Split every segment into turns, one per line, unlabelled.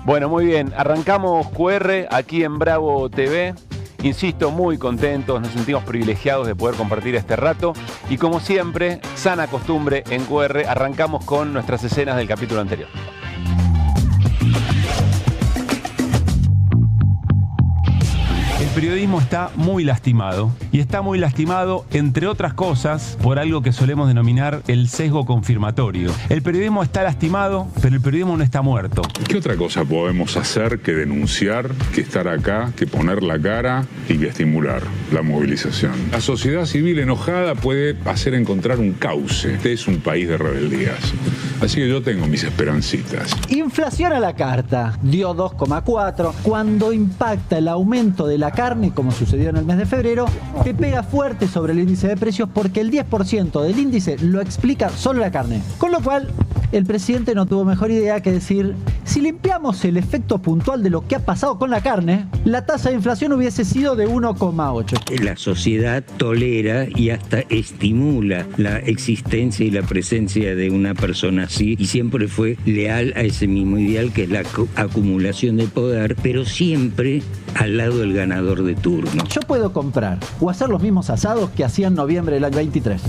Bueno, muy bien. Arrancamos QR aquí en Bravo TV. Insisto, muy contentos, nos sentimos privilegiados de poder compartir este rato. Y como siempre, sana costumbre en QR, arrancamos con nuestras escenas del capítulo anterior. El periodismo está muy lastimado, y está muy lastimado, entre otras cosas, por algo que solemos denominar el sesgo confirmatorio. El periodismo está lastimado, pero el periodismo no está muerto.
¿Qué otra cosa podemos hacer que denunciar, que estar acá, que poner la cara y que estimular la movilización? La sociedad civil enojada puede hacer encontrar un cauce. Este es un país de rebeldías. Así que yo tengo mis esperancitas.
Inflación a la carta, dio 2,4. Cuando impacta el aumento de la carne, como sucedió en el mes de febrero, te pega fuerte sobre el índice de precios porque el 10% del índice lo explica solo la carne. Con lo cual, el presidente no tuvo mejor idea que decir, si limpiamos el efecto puntual de lo que ha pasado con la carne, la tasa de inflación hubiese sido de 1,8.
La sociedad tolera y hasta estimula la existencia y la presencia de una persona así y siempre fue leal a ese mismo ideal que es la acumulación de poder, pero siempre al lado del ganador de turno.
Yo puedo comprar o hacer los mismos asados que hacía en noviembre del año 23,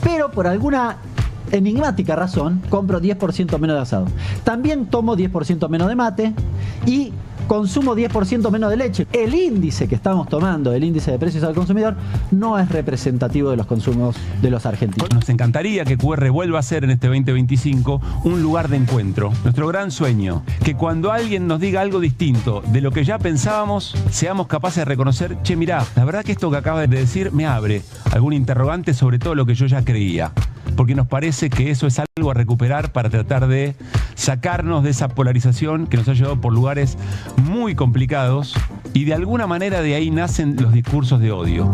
pero por alguna enigmática razón compro 10% menos de asado. También tomo 10% menos de mate y consumo 10% menos de leche. El índice que estamos tomando, el índice de precios al consumidor, no es representativo de los consumos de los argentinos.
Nos encantaría que QR vuelva a ser en este 2025 un lugar de encuentro. Nuestro gran sueño, que cuando alguien nos diga algo distinto de lo que ya pensábamos, seamos capaces de reconocer, che, mirá, la verdad que esto que acabas de decir me abre algún interrogante sobre todo lo que yo ya creía. Porque nos parece que eso es algo a recuperar para tratar de sacarnos de esa polarización que nos ha llevado por lugares muy complicados y de alguna manera de ahí nacen los discursos de odio.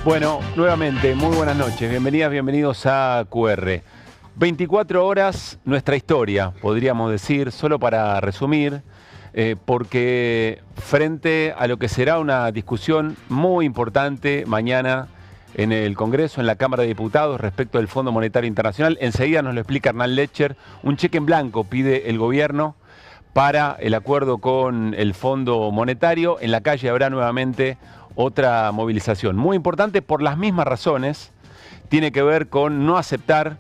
Bueno, nuevamente, muy buenas noches. Bienvenidas, bienvenidos a QR. 24 horas, nuestra historia, podríamos decir, solo para resumir, porque frente a lo que será una discusión muy importante mañana en el Congreso, en la Cámara de Diputados, respecto del Fondo Monetario Internacional, enseguida nos lo explica Hernán Lecher, un cheque en blanco pide el gobierno para el acuerdo con el Fondo Monetario. En la calle habrá nuevamente otra movilización muy importante por las mismas razones. Tiene que ver con no aceptar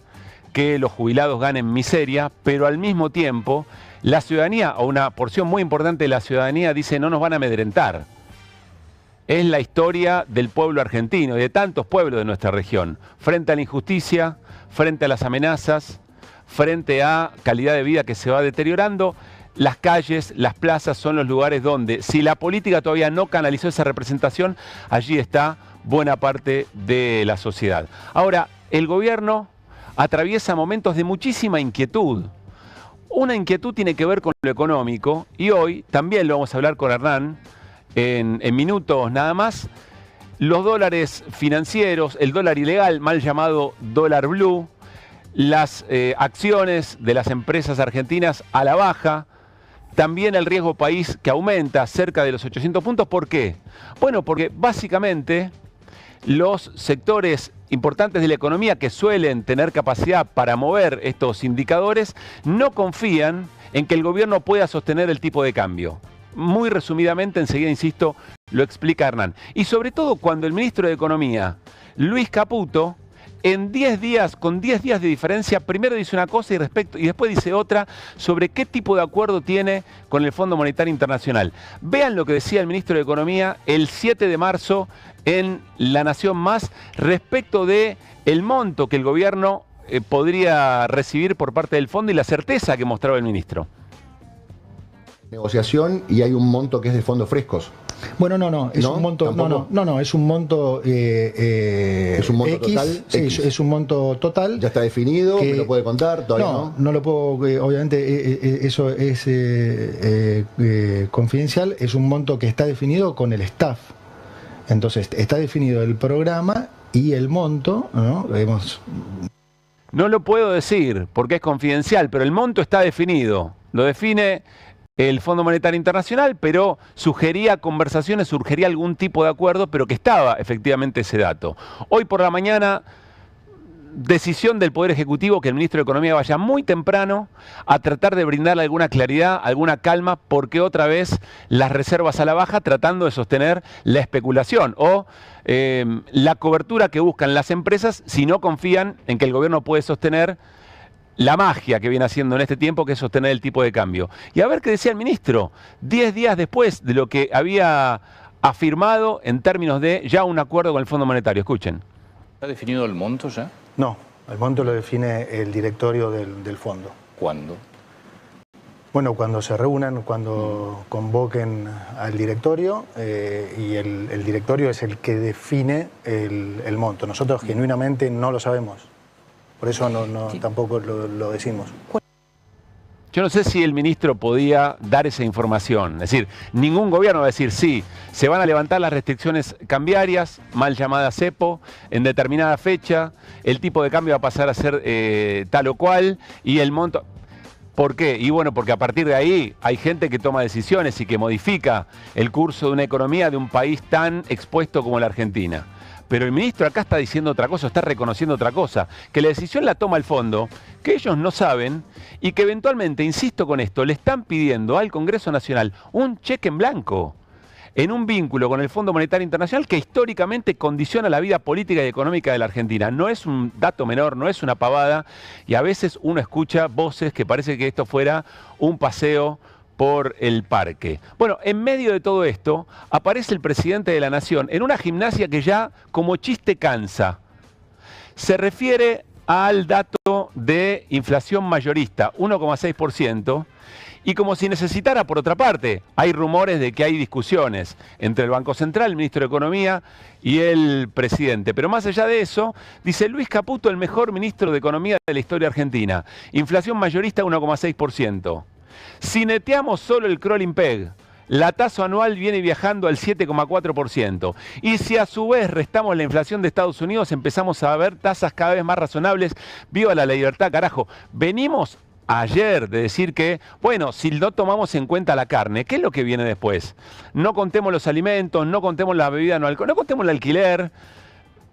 que los jubilados ganen miseria, pero al mismo tiempo la ciudadanía, o una porción muy importante de la ciudadanía, dice no nos van a amedrentar. Es la historia del pueblo argentino y de tantos pueblos de nuestra región, frente a la injusticia, frente a las amenazas, frente a calidad de vida que se va deteriorando. Las calles, las plazas son los lugares donde, si la política todavía no canalizó esa representación, allí está buena parte de la sociedad. Ahora, el gobierno atraviesa momentos de muchísima inquietud. Una inquietud tiene que ver con lo económico y hoy también lo vamos a hablar con Hernán en minutos nada más. Los dólares financieros, el dólar ilegal, mal llamado dólar blue, las acciones de las empresas argentinas a la baja. También el riesgo país que aumenta cerca de los 800 puntos. ¿Por qué? Bueno, porque básicamente los sectores importantes de la economía que suelen tener capacidad para mover estos indicadores no confían en que el gobierno pueda sostener el tipo de cambio. Muy resumidamente, enseguida, insisto, lo explica Hernán. Y sobre todo cuando el ministro de Economía, Luis Caputo, en 10 días, con 10 días de diferencia, primero dice una cosa y después dice otra sobre qué tipo de acuerdo tiene con el Fondo Monetario Internacional. Vean lo que decía el ministro de Economía el 7 de marzo en La Nación Más respecto de el monto que el gobierno podría recibir por parte del fondo y la certeza que mostraba el ministro.
negociación y hay un monto que es de fondos frescos.
Bueno, no, es
¿No?
un monto, no, es un monto
¿Es un monto
X,
total?
sí,
X.
es un monto total.
¿Ya está definido?
que-
¿Me lo puede contar? Todavía no.
No lo puedo, obviamente eso es confidencial, es un monto que está definido con el staff. Entonces, está definido el programa y el monto, ¿no?
No lo puedo decir porque es confidencial, pero el monto está definido. Lo define el Fondo Monetario Internacional, pero sugería conversaciones, surgiría algún tipo de acuerdo, pero que estaba efectivamente ese dato. Hoy por la mañana, decisión del Poder Ejecutivo que el Ministro de Economía vaya muy temprano a tratar de brindarle alguna claridad, alguna calma, porque otra vez las reservas a la baja tratando de sostener la especulación o la cobertura que buscan las empresas si no confían en que el gobierno puede sostener la magia que viene haciendo en este tiempo, que es sostener el tipo de cambio. Y a ver qué decía el ministro, 10 días después de lo que había afirmado en términos de ya un acuerdo con el Fondo Monetario. Escuchen.
¿Está definido el monto ya?
No, el monto lo define el directorio del fondo.
¿Cuándo?
Bueno, cuando se reúnan, cuando convoquen al directorio y el directorio es el que define el monto. Nosotros genuinamente no lo sabemos. Por eso tampoco lo decimos.
Yo no sé si el ministro podía dar esa información. Es decir, ningún gobierno va a decir, sí, se van a levantar las restricciones cambiarias, mal llamadas cepo, en determinada fecha, el tipo de cambio va a pasar a ser tal o cual, y el monto... ¿Por qué? Y bueno, porque a partir de ahí hay gente que toma decisiones y que modifica el curso de una economía de un país tan expuesto como la Argentina. Pero el ministro acá está diciendo otra cosa, está reconociendo otra cosa, que la decisión la toma el fondo, que ellos no saben y que eventualmente, insisto con esto, le están pidiendo al Congreso Nacional un cheque en blanco en un vínculo con el Fondo Monetario Internacional que históricamente condiciona la vida política y económica de la Argentina. No es un dato menor, no es una pavada y a veces uno escucha voces que parece que esto fuera un paseo por el parque. Bueno, en medio de todo esto, aparece el presidente de la Nación en una gimnasia que ya como chiste cansa. Se refiere al dato de inflación mayorista, 1,6%, y como si necesitara, por otra parte, hay rumores de que hay discusiones entre el Banco Central, el Ministro de Economía y el presidente. Pero más allá de eso, dice Luis Caputo, el mejor ministro de Economía de la historia argentina. Inflación mayorista, 1,6%. Si neteamos solo el crawling peg, la tasa anual viene viajando al 7,4%. Y si a su vez restamos la inflación de Estados Unidos, empezamos a ver tasas cada vez más razonables. ¡Viva la libertad, carajo! Venimos ayer de decir que, bueno, si no tomamos en cuenta la carne, ¿qué es lo que viene después? No contemos los alimentos, no contemos la bebida no alcohólica, no contemos el alquiler,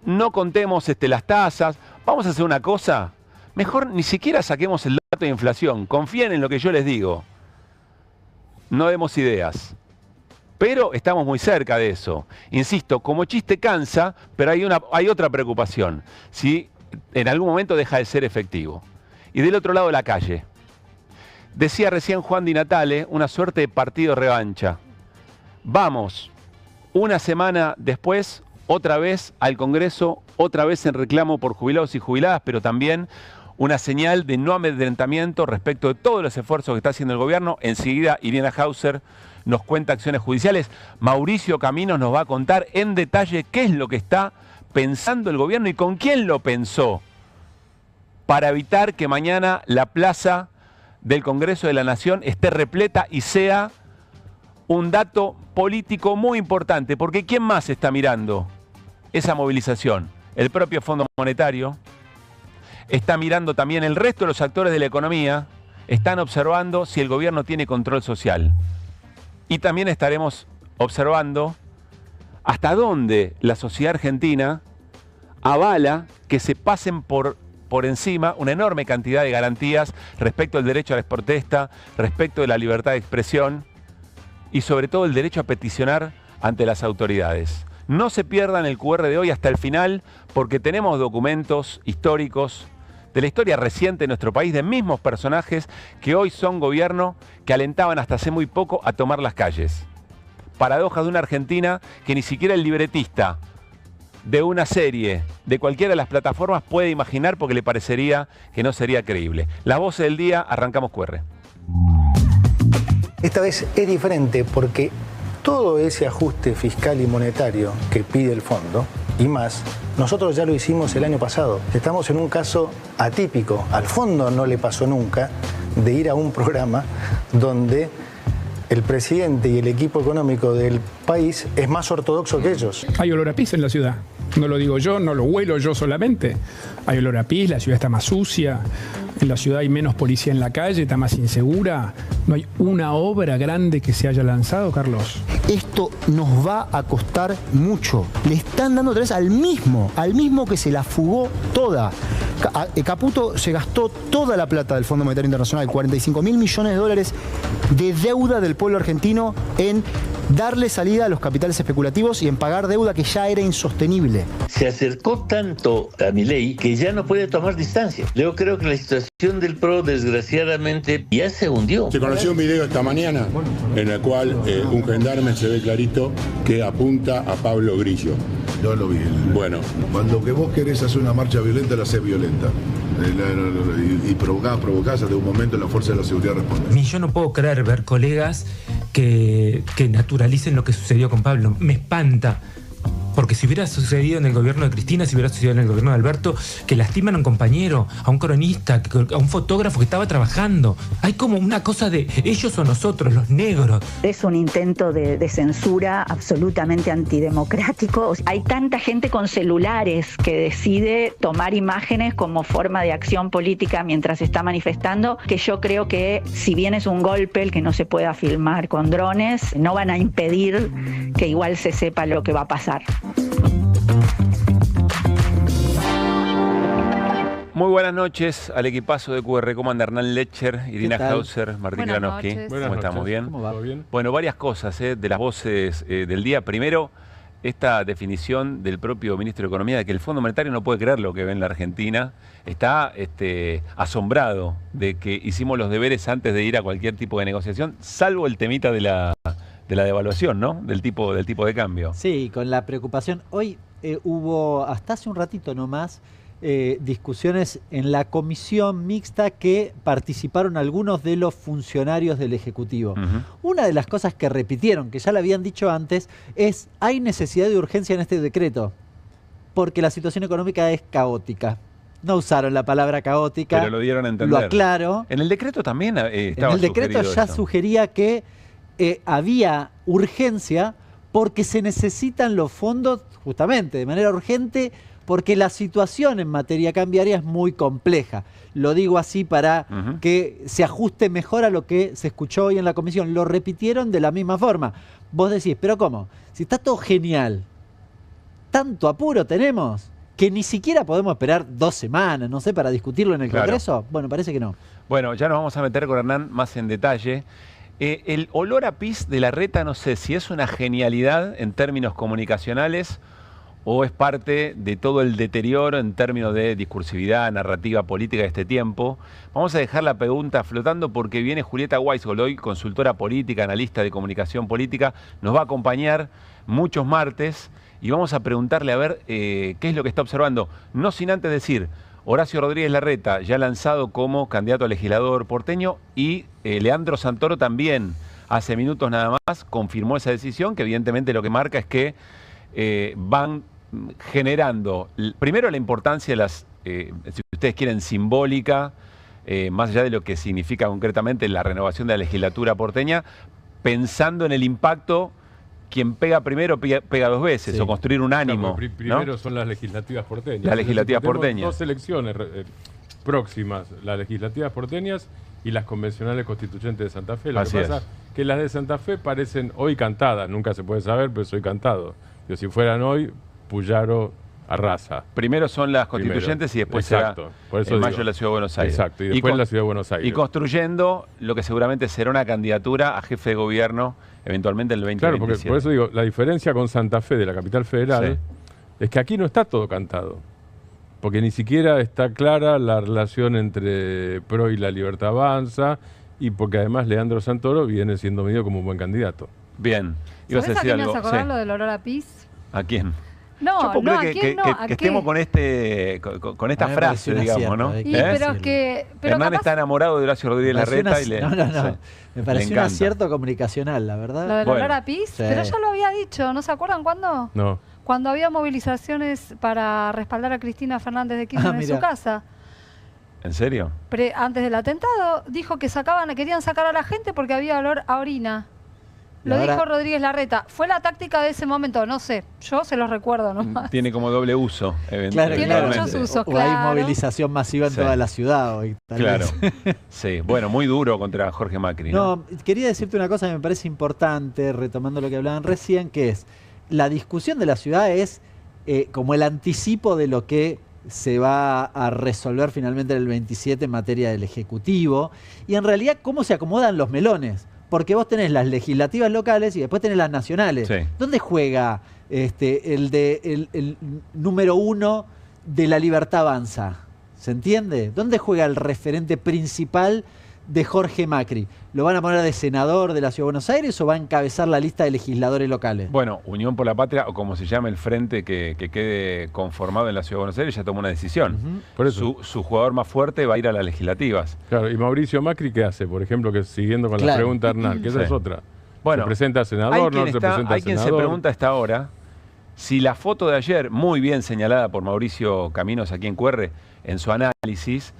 no contemos las tasas. Vamos a hacer una cosa, mejor ni siquiera saquemos el dato de inflación. Confíen en lo que yo les digo. No demos ideas. Pero estamos muy cerca de eso. Insisto, como chiste cansa, pero hay otra preocupación. Si en algún momento deja de ser efectivo. Y del otro lado de la calle. Decía recién Juan Di Natale, una suerte de partido revancha. Vamos, una semana después, otra vez al Congreso, otra vez en reclamo por jubilados y jubiladas, pero también una señal de no amedrentamiento respecto de todos los esfuerzos que está haciendo el gobierno. Enseguida Irina Hauser nos cuenta acciones judiciales. Mauricio Caminos nos va a contar en detalle qué es lo que está pensando el gobierno y con quién lo pensó para evitar que mañana la plaza del Congreso de la Nación esté repleta y sea un dato político muy importante. Porque ¿quién más está mirando esa movilización? El propio Fondo Monetario. Está mirando también el resto de los actores de la economía, están observando si el gobierno tiene control social. Y también estaremos observando hasta dónde la sociedad argentina avala que se pasen por encima una enorme cantidad de garantías respecto al derecho a la protesta, respecto de la libertad de expresión y sobre todo el derecho a peticionar ante las autoridades. No se pierdan el QR de hoy hasta el final porque tenemos documentos históricos de la historia reciente de nuestro país, de mismos personajes que hoy son gobierno, que alentaban hasta hace muy poco a tomar las calles. Paradojas de una Argentina que ni siquiera el libretista de una serie de cualquiera de las plataformas puede imaginar porque le parecería que no sería creíble. Las voces del día, arrancamos QR.
Esta vez es diferente porque todo ese ajuste fiscal y monetario que pide el fondo y más, nosotros ya lo hicimos el año pasado. Estamos en un caso atípico. Al fondo no le pasó nunca de ir a un programa donde el presidente y el equipo económico del país es más ortodoxo que ellos.
Hay olor a pis en la ciudad. No lo digo yo, no lo huelo yo solamente. Hay olor a pis, la ciudad está más sucia, en la ciudad hay menos policía en la calle, está más insegura. No hay una obra grande que se haya lanzado, Carlos.
Esto nos va a costar mucho. Le están dando otra vez al mismo que se la fugó toda. Caputo se gastó toda la plata del Fondo Monetario Internacional, 45.000 millones de dólares de deuda del pueblo argentino en darle salida a los capitales especulativos y en pagar deuda que ya era insostenible.
Se acercó tanto a Milei que ya no puede tomar distancia. Yo creo que la situación del PRO, desgraciadamente, ya se hundió.
Se conoció un video esta mañana en el cual un gendarme se ve clarito que apunta a Pablo Grillo.
Yo lo vi.
Bueno.
Cuando que vos querés hacer una marcha violenta, la haces violenta. Y provocás, hasta un momento la fuerza de la seguridad responde.
Yo no puedo creer ver colegas que naturalicen lo que sucedió con Pablo. Me espanta. Porque si hubiera sucedido en el gobierno de Cristina, si hubiera sucedido en el gobierno de Alberto, que lastiman a un compañero, a un cronista, a un fotógrafo que estaba trabajando. Hay como una cosa de ellos o nosotros, los negros.
Es un intento de censura absolutamente antidemocrático. Hay tanta gente con celulares que decide tomar imágenes como forma de acción política mientras se está manifestando, que yo creo que si bien es un golpe el que no se pueda filmar con drones, no van a impedir que igual se sepa lo que va a pasar.
Muy buenas noches al equipazo de QR. ¿Cómo anda Hernán Lecher, Irina Hauser, Martín Granowski?
¿Cómo
estamos? ¿Bien?
¿Cómo va? ¿Bien?
Bueno, varias cosas de las voces del día. Primero, esta definición del propio ministro de Economía de que el Fondo Monetario no puede creer lo que ve en la Argentina. Está asombrado de que hicimos los deberes antes de ir a cualquier tipo de negociación, salvo el temita de la devaluación, ¿no? Del tipo de cambio.
Sí, con la preocupación. Hoy hubo, hasta hace un ratito nomás, discusiones en la comisión mixta que participaron algunos de los funcionarios del Ejecutivo. Una de las cosas que repitieron, que ya lo habían dicho antes, es hay necesidad de urgencia en este decreto, porque la situación económica es caótica. No usaron la palabra caótica.
Pero lo dieron a entender.
Lo aclaro.
En el decreto también estaba
En el decreto ya sugería que había urgencia porque se necesitan los fondos justamente de manera urgente, porque la situación en materia cambiaria es muy compleja. Lo digo así para que se ajuste mejor a lo que se escuchó hoy en la comisión. Lo repitieron de la misma forma. Vos decís, ¿pero cómo? Si está todo genial, ¿tanto apuro tenemos que ni siquiera podemos esperar 2 semanas, no sé, para discutirlo en el Congreso? Bueno, parece que no.
Bueno, ya nos vamos a meter con Hernán más en detalle. El olor a pis de Larreta, no sé si es una genialidad en términos comunicacionales o es parte de todo el deterioro en términos de discursividad, narrativa política de este tiempo. Vamos a dejar la pregunta flotando porque viene Julieta Weisgold, hoy consultora política, analista de comunicación política, nos va a acompañar muchos martes y vamos a preguntarle a ver qué es lo que está observando. No sin antes decir, Horacio Rodríguez Larreta ya lanzado como candidato a legislador porteño y Leandro Santoro también hace minutos nada más confirmó esa decisión, que evidentemente lo que marca es que van generando, primero la importancia de las, si ustedes quieren, simbólica, más allá de lo que significa concretamente la renovación de la legislatura porteña, pensando en el impacto, quien pega primero pega 2 veces, sí. O construir un ánimo.
Claro, primero,
¿no?
Son las legislativas porteñas.
Las legislativas porteñas.
2 elecciones próximas, las legislativas porteñas y las convencionales constituyentes de Santa Fe. Lo que pasa es que las de Santa Fe parecen hoy cantadas, nunca se puede saber, pero soy cantado. Pero si fueran hoy, Puyaro arrasa.
Primero son las constituyentes y después será
por eso
en mayo la Ciudad de Buenos Aires.
Exacto, y después la Ciudad de Buenos Aires.
Y construyendo lo que seguramente será una candidatura a jefe de gobierno eventualmente en el 2027.
Claro, porque por eso digo, la diferencia con Santa Fe de la capital federal es que aquí no está todo cantado. Porque ni siquiera está clara la relación entre PRO y La Libertad Avanza y porque además Leandro Santoro viene siendo medido como un buen candidato.
Bien.
¿Sabés a quién me hace acordar lo del olor a pis?
¿A quién?
No,
Yo puedo
no,
creer
¿a quién no? ¿A
que
qué?
estemos con esta
A mí me
frase,
pareció un
digamos,
acierto,
¿no?
Y, pero es que... Pero
Hernán
capaz,
está enamorado de Horacio Rodríguez
Me pareció
Larreta y le...
no.
sí,
Me
le
pareció un
encanta.
acierto comunicacional, la verdad.
lo del
Bueno,
olor a pis,
sí.
pero ya lo había dicho, ¿no se acuerdan cuándo?
No.
Cuando había movilizaciones para respaldar a Cristina Fernández de Kirchner en
mira.
su casa.
¿En serio?
Antes del atentado, dijo que querían sacar a la gente porque había olor a orina.
Y
Lo
ahora-
dijo Rodríguez Larreta. Fue la táctica de ese momento, no sé. Yo se los recuerdo nomás.
Tiene como doble uso,
Claro,
Tiene
claro.
muchos usos,
O hay
claro.
movilización masiva en
Sí.
toda la ciudad hoy. tal
Claro.
vez.
Sí, bueno, muy duro contra Jorge Macri, ¿no?
No, quería decirte una cosa que me parece importante, retomando lo que hablaban recién, que es, la discusión de la ciudad es como el anticipo de lo que se va a resolver finalmente el 27 en materia del Ejecutivo, y en realidad cómo se acomodan los melones, porque vos tenés las legislativas locales y después tenés las nacionales.
Sí.
¿Dónde juega el número 1 de La Libertad Avanza? ¿Se entiende? ¿Dónde juega el referente principal de Jorge Macri? ¿Lo van a poner de senador de la Ciudad de Buenos Aires o va a encabezar la lista de legisladores locales?
Bueno, Unión por la Patria, o como se llama el frente que quede conformado en la Ciudad de Buenos Aires, ya tomó una decisión.
Por eso.
Su jugador más fuerte va a ir a las legislativas.
Claro, y Mauricio Macri, ¿qué hace? Por ejemplo, que siguiendo con la
Claro.
pregunta de Hernán, que esa
Sí.
es otra.
Bueno,
¿se presenta a senador? ¿No se presenta a
hay quien se
senador?
pregunta a esta hora si la foto de ayer, muy bien señalada por Mauricio Caminos aquí en QR, en su análisis,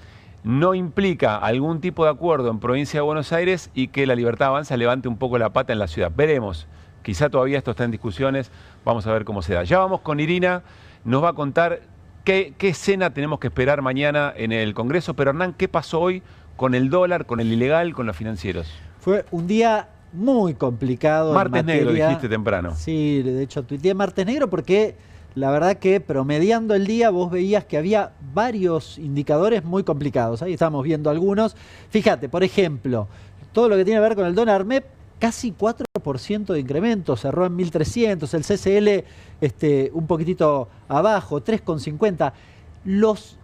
no implica algún tipo de acuerdo en Provincia de Buenos Aires y que la Libertad Avanza levante un poco la pata en la ciudad. Veremos. Quizá todavía esto está en discusiones. Vamos a ver cómo se da. Ya vamos con Irina. Nos va a contar qué escena tenemos que esperar mañana en el Congreso. Pero Hernán, ¿qué pasó hoy con el dólar, con el ilegal, con los financieros?
Fue un día muy complicado.
Martes
en
negro,
materia-
dijiste temprano.
Sí, de hecho tuiteé Martes Negro porque la verdad que promediando el día vos veías que había varios indicadores muy complicados. Ahí estamos viendo algunos. Fíjate, por ejemplo, todo lo que tiene que ver con el dólar MEP, casi 4% de incremento, cerró en 1.300, el CCL un poquitito abajo, 3,50. Los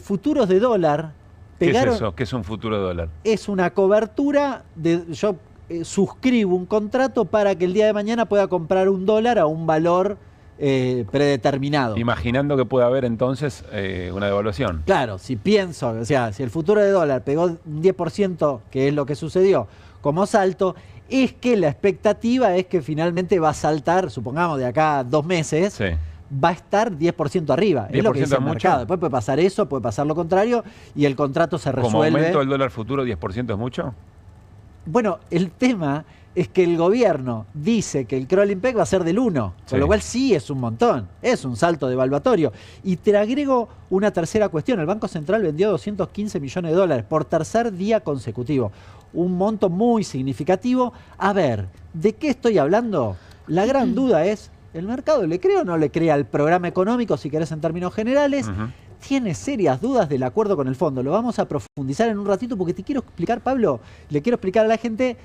futuros de dólar pegaron...
¿Qué es eso? ¿Qué es un futuro dólar?
Es una cobertura yo suscribo un contrato para que el día de mañana pueda comprar un dólar a un valor predeterminado.
Imaginando que puede haber entonces una devaluación.
Claro, si pienso, o sea, si el futuro de dólar pegó un 10%, que es lo que sucedió, como salto, es que la expectativa es que finalmente va a saltar, supongamos de acá a 2 meses,
Sí.
va a estar 10% arriba. Es lo que dice
¿10%
el
es mucho?
mercado. Después puede pasar eso, puede pasar lo contrario, y el contrato se resuelve.
¿Como aumento del dólar futuro 10% es mucho?
Bueno, el tema es que el gobierno dice que el crawling peg va a ser del 1,
Sí.
con lo cual sí es un montón, es un salto devaluatorio. Y te agrego una tercera cuestión, el Banco Central vendió 215 millones de dólares por tercer día consecutivo, un monto muy significativo. A ver, ¿de qué estoy hablando? La gran duda es, ¿el mercado le cree o no le cree al programa económico, si querés en términos generales? Tiene serias dudas del acuerdo con el fondo. Lo vamos a profundizar en un ratito porque te quiero explicar, Pablo, le quiero explicar a la gente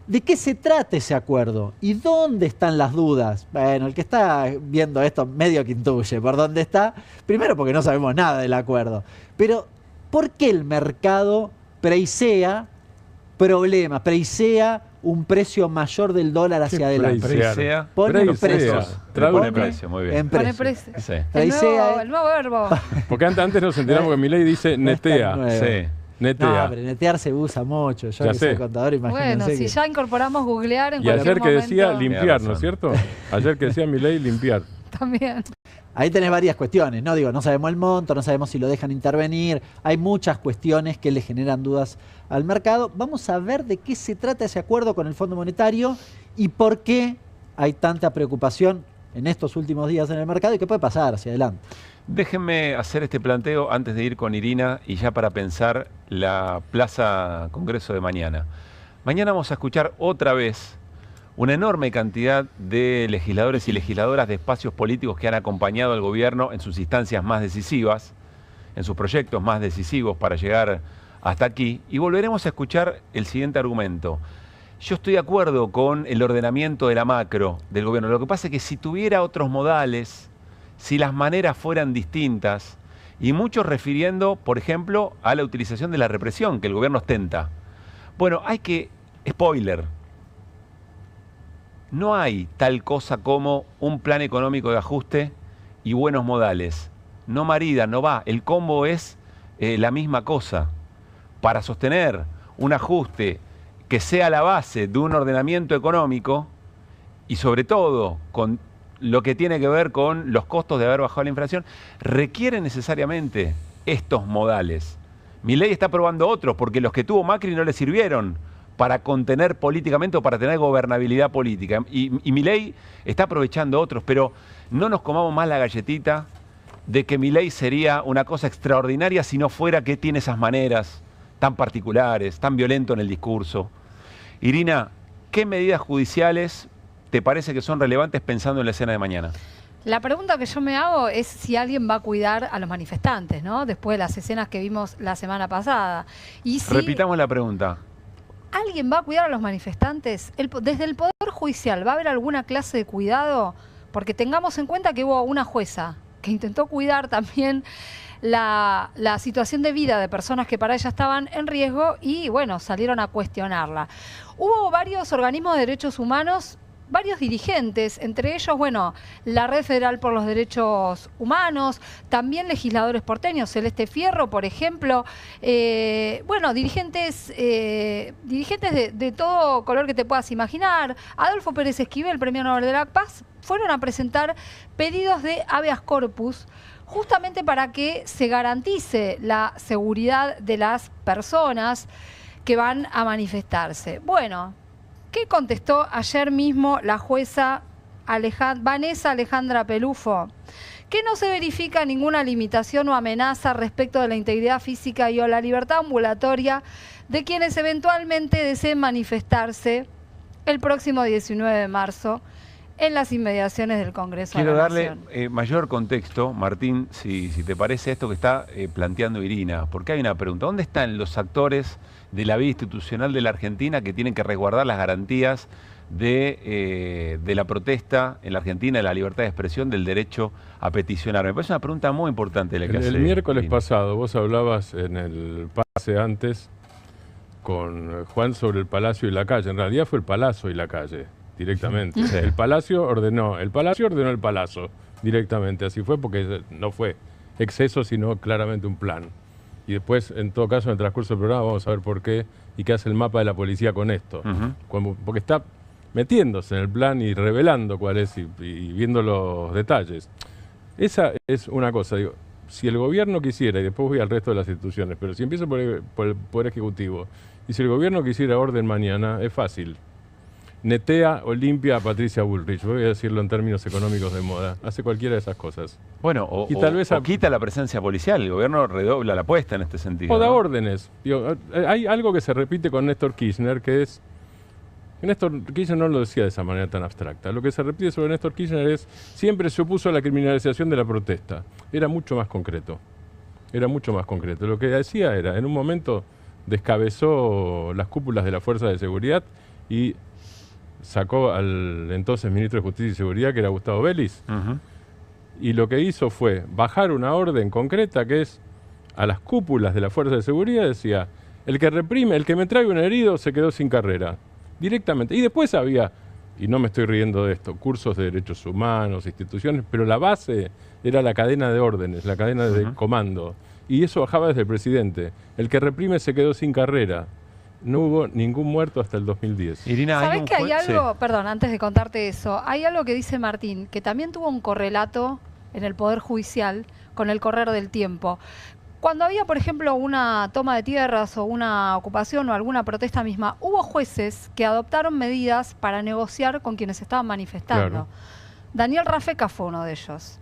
de qué se trata ese acuerdo y dónde están las dudas. Bueno, el que está viendo esto medio que intuye por dónde está. Primero porque no sabemos nada del acuerdo. Pero, ¿por qué el mercado preisea problemas, preisea un precio mayor del dólar hacia adelante?
Preisea.
Pone los
Preisea.
precios.
Pone precio, muy bien.
En
Pone
precios.
precio.
Sí.
El
Preisea.
nuevo verbo.
Porque antes nos enteramos que Milei dice
No es tan
netea.
nuevo.
Sí.
Netea.
No, pero netear se usa mucho. Yo
Ya
que soy
sé.
contador, imagínense
Bueno, si
que...
ya incorporamos googlear en
Y
cualquier
ayer que decía
momento,
limpiar,
Tiene
¿no es
razón.
cierto? Ayer que decía Milei limpiar.
también.
Ahí tenés varias cuestiones, ¿no? Digo, no sabemos el monto, no sabemos si lo dejan intervenir. Hay muchas cuestiones que le generan dudas al mercado. Vamos a ver de qué se trata ese acuerdo con el Fondo Monetario y por qué hay tanta preocupación en estos últimos días en el mercado y qué puede pasar hacia adelante.
Déjenme hacer este planteo antes de ir con Irina y ya para pensar la Plaza Congreso de mañana. Mañana vamos a escuchar otra vez una enorme cantidad de legisladores y legisladoras de espacios políticos que han acompañado al gobierno en sus instancias más decisivas, en sus proyectos más decisivos para llegar hasta aquí. Y volveremos a escuchar el siguiente argumento. Yo estoy de acuerdo con el ordenamiento de la macro del gobierno. Lo que pasa es que si tuviera otros modales, si las maneras fueran distintas, y muchos refiriendo, por ejemplo, a la utilización de la represión que el gobierno ostenta. Bueno, hay que... Spoiler. No hay tal cosa como un plan económico de ajuste y buenos modales no maridan, no va. El combo es la misma cosa. Para sostener un ajuste que sea la base de un ordenamiento económico y sobre todo con lo que tiene que ver con los costos de haber bajado la inflación, requiere necesariamente estos modales. Milei está probando otros porque los que tuvo Macri no le sirvieron para contener políticamente o para tener gobernabilidad política. Y Milei está aprovechando otros, pero no nos comamos más la galletita de que Milei sería una cosa extraordinaria si no fuera que tiene esas maneras tan particulares, tan violento en el discurso. Irina, ¿qué medidas judiciales te parece que son relevantes pensando en la escena de mañana?
La pregunta que yo me hago es si alguien va a cuidar a los manifestantes, ¿no? Después de las escenas que vimos la semana pasada. Y si
repitamos la pregunta.
¿Alguien va a cuidar a los manifestantes? Desde el Poder Judicial, ¿va a haber alguna clase de cuidado? Porque tengamos en cuenta que hubo una jueza que intentó cuidar también la situación de vida de personas que para ella estaban en riesgo y, bueno, salieron a cuestionarla. Hubo varios organismos de derechos humanos, varios dirigentes, entre ellos, bueno, la Red Federal por los Derechos Humanos, también legisladores porteños, Celeste Fierro, por ejemplo, bueno, dirigentes de todo color que te puedas imaginar. Adolfo Pérez Esquivel, Premio Nobel de la Paz, fueron a presentar pedidos de habeas corpus justamente para que se garantice la seguridad de las personas que van a manifestarse. Bueno, ¿qué contestó ayer mismo la jueza Vanessa Alejandra Pelufo? Que no se verifica ninguna limitación o amenaza respecto de la integridad física y o la libertad ambulatoria de quienes eventualmente deseen manifestarse el próximo 19 de marzo en las inmediaciones del Congreso
Quiero
de la
darle
Nación.
mayor contexto, Martín, si te parece esto que está planteando Irina, porque hay una pregunta. ¿Dónde están los actores de la vida institucional de la Argentina que tienen que resguardar las garantías de la protesta en la Argentina, de la libertad de expresión, del derecho a peticionar? Me parece una pregunta muy importante la que hace
El miércoles
Irina.
pasado vos hablabas en el pase antes con Juan sobre el Palacio y la calle. En realidad fue el Palacio y la calle, directamente.
Sí.
El Palacio ordenó el Palacio directamente. Así fue porque no fue exceso, sino claramente un plan. Y después, en todo caso, en el transcurso del programa vamos a ver por qué y qué hace el mapa de la policía con esto. Porque está metiéndose en el plan y revelando cuál es y viendo los detalles. Esa es una cosa, digo, si el gobierno quisiera, y después voy al resto de las instituciones, pero si empiezo por el Poder Ejecutivo, y si el gobierno quisiera orden mañana, es fácil. Netea o limpia a Patricia Bullrich, voy a decirlo en términos económicos de moda, hace cualquiera de esas cosas.
Bueno, o quita la presencia policial, el gobierno redobla la apuesta en este sentido.
O da
¿no?
órdenes. Digo, hay algo que se repite con Néstor Kirchner, que es... Néstor Kirchner no lo decía de esa manera tan abstracta. Lo que se repite sobre Néstor Kirchner es, siempre se opuso a la criminalización de la protesta. Era mucho más concreto. Lo que decía era, en un momento descabezó las cúpulas de la Fuerza de Seguridad y sacó al entonces ministro de Justicia y Seguridad, que era Gustavo Vélez, y lo que hizo fue bajar una orden concreta que es a las cúpulas de la Fuerza de Seguridad, decía, el que reprime, el que me trae un herido se quedó sin carrera, directamente. Y después había, y no me estoy riendo de esto, cursos de derechos humanos, instituciones, pero la base era la cadena de órdenes, la cadena de comando, y eso bajaba desde el presidente. El que reprime se quedó sin carrera. No hubo ningún muerto hasta el 2010.
Irina,
¿Sabés que hay algo? Perdón, antes de contarte eso, hay algo que dice Martín, que también tuvo un correlato en el Poder Judicial con el correr del tiempo. Cuando había, por ejemplo, una toma de tierras o una ocupación o alguna protesta misma, hubo jueces que adoptaron medidas para negociar con quienes estaban manifestando.
Claro.
Daniel Rafeca fue uno de ellos.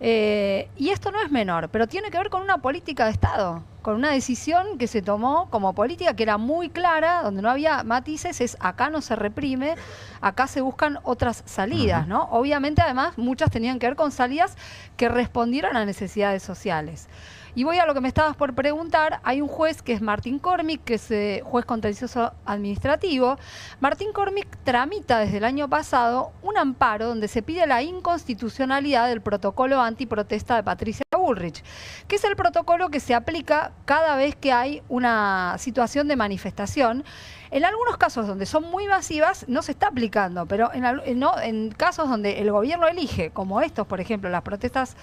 Y esto no es menor, pero tiene que ver con una política de Estado, con una decisión que se tomó como política que era muy clara, donde no había matices, es acá no se reprime, acá se buscan otras salidas, ¿no? Obviamente, además, muchas tenían que ver con salidas que respondieran a necesidades sociales. Y voy a lo que me estabas por preguntar. Hay un juez que es Martín Cormick, que es juez contencioso administrativo. Martín Cormick tramita desde el año pasado un amparo donde se pide la inconstitucionalidad del protocolo antiprotesta de Patricia Bullrich. Bullrich, que es el protocolo que se aplica cada vez que hay una situación de manifestación. En algunos casos donde son muy masivas no se está aplicando, pero en casos donde el gobierno elige, como estos, por ejemplo, las protestas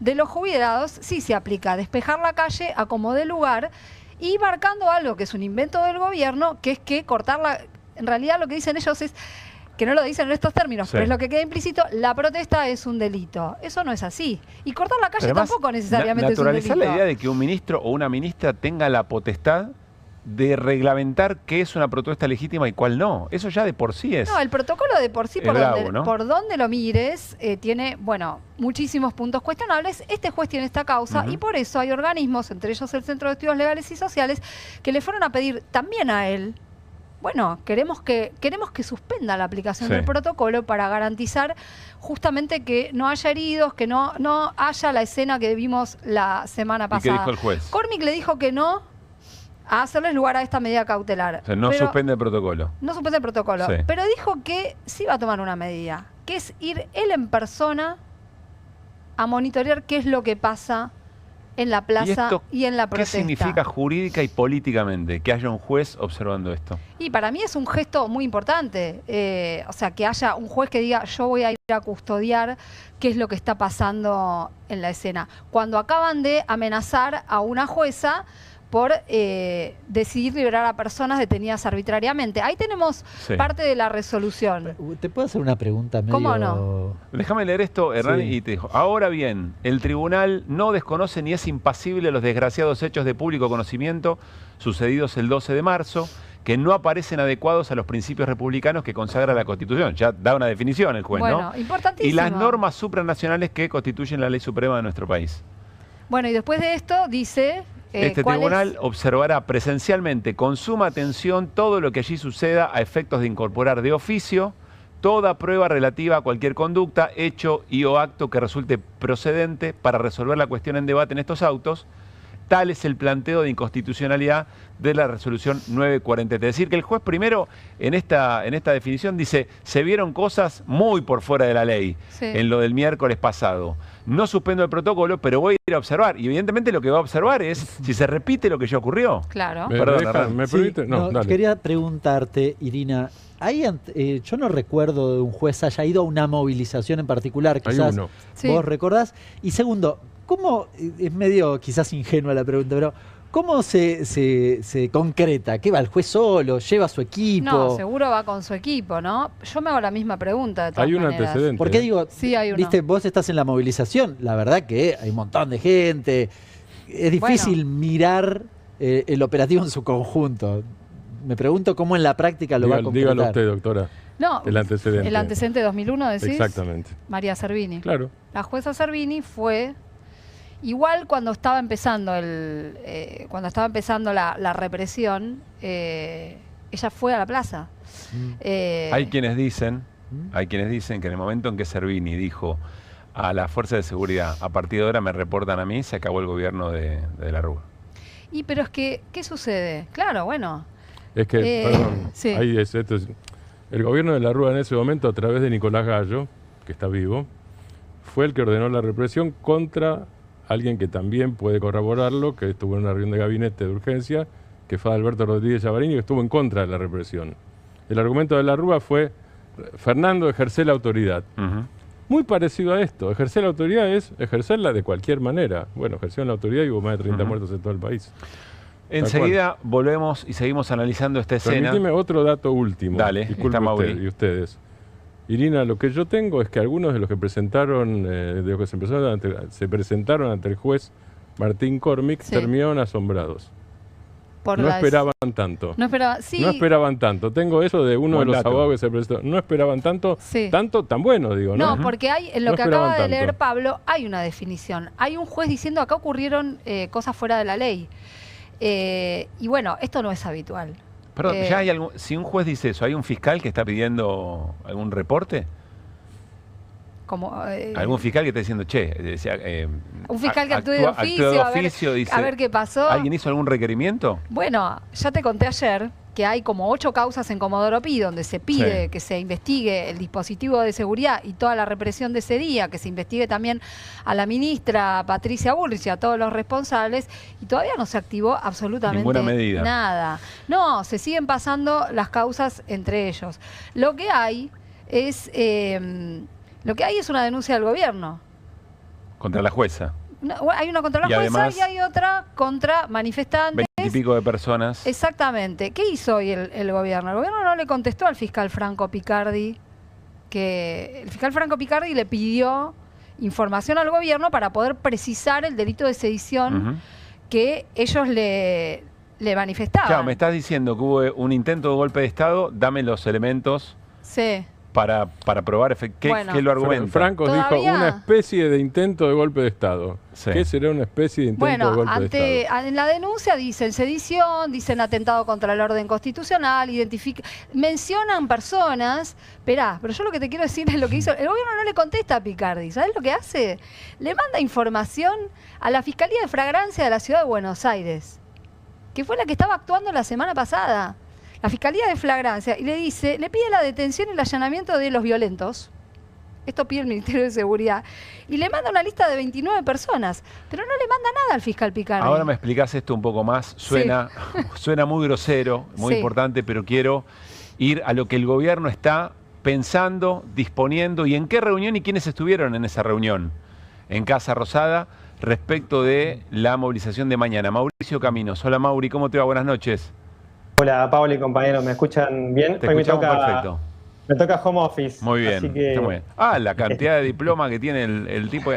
de los jubilados, sí se aplica despejar la calle a como dé lugar y marcando algo que es un invento del gobierno, que es que cortarla. En realidad lo que dicen ellos es, que no lo dicen en estos términos, pero es lo que queda implícito, la protesta es un delito. Eso no es así. Y cortar la calle además, tampoco necesariamente es un delito.
Naturalizar la idea de que un ministro o una ministra tenga la potestad de reglamentar qué es una protesta legítima y cuál no. Eso ya de por sí es.
No, el protocolo de por sí, por donde lo mires, tiene, bueno, muchísimos puntos cuestionables. Este juez tiene esta causa y por eso hay organismos, entre ellos el Centro de Estudios Legales y Sociales, que le fueron a pedir también a él, bueno, queremos que suspenda la aplicación del protocolo para garantizar justamente que no haya heridos, que no haya la escena que vimos la semana pasada.
¿Y qué dijo el juez?
Cormick le dijo que no a hacerles lugar a esta medida cautelar.
O sea, no suspende el protocolo.
No suspende el protocolo, pero dijo que sí va a tomar una medida, que es ir él en persona a monitorear qué es lo que pasa en la plaza y en la protesta.
¿Qué significa jurídica y políticamente que haya un juez observando esto?
Y para mí es un gesto muy importante. O sea, que haya un juez que diga, yo voy a ir a custodiar qué es lo que está pasando en la escena. Cuando acaban de amenazar a una jueza por decidir liberar a personas detenidas arbitrariamente. Ahí tenemos parte de la resolución.
¿Te puedo hacer una pregunta medio...?
¿Cómo no?
Déjame leer esto, Hernán, y te dijo. Ahora bien, el tribunal no desconoce ni es impasible los desgraciados hechos de público conocimiento sucedidos el 12 de marzo, que no aparecen adecuados a los principios republicanos que consagra la Constitución. Ya da una definición el juez,
bueno,
¿no?
Importantísimo.
Y las normas supranacionales que constituyen la ley suprema de nuestro país.
Bueno, y después de esto dice...
Este tribunal observará presencialmente con suma atención todo lo que allí suceda a efectos de incorporar de oficio toda prueba relativa a cualquier conducta, hecho y o acto que resulte procedente para resolver la cuestión en debate en estos autos. Tal es el planteo de inconstitucionalidad de la resolución 943. Es decir, que el juez primero en esta definición dice, se vieron cosas muy por fuera de la ley en lo del miércoles pasado. No suspendo el protocolo, pero voy a ir a observar. Y evidentemente lo que va a observar es si se repite lo que ya ocurrió.
Claro.
¿Me permite? No, dale.
Quería preguntarte, Irina, yo no recuerdo de un juez haya ido a una movilización en particular, quizás vos recordás. Y segundo, ¿cómo, es medio quizás ingenua la pregunta, pero ¿cómo se concreta? ¿Qué va el juez solo? ¿Lleva a su equipo?
No, seguro va con su equipo, ¿no? Yo me hago la misma pregunta de todas maneras.
Hay un antecedente.
Porque digo,
hay uno.
Viste, vos estás en la movilización, la verdad que hay un montón de gente, es difícil mirar el operativo en su conjunto. Me pregunto cómo en la práctica lo va a concretar.
Dígalo usted, doctora.
No,
el antecedente.
El antecedente de 2001, decís.
Exactamente.
María Servini.
Claro.
La jueza Servini fue... Igual cuando estaba empezando la represión, ella fue a la plaza.
Hay quienes dicen que en el momento en que Servini dijo a la fuerza de seguridad, a partir de ahora me reportan a mí, se acabó el gobierno de la Rúa.
Pero es que, ¿qué sucede? Claro, bueno.
Es que, perdón, el gobierno de la Rúa en ese momento, a través de Nicolás Gallo, que está vivo, fue el que ordenó la represión contra alguien que también puede corroborarlo, que estuvo en una reunión de gabinete de urgencia, que fue Alberto Rodríguez Llavarini, que estuvo en contra de la represión. El argumento de la Rúa fue, Fernando, ejercer la autoridad. Muy parecido a esto. Ejercer la autoridad es ejercerla de cualquier manera. Bueno, ejerció la autoridad y hubo más de 30 muertos en todo el país.
Enseguida volvemos y seguimos analizando esta escena.
Permíteme otro dato último.
Dale,
disculpe usted y ustedes. Irina, lo que yo tengo es que algunos de los que presentaron, se presentaron ante el juez Martín Cormick, terminaron asombrados. No esperaban tanto.
No
esperaban tanto. Tengo eso de uno de los abogados que se presentó. No esperaban tanto, tan bueno, digo, ¿no?
No, porque hay, en lo que acaba de leer Pablo, hay una definición. Hay un juez diciendo acá ocurrieron cosas fuera de la ley. Y bueno, esto no es habitual.
Perdón, ¿ya hay si un juez dice eso, ¿hay un fiscal que está pidiendo algún reporte? ¿Algún fiscal que está diciendo,
un fiscal que actúe de oficio,
dice,
a ver qué pasó?
¿Alguien hizo algún requerimiento?
Bueno, ya te conté ayer que hay como 8 causas en Comodoro Pi, donde se pide que se investigue el dispositivo de seguridad y toda la represión de ese día, que se investigue también a la ministra Patricia Bullrich y a todos los responsables, y todavía no se activó absolutamente nada. No, se siguen pasando las causas entre ellos. Lo que hay es una denuncia del gobierno.
Contra la jueza.
Hay una contra la jueza y hay otra contra manifestantes.
20 y pico de personas.
Exactamente. ¿Qué hizo hoy el gobierno? El gobierno no le contestó al fiscal Franco Picardi, que el fiscal Franco Picardi le pidió información al gobierno para poder precisar el delito de sedición que ellos le manifestaban.
Claro, me estás diciendo que hubo un intento de golpe de Estado, dame los elementos.
Sí.
Para probar ¿qué lo argumenta?
Franco dijo una especie de intento de golpe de Estado. ¿Qué será una especie de intento de golpe de Estado?
En la denuncia dicen sedición, dicen atentado contra el orden constitucional, mencionan personas. Esperá, pero yo lo que te quiero decir es lo que hizo. El gobierno no le contesta a Picardi. ¿Sabes lo que hace? Le manda información a la Fiscalía de Flagrancia de la Ciudad de Buenos Aires, que fue la que estaba actuando la semana pasada. La Fiscalía de Flagrancia, y le pide la detención y el allanamiento de los violentos. Esto pide el Ministerio de Seguridad. Y le manda una lista de 29 personas, pero no le manda nada al fiscal Picardi.
Ahora me explicás esto un poco más. Suena muy grosero, muy importante, pero quiero ir a lo que el gobierno está pensando, disponiendo, y en qué reunión y quiénes estuvieron en esa reunión en Casa Rosada respecto de la movilización de mañana. Mauricio Caminos. Hola Mauri, ¿cómo te va? Buenas noches.
Hola Pablo y compañeros, ¿me escuchan bien?
Te escuchamos perfecto.
Me toca home office.
Muy bien,
así que...
está muy bien. La cantidad de diploma que tiene el tipo.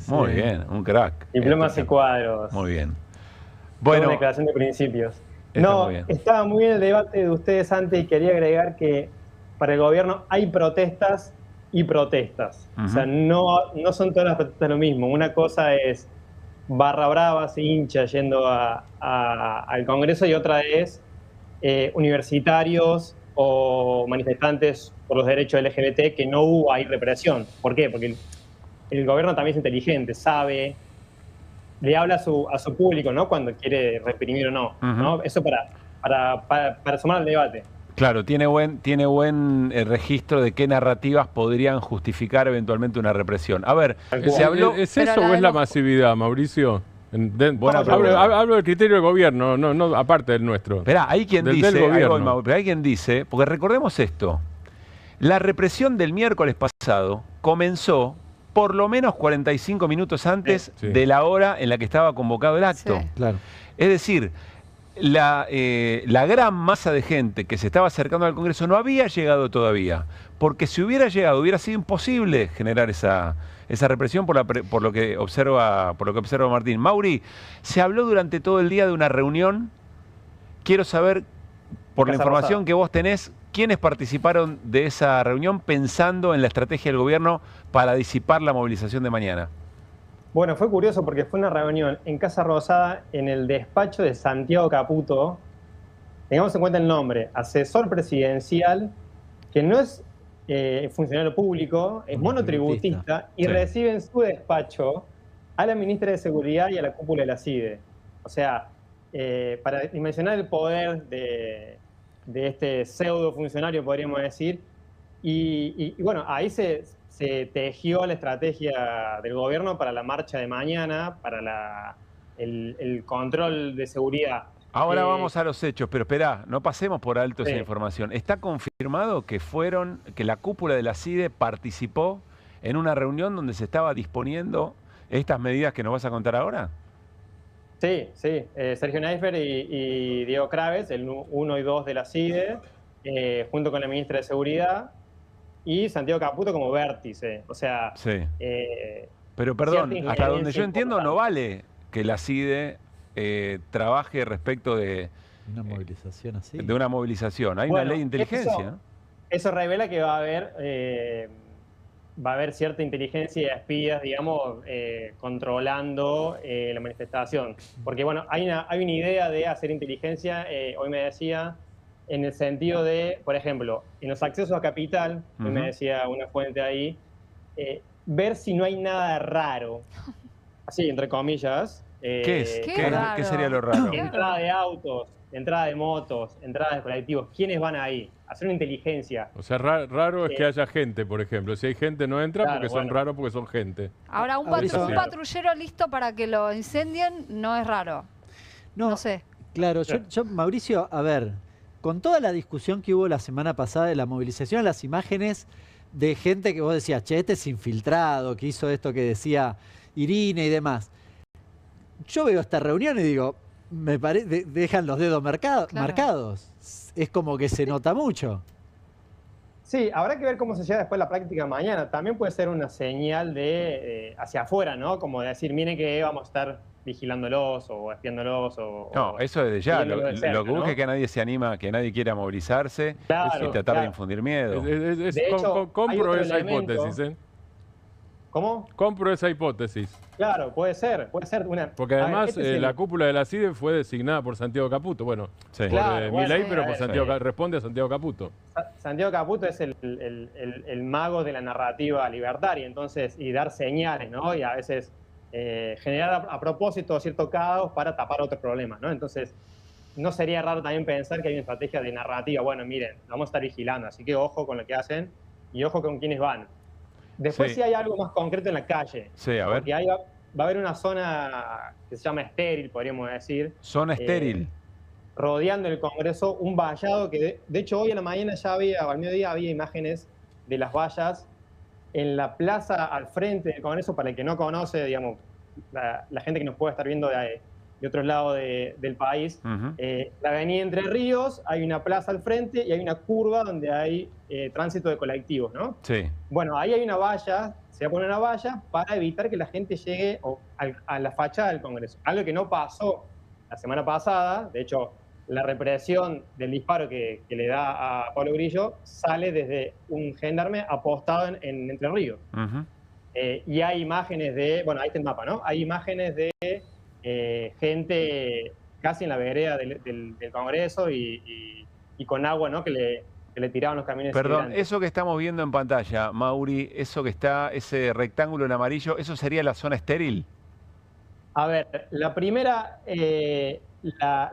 Muy bien, un crack.
Diplomas y cuadros.
Muy bien.
Bueno, una declaración de principios. Estaba muy bien el debate de ustedes antes y quería agregar que para el gobierno hay protestas y protestas. O sea, no son todas las protestas lo mismo. Una cosa es barra bravas e hinchas yendo al Congreso y otra es universitarios o manifestantes por los derechos LGBT que no hubo ahí represión. ¿Por qué? Porque el gobierno también es inteligente, sabe, le habla a su público, ¿no? Cuando quiere reprimir o no, ¿no? Eso para sumar al debate.
Claro, tiene buen registro de qué narrativas podrían justificar eventualmente una represión. A ver, se habló...
¿Es eso o es la masividad, Mauricio? Hablo del criterio del gobierno, no aparte del nuestro.
Esperá, hay quien dice, porque recordemos esto, la represión del miércoles pasado comenzó por lo menos 45 minutos antes de la hora en la que estaba convocado el acto.
Claro.
Es decir, la gran masa de gente que se estaba acercando al Congreso no había llegado todavía, porque si hubiera llegado hubiera sido imposible generar esa represión por lo que observa Martín. Mauri, se habló durante todo el día de una reunión. Quiero saber, por la información que vos tenés, quiénes participaron de esa reunión pensando en la estrategia del gobierno para disipar la movilización de mañana.
Bueno, fue curioso porque fue una reunión en Casa Rosada, en el despacho de Santiago Caputo. Tengamos en cuenta el nombre, asesor presidencial, que no es funcionario público, es monotributista y recibe en su despacho a la ministra de Seguridad y a la cúpula de la CIDE. O sea, para dimensionar el poder de este pseudo funcionario, podríamos decir, y bueno, ahí se tejió la estrategia del gobierno para la marcha de mañana, para el control de seguridad.
Ahora vamos a los hechos, pero esperá, no pasemos por alto esa información. ¿Está confirmado que la cúpula de la CIDE participó en una reunión donde se estaba disponiendo estas medidas que nos vas a contar ahora?
Sí. Sergio Neisfer y Diego Craves, el 1 y 2 de la CIDE, junto con la ministra de Seguridad, y Santiago Caputo como vértice. O sea...
pero perdón, hasta donde yo entiendo no vale que la CIDE... trabaje respecto de
una movilización así.
De una movilización. Hay una ley de inteligencia.
Eso revela que va a haber cierta inteligencia de espías, digamos, controlando la manifestación. Porque, bueno, hay una idea de hacer inteligencia, hoy me decía, en el sentido de, por ejemplo, en los accesos a Capital, hoy me decía una fuente ahí, ver si no hay nada raro, así, entre comillas.
¿Qué sería lo raro?
Entrada de autos, entrada de motos, entrada de colectivos, ¿quiénes van ahí? Hacer una inteligencia.
O sea, raro es que haya gente, por ejemplo. Si hay gente no entra
Claro,
porque son raros, porque son gente.
Ahora, un patrullero listo para que lo incendien no es raro. No sé.
Claro, yo, Mauricio, a ver, con toda la discusión que hubo la semana pasada de la movilización, las imágenes de gente que vos decías, che, este es infiltrado, que hizo esto que decía Irina y demás. Yo veo esta reunión y digo, me parece, dejan los dedos marcados. Es como que se nota mucho.
Sí, habrá que ver cómo se llega después la práctica mañana. También puede ser una señal de hacia afuera, ¿no? Como de decir, miren que vamos a estar vigilándolos o espiándolos o...
No, eso desde ya. Lo que
cerca,
busca
¿no?
es que nadie se anima, que nadie quiera movilizarse
Claro,
y tratar de infundir miedo.
De hecho,
compro
hay otro
esa
elemento.
hipótesis, ¿eh?
¿Cómo?
Compro esa hipótesis.
Claro, puede ser una...
Porque además
este es el-
la cúpula de la CIDE fue designada por Santiago Caputo. Bueno, por
Claro, bueno,
Milei, pero
a
por
ver,
Santiago, responde a Santiago Caputo.
Santiago Caputo es el mago de la narrativa libertaria, entonces, y dar señales, ¿no? Y a veces generar a propósito cierto caos para tapar otros problemas, ¿no? Entonces, no sería raro también pensar que hay una estrategia de narrativa. Bueno, miren, vamos a estar vigilando, así que ojo con lo que hacen y ojo con quiénes van. Después sí hay algo más concreto en la calle.
Sí, a ver.
Porque ahí va a haber una zona que se llama estéril, podríamos decir.
Zona estéril.
Rodeando el Congreso, un vallado que, de hecho, hoy a la mañana ya había, o al mediodía había imágenes de las vallas en la plaza al frente del Congreso. Para el que no conoce, digamos, la gente que nos puede estar viendo de otro lado del país, la avenida Entre Ríos, hay una plaza al frente y hay una curva donde hay tránsito de colectivos, ¿no?
Sí.
Bueno, ahí hay una valla, se va a poner una valla para evitar que la gente llegue a la fachada del Congreso. Algo que no pasó la semana pasada. De hecho, la represión del disparo que le da a Pablo Grillo sale desde un gendarme apostado en Entre Ríos. Y hay imágenes de, bueno, ahí está el mapa, ¿no? Hay imágenes de gente casi en la vereda del Congreso y con agua, ¿no? Que le tiraban los camiones.
Perdón,
hidrantes.
eso que estamos viendo en pantalla, Mauri, eso que está, ese rectángulo en amarillo, ¿eso sería la zona estéril?
A ver, la primera,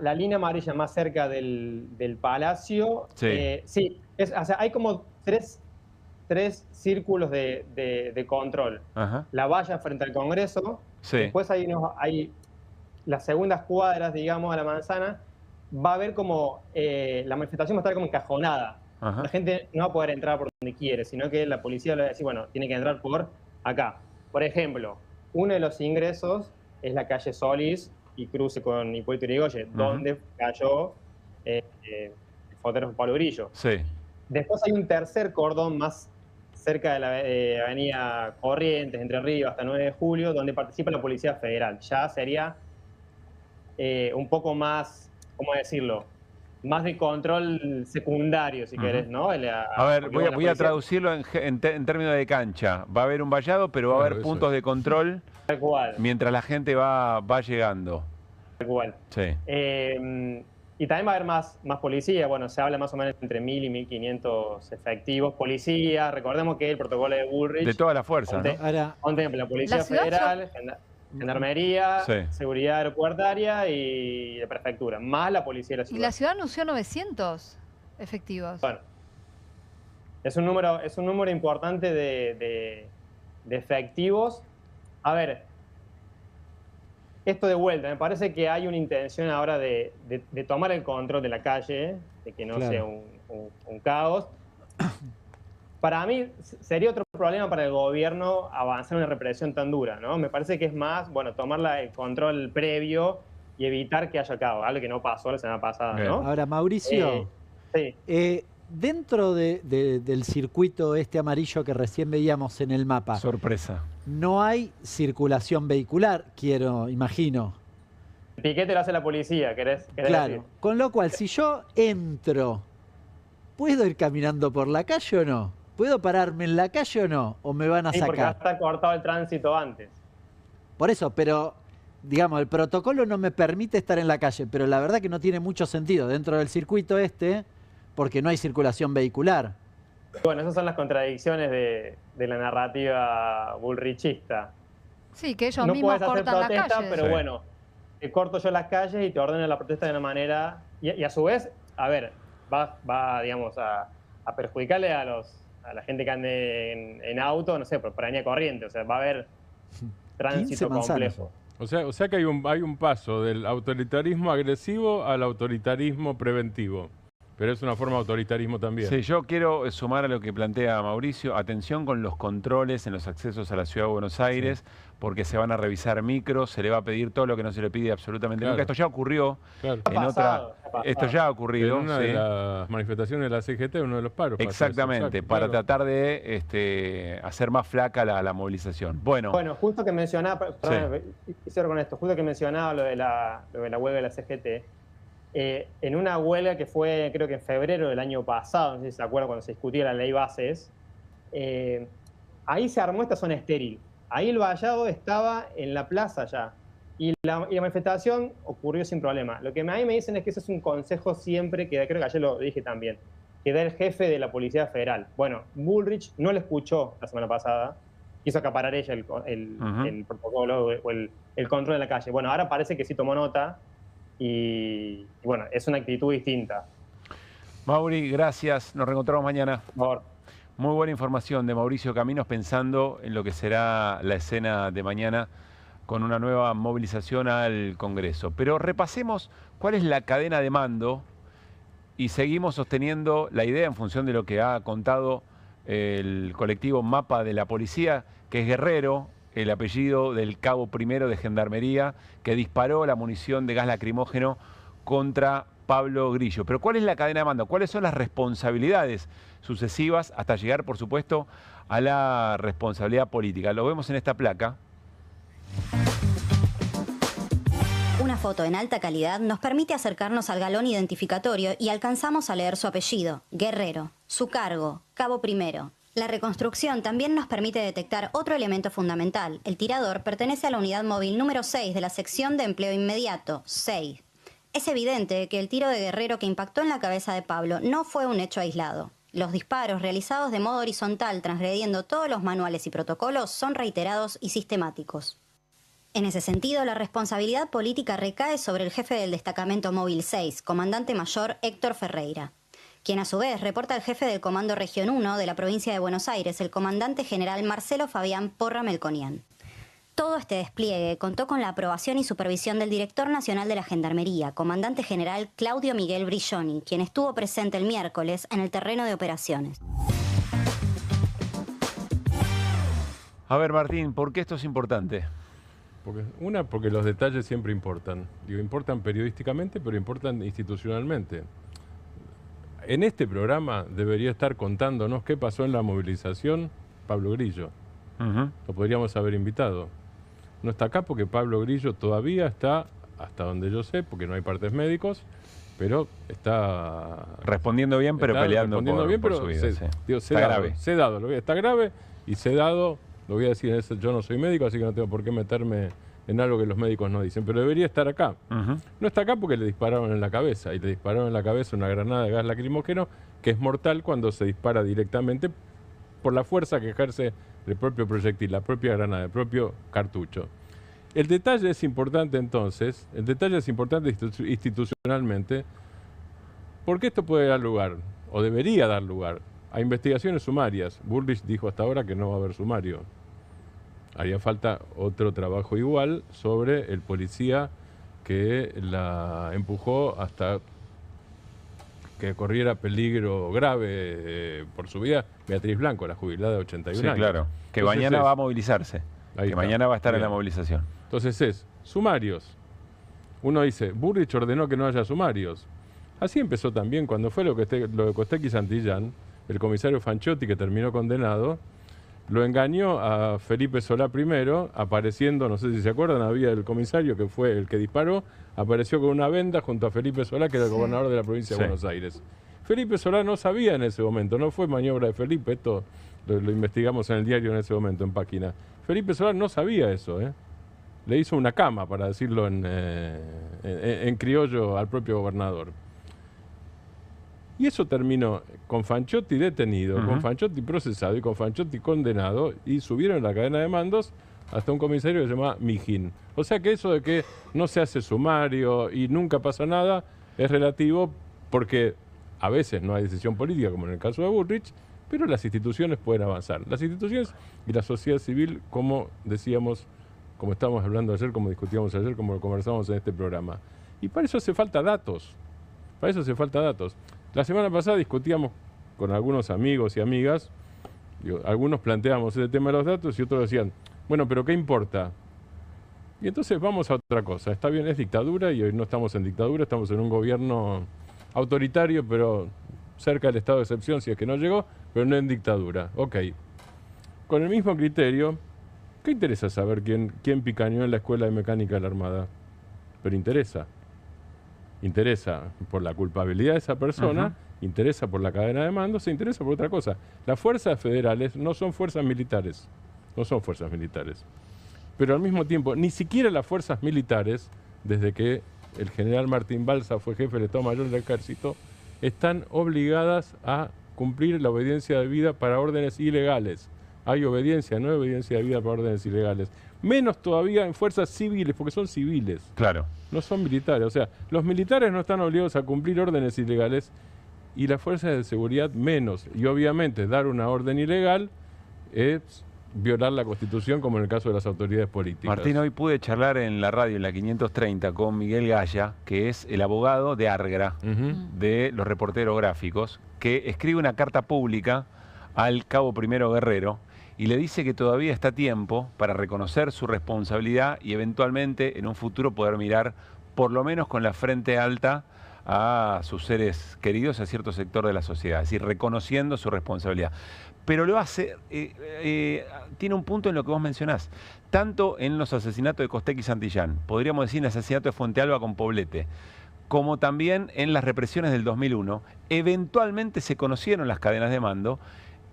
la línea amarilla más cerca del Palacio,
Sí.
sí, o sea, hay como tres círculos de control.
Ajá.
La valla frente al Congreso,
Sí.
después hay las segundas cuadras, digamos, a la manzana, va a haber como, la manifestación va a estar como encajonada.
Ajá.
La gente no va a poder entrar por donde quiere, sino que la policía le va a decir, bueno, tiene que entrar por acá. Por ejemplo, uno de los ingresos es la calle Solís y cruce con Hipólito Yrigoyen, donde cayó el fotógrafo Pablo Grillo.
Sí.
Después hay un tercer cordón más cerca de la avenida Corrientes, Entre Ríos, hasta 9 de julio, donde participa la Policía Federal. Ya sería un poco más, ¿cómo decirlo? Más de control secundario, si querés, ¿no?
A ver, voy a traducirlo en términos de cancha. Va a haber un vallado, pero va a haber puntos de control
Tal cual.
mientras la gente va llegando.
Tal cual.
Sí.
Y también va a haber más policía. Bueno, se habla más o menos entre 1.000 y 1.500 efectivos. Policía, recordemos que el protocolo de Bullrich...
De toda la fuerza, ¿no?
Contempla la Policía
La ciudad
Federal, Gendarmería,
Sí.
Seguridad Aeropuertaria y la Prefectura, más la Policía de la
Y
ciudad.
la ciudad anunció 900 efectivos.
Bueno, es un número importante de efectivos. A ver, esto de vuelta, me parece que hay una intención ahora de tomar el control de la calle, de que no
Claro.
sea un caos. Para mí sería otro problema para el gobierno avanzar en una represión tan dura, ¿no? Me parece que es más, bueno, tomar el control previo y evitar que haya caos, algo que no pasó la semana pasada, ¿no?
Ahora, Mauricio, dentro del circuito este amarillo que recién veíamos en el mapa,
sorpresa,
no hay circulación vehicular, imagino.
El piquete lo hace la policía, ¿querés
Claro,
decir?
con lo cual, si yo entro, ¿puedo ir caminando por la calle o no? ¿Puedo pararme en la calle o no? ¿O me van a
Sí, porque va a
sacar?
estar cortado el tránsito antes.
Por eso, pero, digamos, el protocolo no me permite estar en la calle, pero la verdad que no tiene mucho sentido dentro del circuito porque no hay circulación vehicular.
Bueno, esas son las contradicciones de la narrativa bullrichista.
Sí, que ellos
No
mismos
puedes hacer
cortan la
protesta,
calle.
pero bueno, te corto yo las calles y te ordeno la protesta de una manera Y a su vez, a ver, va digamos, a perjudicarle a la gente que ande en auto, no sé, por avenida Corriente. O sea, va a haber tránsito complejo.
O sea que hay un paso del autoritarismo agresivo al autoritarismo preventivo. Pero es una forma de autoritarismo también.
Sí, yo quiero sumar a lo que plantea Mauricio. Atención con los controles en los accesos a la Ciudad de Buenos Aires, porque se van a revisar micros, se le va a pedir todo lo que no se le pide absolutamente nunca. Esto ya ocurrió en otra... Esto ya ha ocurrido.
En una de las manifestaciones de la CGT, uno de los paros.
Exactamente, para tratar de hacer más flaca la movilización. Bueno,
justo que mencionaba, perdón, cierro con esto, justo que mencionaba lo de la huelga de la CGT, en una huelga que fue, creo que en febrero del año pasado, no sé si se acuerdan, cuando se discutía la ley bases, ahí se armó esta zona estéril. Ahí el vallado estaba en la plaza ya. Y la manifestación ocurrió sin problema. Lo que a mí me dicen es que ese es un consejo siempre, que creo que ayer lo dije también, que da el jefe de la Policía Federal. Bueno, Bullrich no lo escuchó la semana pasada, quiso acaparar ella el protocolo o el control de la calle. Bueno, ahora parece que sí tomó nota. Y bueno, es una actitud distinta.
Mauri, gracias. Nos reencontramos mañana.
Por favor.
Muy buena información de Mauricio Caminos, pensando en lo que será la escena de mañana con una nueva movilización al Congreso. Pero repasemos cuál es la cadena de mando y seguimos sosteniendo la idea en función de lo que ha contado el colectivo Mapa de la Policía, que es Guerrero, el apellido del cabo primero de Gendarmería, que disparó la munición de gas lacrimógeno contra Pablo Grillo. Pero ¿cuál es la cadena de mando? ¿Cuáles son las responsabilidades sucesivas hasta llegar, por supuesto, a la responsabilidad política? Lo vemos en esta placa.
Una foto en alta calidad nos permite acercarnos al galón identificatorio y alcanzamos a leer su apellido, Guerrero, su cargo, cabo primero. La reconstrucción también nos permite detectar otro elemento fundamental. El tirador pertenece a la unidad móvil número 6 de la sección de empleo inmediato, 6. Es evidente que el tiro de Guerrero que impactó en la cabeza de Pablo no fue un hecho aislado. Los disparos realizados de modo horizontal, transgrediendo todos los manuales y protocolos, son reiterados y sistemáticos. En ese sentido, la responsabilidad política recae sobre el jefe del destacamento móvil 6, comandante mayor Héctor Ferreira, quien a su vez reporta al jefe del Comando Región 1 de la provincia de Buenos Aires, el comandante general Marcelo Fabián Porra Melconian. Todo este despliegue contó con la aprobación y supervisión del director nacional de la Gendarmería, comandante general Claudio Miguel Brilloni, quien estuvo presente el miércoles en el terreno de operaciones.
A ver, Martín, ¿por qué esto es importante?
Porque los detalles siempre importan. Importan periodísticamente, pero importan institucionalmente. En este programa debería estar contándonos qué pasó en la movilización Pablo Grillo. Lo podríamos haber invitado. No está acá porque Pablo Grillo todavía está, hasta donde yo sé, porque no hay partes médicos, pero está...
Respondiendo bien, pero peleando por su vida.
Está grave. Está grave y sedado, lo voy a decir, yo no soy médico, así que no tengo por qué meterme en algo que los médicos no dicen, pero debería estar acá. No está acá porque le dispararon en la cabeza, y le dispararon en la cabeza una granada de gas lacrimógeno que es mortal cuando se dispara directamente por la fuerza que ejerce el propio proyectil, la propia granada, el propio cartucho. El detalle es importante entonces, institucionalmente, porque esto puede dar lugar, o debería dar lugar, a investigaciones sumarias. Bullrich dijo hasta ahora que no va a haber sumario. Haría falta otro trabajo igual sobre el policía que la empujó hasta que corriera peligro grave por su vida, Beatriz Blanco, la jubilada de 81 años.
Sí, claro. Que entonces mañana va a movilizarse. Que mañana va a estar en la movilización.
Entonces es, sumarios. Uno dice, Bullrich ordenó que no haya sumarios. Así empezó también cuando fue lo de Costec y Santillán, el comisario Fanchotti, que terminó condenado, lo engañó a Felipe Solá primero, apareciendo, no sé si se acuerdan, había el comisario que fue el que disparó, apareció con una venda junto a Felipe Solá, que era el gobernador de la provincia de Buenos Aires. Felipe Solá no sabía en ese momento, no fue maniobra de Felipe, esto lo investigamos en el diario en ese momento, en página. Felipe Solá no sabía eso, le hizo una cama, para decirlo en criollo, al propio gobernador. Y eso terminó con Fanchotti detenido, con Fanchotti procesado y con Fanchotti condenado, y subieron la cadena de mandos hasta un comisario que se llama Mijín. O sea que eso de que no se hace sumario y nunca pasa nada, es relativo porque a veces no hay decisión política, como en el caso de Bullrich, pero las instituciones pueden avanzar. Las instituciones y la sociedad civil, como decíamos, como estábamos hablando ayer, como discutíamos ayer, como lo conversamos en este programa. Y para eso hace falta datos. Para eso hace falta datos. La semana pasada discutíamos con algunos amigos y amigas, algunos planteamos el tema de los datos y otros decían, bueno, pero ¿qué importa? Y entonces vamos a otra cosa. Está bien, es dictadura y hoy no estamos en dictadura, estamos en un gobierno autoritario, pero cerca del estado de excepción, si es que no llegó, pero no en dictadura. Ok. Con el mismo criterio, ¿qué interesa saber quién picañó en la escuela de mecánica de la Armada? Pero interesa. Interesa por la culpabilidad de esa persona, interesa por la cadena de mando, se interesa por otra cosa. Las fuerzas federales no son fuerzas militares. No son fuerzas militares. Pero al mismo tiempo, ni siquiera las fuerzas militares, desde que el general Martín Balsa fue jefe del Estado Mayor del Ejército, están obligadas a cumplir la obediencia de vida para órdenes ilegales. Hay obediencia, no hay obediencia de vida para órdenes ilegales. Menos todavía en fuerzas civiles, porque son civiles.
Claro.
No son militares. O sea, los militares no están obligados a cumplir órdenes ilegales y las fuerzas de seguridad menos. Y obviamente dar una orden ilegal es violar la Constitución, como en el caso de las autoridades políticas.
Martín, hoy pude charlar en la radio, en la 530, con Miguel Gaya, que es el abogado de Argra, de los reporteros gráficos, que escribe una carta pública al cabo primero Guerrero y le dice que todavía está a tiempo para reconocer su responsabilidad y eventualmente en un futuro poder mirar, por lo menos con la frente alta, a sus seres queridos, a cierto sector de la sociedad, es decir, reconociendo su responsabilidad. Pero lo hace, tiene un punto en lo que vos mencionás, tanto en los asesinatos de Costec y Santillán, podríamos decir en el asesinato de Fuente Alba con Poblete, como también en las represiones del 2001, eventualmente se conocieron las cadenas de mando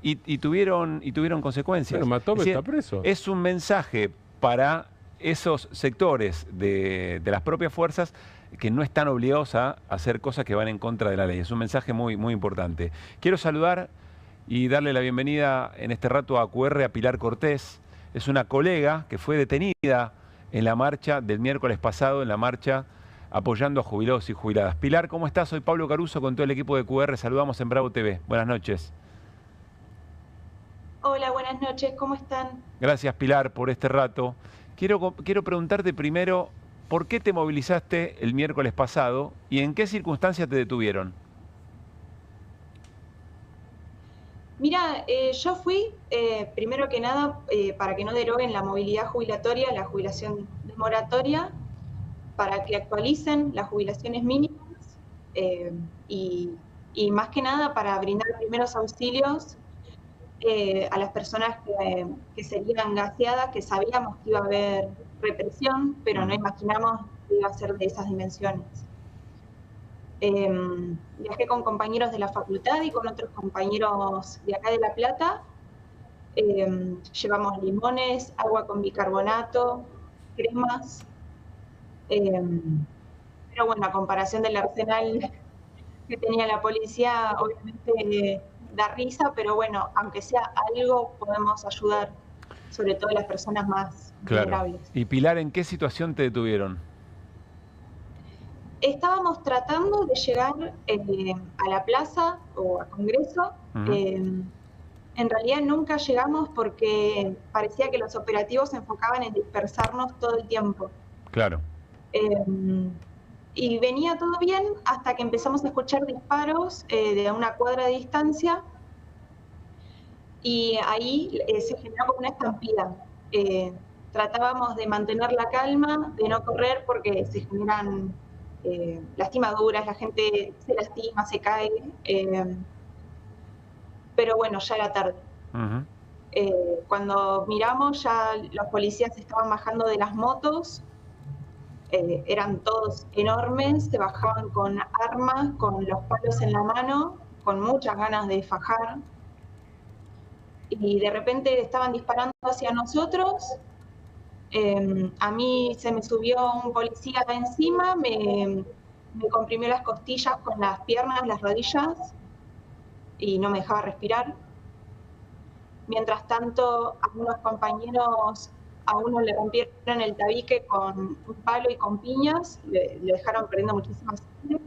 y tuvieron consecuencias.
Pero Matove está preso.
Es un mensaje para esos sectores de las propias fuerzas que no están obligados a hacer cosas que van en contra de la ley. Es un mensaje muy, muy importante. Quiero saludar y darle la bienvenida en este rato a QR a Pilar Cortés. Es una colega que fue detenida en la marcha del miércoles pasado, en la marcha apoyando a jubilados y jubiladas. Pilar, ¿cómo estás? Soy Pablo Caruso con todo el equipo de QR. Saludamos en Bravo TV. Buenas noches.
Hola, buenas noches. ¿Cómo están?
Gracias, Pilar, por este rato. Quiero preguntarte primero, ¿por qué te movilizaste el miércoles pasado y en qué circunstancias te detuvieron?
Mira, yo fui, primero que nada, para que no deroguen la movilidad jubilatoria, la jubilación de moratoria, para que actualicen las jubilaciones mínimas y más que nada para brindar primeros auxilios a las personas que serían gaseadas, que sabíamos que iba a haber represión, pero no imaginamos que iba a ser de esas dimensiones. Viajé con compañeros de la facultad y con otros compañeros de acá de La Plata. Llevamos limones, agua con bicarbonato, cremas. Pero bueno, a comparación del arsenal que tenía la policía, obviamente da risa, pero bueno, aunque sea algo, podemos ayudar, sobre todo a las personas más vulnerables.
Y Pilar, ¿en qué situación te detuvieron?
Estábamos tratando de llegar a la plaza o a Congreso. En realidad nunca llegamos porque parecía que los operativos se enfocaban en dispersarnos todo el tiempo.
Claro.
Y venía todo bien hasta que empezamos a escuchar disparos de una cuadra de distancia y ahí se generó como una estampida. Tratábamos de mantener la calma, de no correr porque se generan lastimaduras, la gente se lastima, se cae, pero bueno, ya era tarde. Cuando miramos ya los policías estaban bajando de las motos. Eran todos enormes, se bajaban con armas, con los palos en la mano, con muchas ganas de fajar. Y de repente estaban disparando hacia nosotros. A mí se me subió un policía encima, me comprimió las costillas con las piernas, las rodillas, y no me dejaba respirar. Mientras tanto, algunos compañeros... A uno le rompieron el tabique con un palo y con piñas, le dejaron perdiendo muchísima sangre.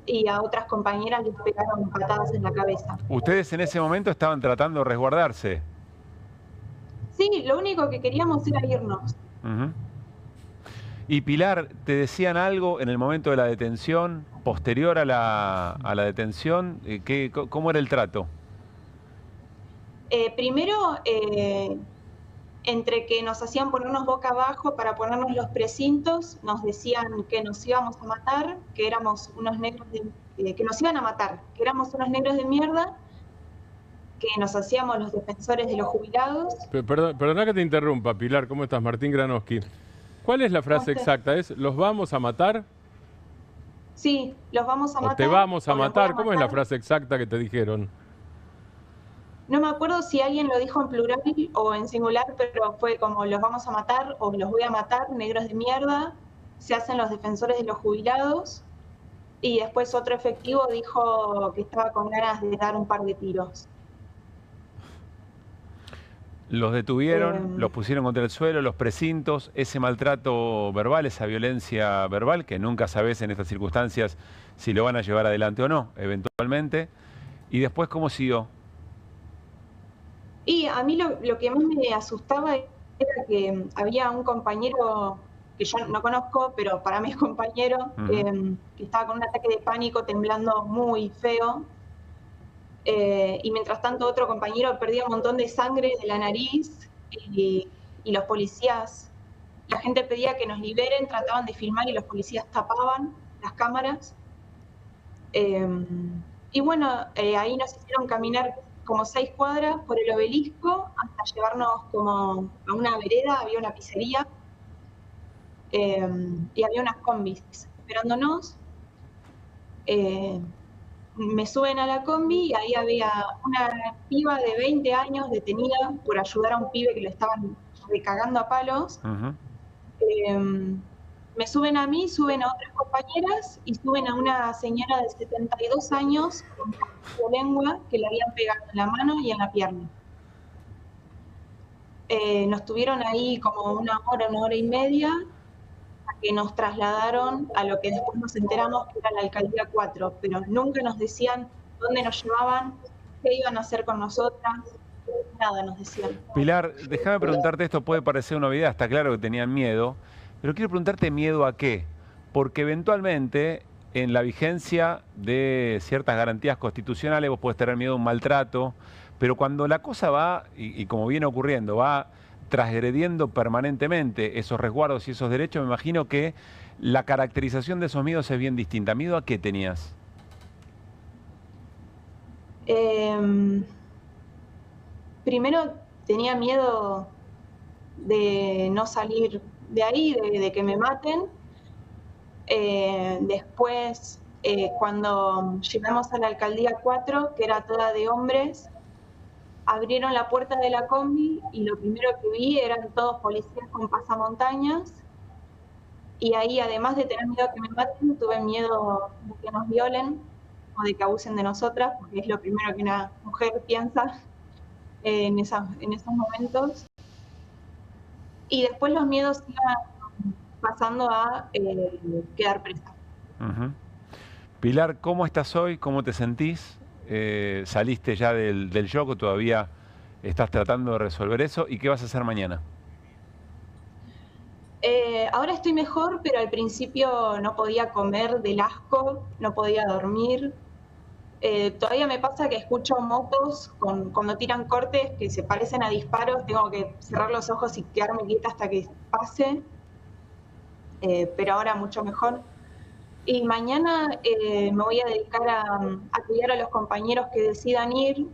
y a otras compañeras les pegaron patadas en la cabeza.
Ustedes en ese momento estaban tratando de resguardarse.
Sí, lo único que queríamos era irnos.
Y Pilar, ¿te decían algo en el momento de la detención, posterior a la detención? ¿Cómo era el trato?
Primero, entre que nos hacían ponernos boca abajo para ponernos los precintos, nos decían que nos íbamos a matar, que éramos unos negros que nos iban a matar, que éramos unos negros de mierda, que nos hacíamos los defensores de los jubilados.
Perdona que te interrumpa, Pilar. ¿Cómo estás? Martín Granowski. ¿Cuál es la frase exacta? ¿Es los vamos a matar?
Sí, los vamos a matar.
¿O te vamos a matar? ¿Cómo es la frase exacta que te dijeron?
No me acuerdo si alguien lo dijo en plural o en singular, pero fue como los vamos a matar o los voy a matar, negros de mierda, se hacen los defensores de los jubilados. Y después otro efectivo dijo que estaba con ganas de dar un par de tiros.
Los detuvieron, los pusieron contra el suelo, los precintos, ese maltrato verbal, esa violencia verbal, que nunca sabes en estas circunstancias si lo van a llevar adelante o no, eventualmente. Y después, ¿cómo siguió?
Y a mí lo que más me asustaba era que había un compañero que yo no conozco, pero para mí es compañero, que estaba con un ataque de pánico, temblando muy feo. Y mientras tanto otro compañero perdía un montón de sangre de la nariz y los policías, la gente pedía que nos liberen, trataban de filmar y los policías tapaban las cámaras. Y bueno, ahí nos hicieron caminar como 6 cuadras por el obelisco hasta llevarnos como a una vereda, había una pizzería y había unas combis esperándonos. Me suben a la combi y ahí había una piba de 20 años detenida por ayudar a un pibe que lo estaban recagando a palos. Me suben a mí, suben a otras compañeras y suben a una señora de 72 años con lengua que le habían pegado en la mano y en la pierna. Nos tuvieron ahí como una hora y media, que nos trasladaron a lo que después nos enteramos que era la Alcaldía 4, pero nunca nos decían dónde nos llevaban, qué iban a hacer con nosotras, nada nos decían.
Pilar, déjame preguntarte, esto puede parecer una novedad, está claro que tenían miedo, pero quiero preguntarte miedo a qué, porque eventualmente en la vigencia de ciertas garantías constitucionales vos podés tener miedo a un maltrato, pero cuando la cosa va, y como viene ocurriendo, va transgrediendo permanentemente esos resguardos y esos derechos, me imagino que la caracterización de esos miedos es bien distinta. ¿Miedo a qué tenías?
Primero tenía miedo de no salir de ahí, de que me maten. Después, cuando llegamos a la Alcaldía 4, que era toda de hombres, abrieron la puerta de la combi y lo primero que vi eran todos policías con pasamontañas. Y ahí, además de tener miedo a que me maten, tuve miedo de que nos violen o de que abusen de nosotras, porque es lo primero que una mujer piensa en esos momentos. Y después los miedos iban pasando a quedar presa.
Pilar, ¿cómo estás hoy? ¿Cómo te sentís? ¿Saliste ya del shock o todavía estás tratando de resolver eso? ¿Y qué vas a hacer mañana?
Ahora estoy mejor, pero al principio no podía comer del asco, no podía dormir. Todavía me pasa que escucho motos cuando tiran cortes que se parecen a disparos, tengo que cerrar los ojos y quedarme quieta hasta que pase, pero ahora mucho mejor. Y mañana me voy a dedicar a cuidar a los compañeros que decidan ir.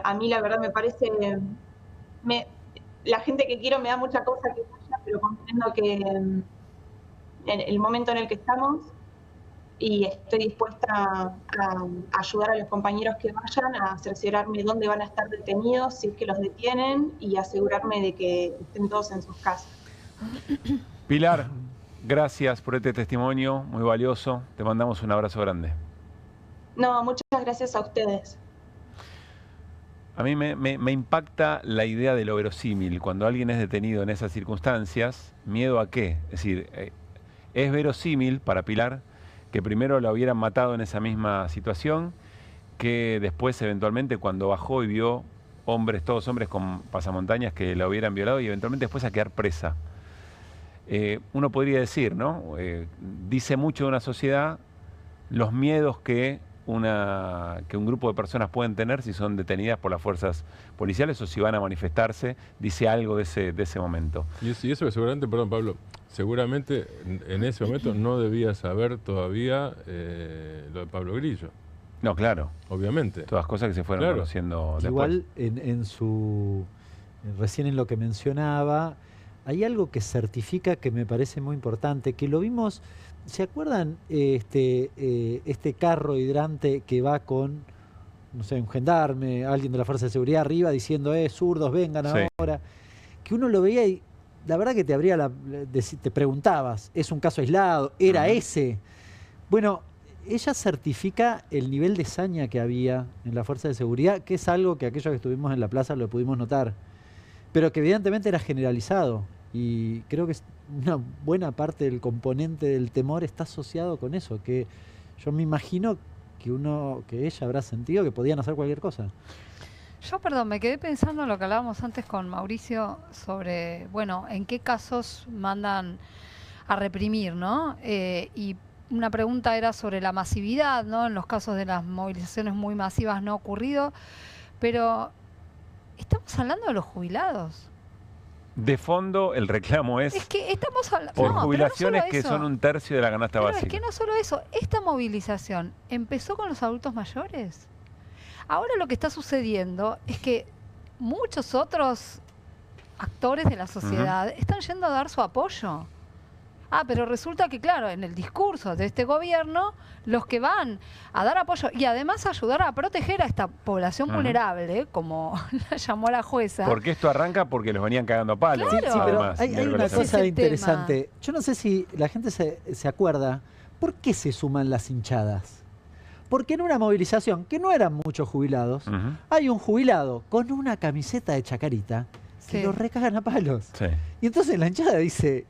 A mí la verdad me parece, la gente que quiero me da mucha cosa que vaya, pero comprendo que en el momento en el que estamos, y estoy dispuesta a ayudar a los compañeros que vayan, a cerciorarme dónde van a estar detenidos, si es que los detienen, y asegurarme de que estén todos en sus casas.
Pilar, gracias por este testimonio, muy valioso. Te mandamos un abrazo grande.
No, muchas gracias a ustedes.
A mí me impacta la idea de lo verosímil. Cuando alguien es detenido en esas circunstancias, ¿miedo a qué? Es decir, es verosímil para Pilar que primero la hubieran matado en esa misma situación, que después eventualmente cuando bajó y vio todos hombres con pasamontañas que la hubieran violado y eventualmente después a quedar presa. Uno podría decir, ¿no? Dice mucho de una sociedad los miedos que un grupo de personas pueden tener si son detenidas por las fuerzas policiales o si van a manifestarse, dice algo de ese momento.
Y eso que seguramente, perdón Pablo, seguramente en ese momento no debía saber todavía lo de Pablo Grillo.
No, claro.
Obviamente.
Todas cosas que se fueron conociendo después.
Igual, recién en lo que mencionaba, hay algo que certifica que me parece muy importante, que lo vimos, ¿se acuerdan este carro hidrante que va con, no sé, un gendarme, alguien de la Fuerza de Seguridad arriba diciendo, zurdos, vengan ahora? Que uno lo veía y la verdad que te preguntabas, ¿es un caso aislado? ¿Era ese? Bueno, ella certifica el nivel de saña que había en la Fuerza de Seguridad, que es algo que aquellos que estuvimos en la plaza lo pudimos notar, pero que evidentemente era generalizado. Y creo que una buena parte del componente del temor está asociado con eso, que yo me imagino que ella habrá sentido que podían hacer cualquier cosa.
Yo, perdón, me quedé pensando en lo que hablábamos antes con Mauricio sobre, bueno, en qué casos mandan a reprimir, ¿no? Y una pregunta era sobre la masividad, ¿no? En los casos de las movilizaciones muy masivas no ha ocurrido, pero estamos hablando de los jubilados.
De fondo, el reclamo es
que estamos hablando
por jubilaciones que son un tercio de la canasta básica.
Es que no solo eso, esta movilización empezó con los adultos mayores. Ahora lo que está sucediendo es que muchos otros actores de la sociedad están yendo a dar su apoyo. Pero resulta que, claro, en el discurso de este gobierno, los que van a dar apoyo y además ayudar a proteger a esta población vulnerable, como la llamó la jueza.
Porque esto arranca porque los venían cagando a palos.
Claro.
Sí, pero hay una cosa interesante. Yo no sé si la gente se acuerda, ¿por qué se suman las hinchadas? Porque en una movilización, que no eran muchos jubilados, hay un jubilado con una camiseta de Chacarita que lo recagan a palos.
Sí.
Y entonces la hinchada dice...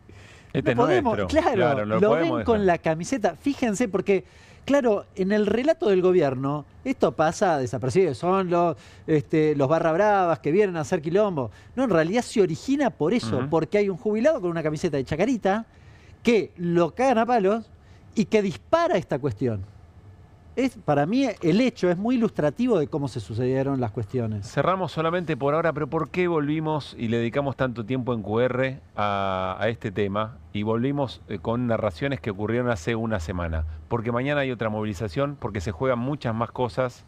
Este
no podemos,
nuestro.
Claro,
no
lo
podemos
ven
dejar.
con la camiseta. Fíjense, porque, claro, en el relato del gobierno, esto pasa desapercibido. Son los barra bravas que vienen a hacer quilombo. No, en realidad se origina por eso, porque hay un jubilado con una camiseta de Chacarita que lo cagan a palos y que dispara esta cuestión. Para mí el hecho es muy ilustrativo de cómo se sucedieron las cuestiones.
Cerramos solamente por ahora, pero ¿por qué volvimos y le dedicamos tanto tiempo en QR a este tema? Y volvimos con narraciones que ocurrieron hace una semana. Porque mañana hay otra movilización, porque se juegan muchas más cosas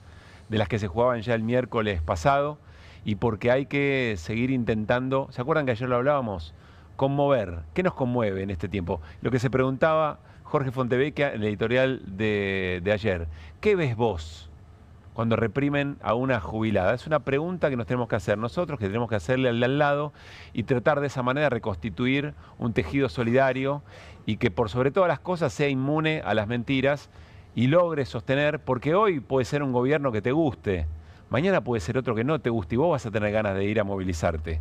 de las que se jugaban ya el miércoles pasado y porque hay que seguir intentando, ¿se acuerdan que ayer lo hablábamos? Conmover. ¿Qué nos conmueve en este tiempo? Lo que se preguntaba Jorge Fontevecchia en el editorial de ayer. ¿Qué ves vos cuando reprimen a una jubilada? Es una pregunta que nos tenemos que hacer nosotros, que tenemos que hacerle al de al lado y tratar de esa manera de reconstituir un tejido solidario y que por sobre todas las cosas sea inmune a las mentiras y logre sostener, porque hoy puede ser un gobierno que te guste, mañana puede ser otro que no te guste y vos vas a tener ganas de ir a movilizarte.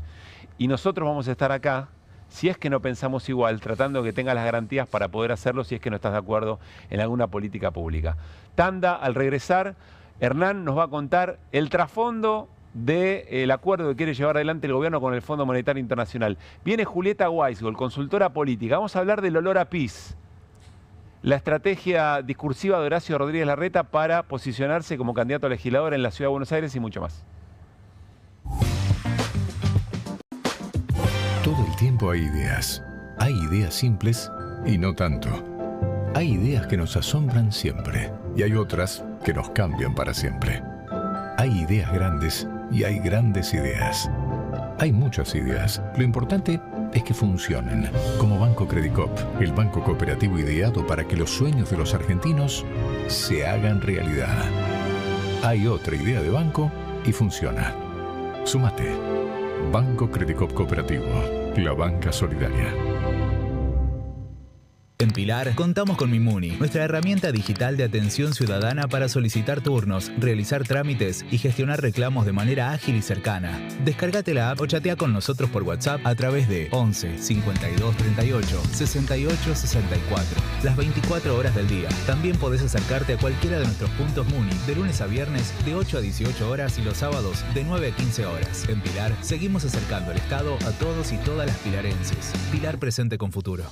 Y nosotros vamos a estar acá, si es que no pensamos igual, tratando de que tengas las garantías para poder hacerlo si es que no estás de acuerdo en alguna política pública. Tanda, al regresar, Hernán nos va a contar el trasfondo del acuerdo que quiere llevar adelante el gobierno con el Fondo Monetario Internacional. Viene Julieta Weisgold, consultora política. Vamos a hablar del olor a pis, la estrategia discursiva de Horacio Rodríguez Larreta para posicionarse como candidato a legislador en la Ciudad de Buenos Aires y mucho más.
Todo el tiempo hay ideas. Hay ideas simples y no tanto. Hay ideas que nos asombran siempre y hay otras que nos cambian para siempre. Hay ideas grandes y hay grandes ideas. Hay muchas ideas. Lo importante es que funcionen. Como Banco Credicop, el banco cooperativo ideado para que los sueños de los argentinos se hagan realidad. Hay otra idea de banco y funciona. Súmate. Banco Credicop Cooperativo, la banca solidaria.
En Pilar contamos con Mimuni, nuestra herramienta digital de atención ciudadana para solicitar turnos, realizar trámites y gestionar reclamos de manera ágil y cercana. Descárgate la app o chatea con nosotros por WhatsApp a través de 11 52 38 68 64. Las 24 horas del día. También podés acercarte a cualquiera de nuestros puntos Muni de lunes a viernes de 8 a 18 horas y los sábados de 9 a 15 horas. En Pilar seguimos acercando el Estado a todos y todas las pilarenses. Pilar presente con futuro.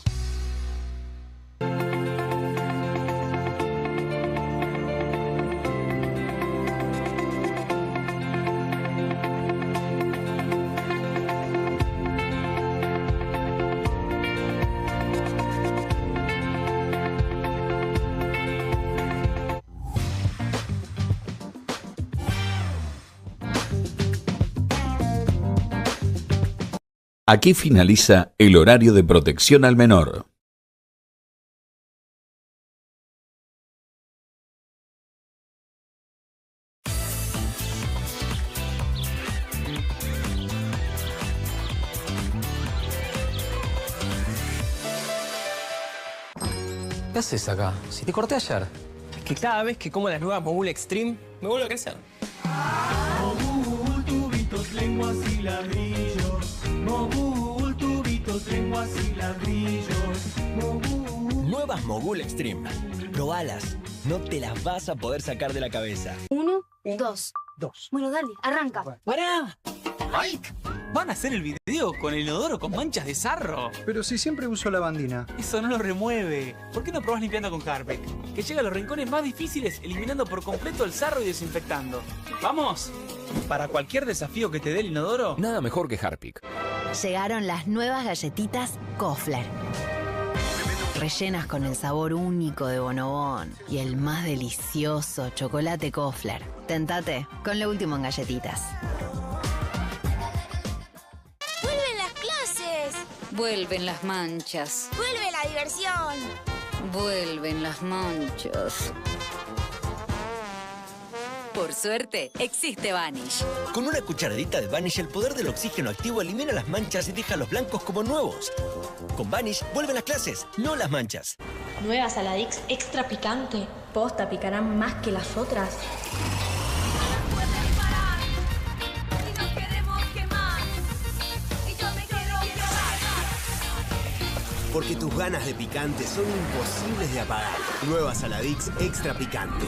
Aquí finaliza el horario de protección al menor.
¿Qué haces acá? Si te corté ayer.
Es que cada vez que como las nuevas Mogul Extreme, me vuelvo a crecer.
Mogul, tubitos, lenguas y ladrillos. Mogul, tubitos, lenguas y ladrillos. Mogul.
Nuevas Mogul Extreme. Probalas. No te las vas a poder sacar de la cabeza.
1, 2. Bueno, dale, arranca.
¡Pará! ¡Mike! ¿Van a hacer el video con el inodoro con manchas de sarro?
Pero si siempre uso lavandina.
Eso no lo remueve. ¿Por qué no probás limpiando con Harpic? Que llega a los rincones más difíciles eliminando por completo el sarro y desinfectando. ¡Vamos! Para cualquier desafío que te dé el inodoro,
nada mejor que Harpic.
Llegaron las nuevas galletitas Kofler. Rellenas con el sabor único de Bonobón y el más delicioso chocolate Kofler. Tentate con lo último en galletitas.
¡Vuelven las clases!
Vuelven las manchas.
¡Vuelve la diversión!
Vuelven las manchas. Por suerte, existe Vanish.
con una cucharadita de Vanish, el poder del oxígeno activo elimina las manchas y deja los blancos como nuevos. Con Vanish, vuelven las clases, no las manchas.
Nueva Saladix extra picante. Posta, picarán más que las otras.
Porque tus ganas de picante son imposibles de apagar. Nueva Saladix extra picante.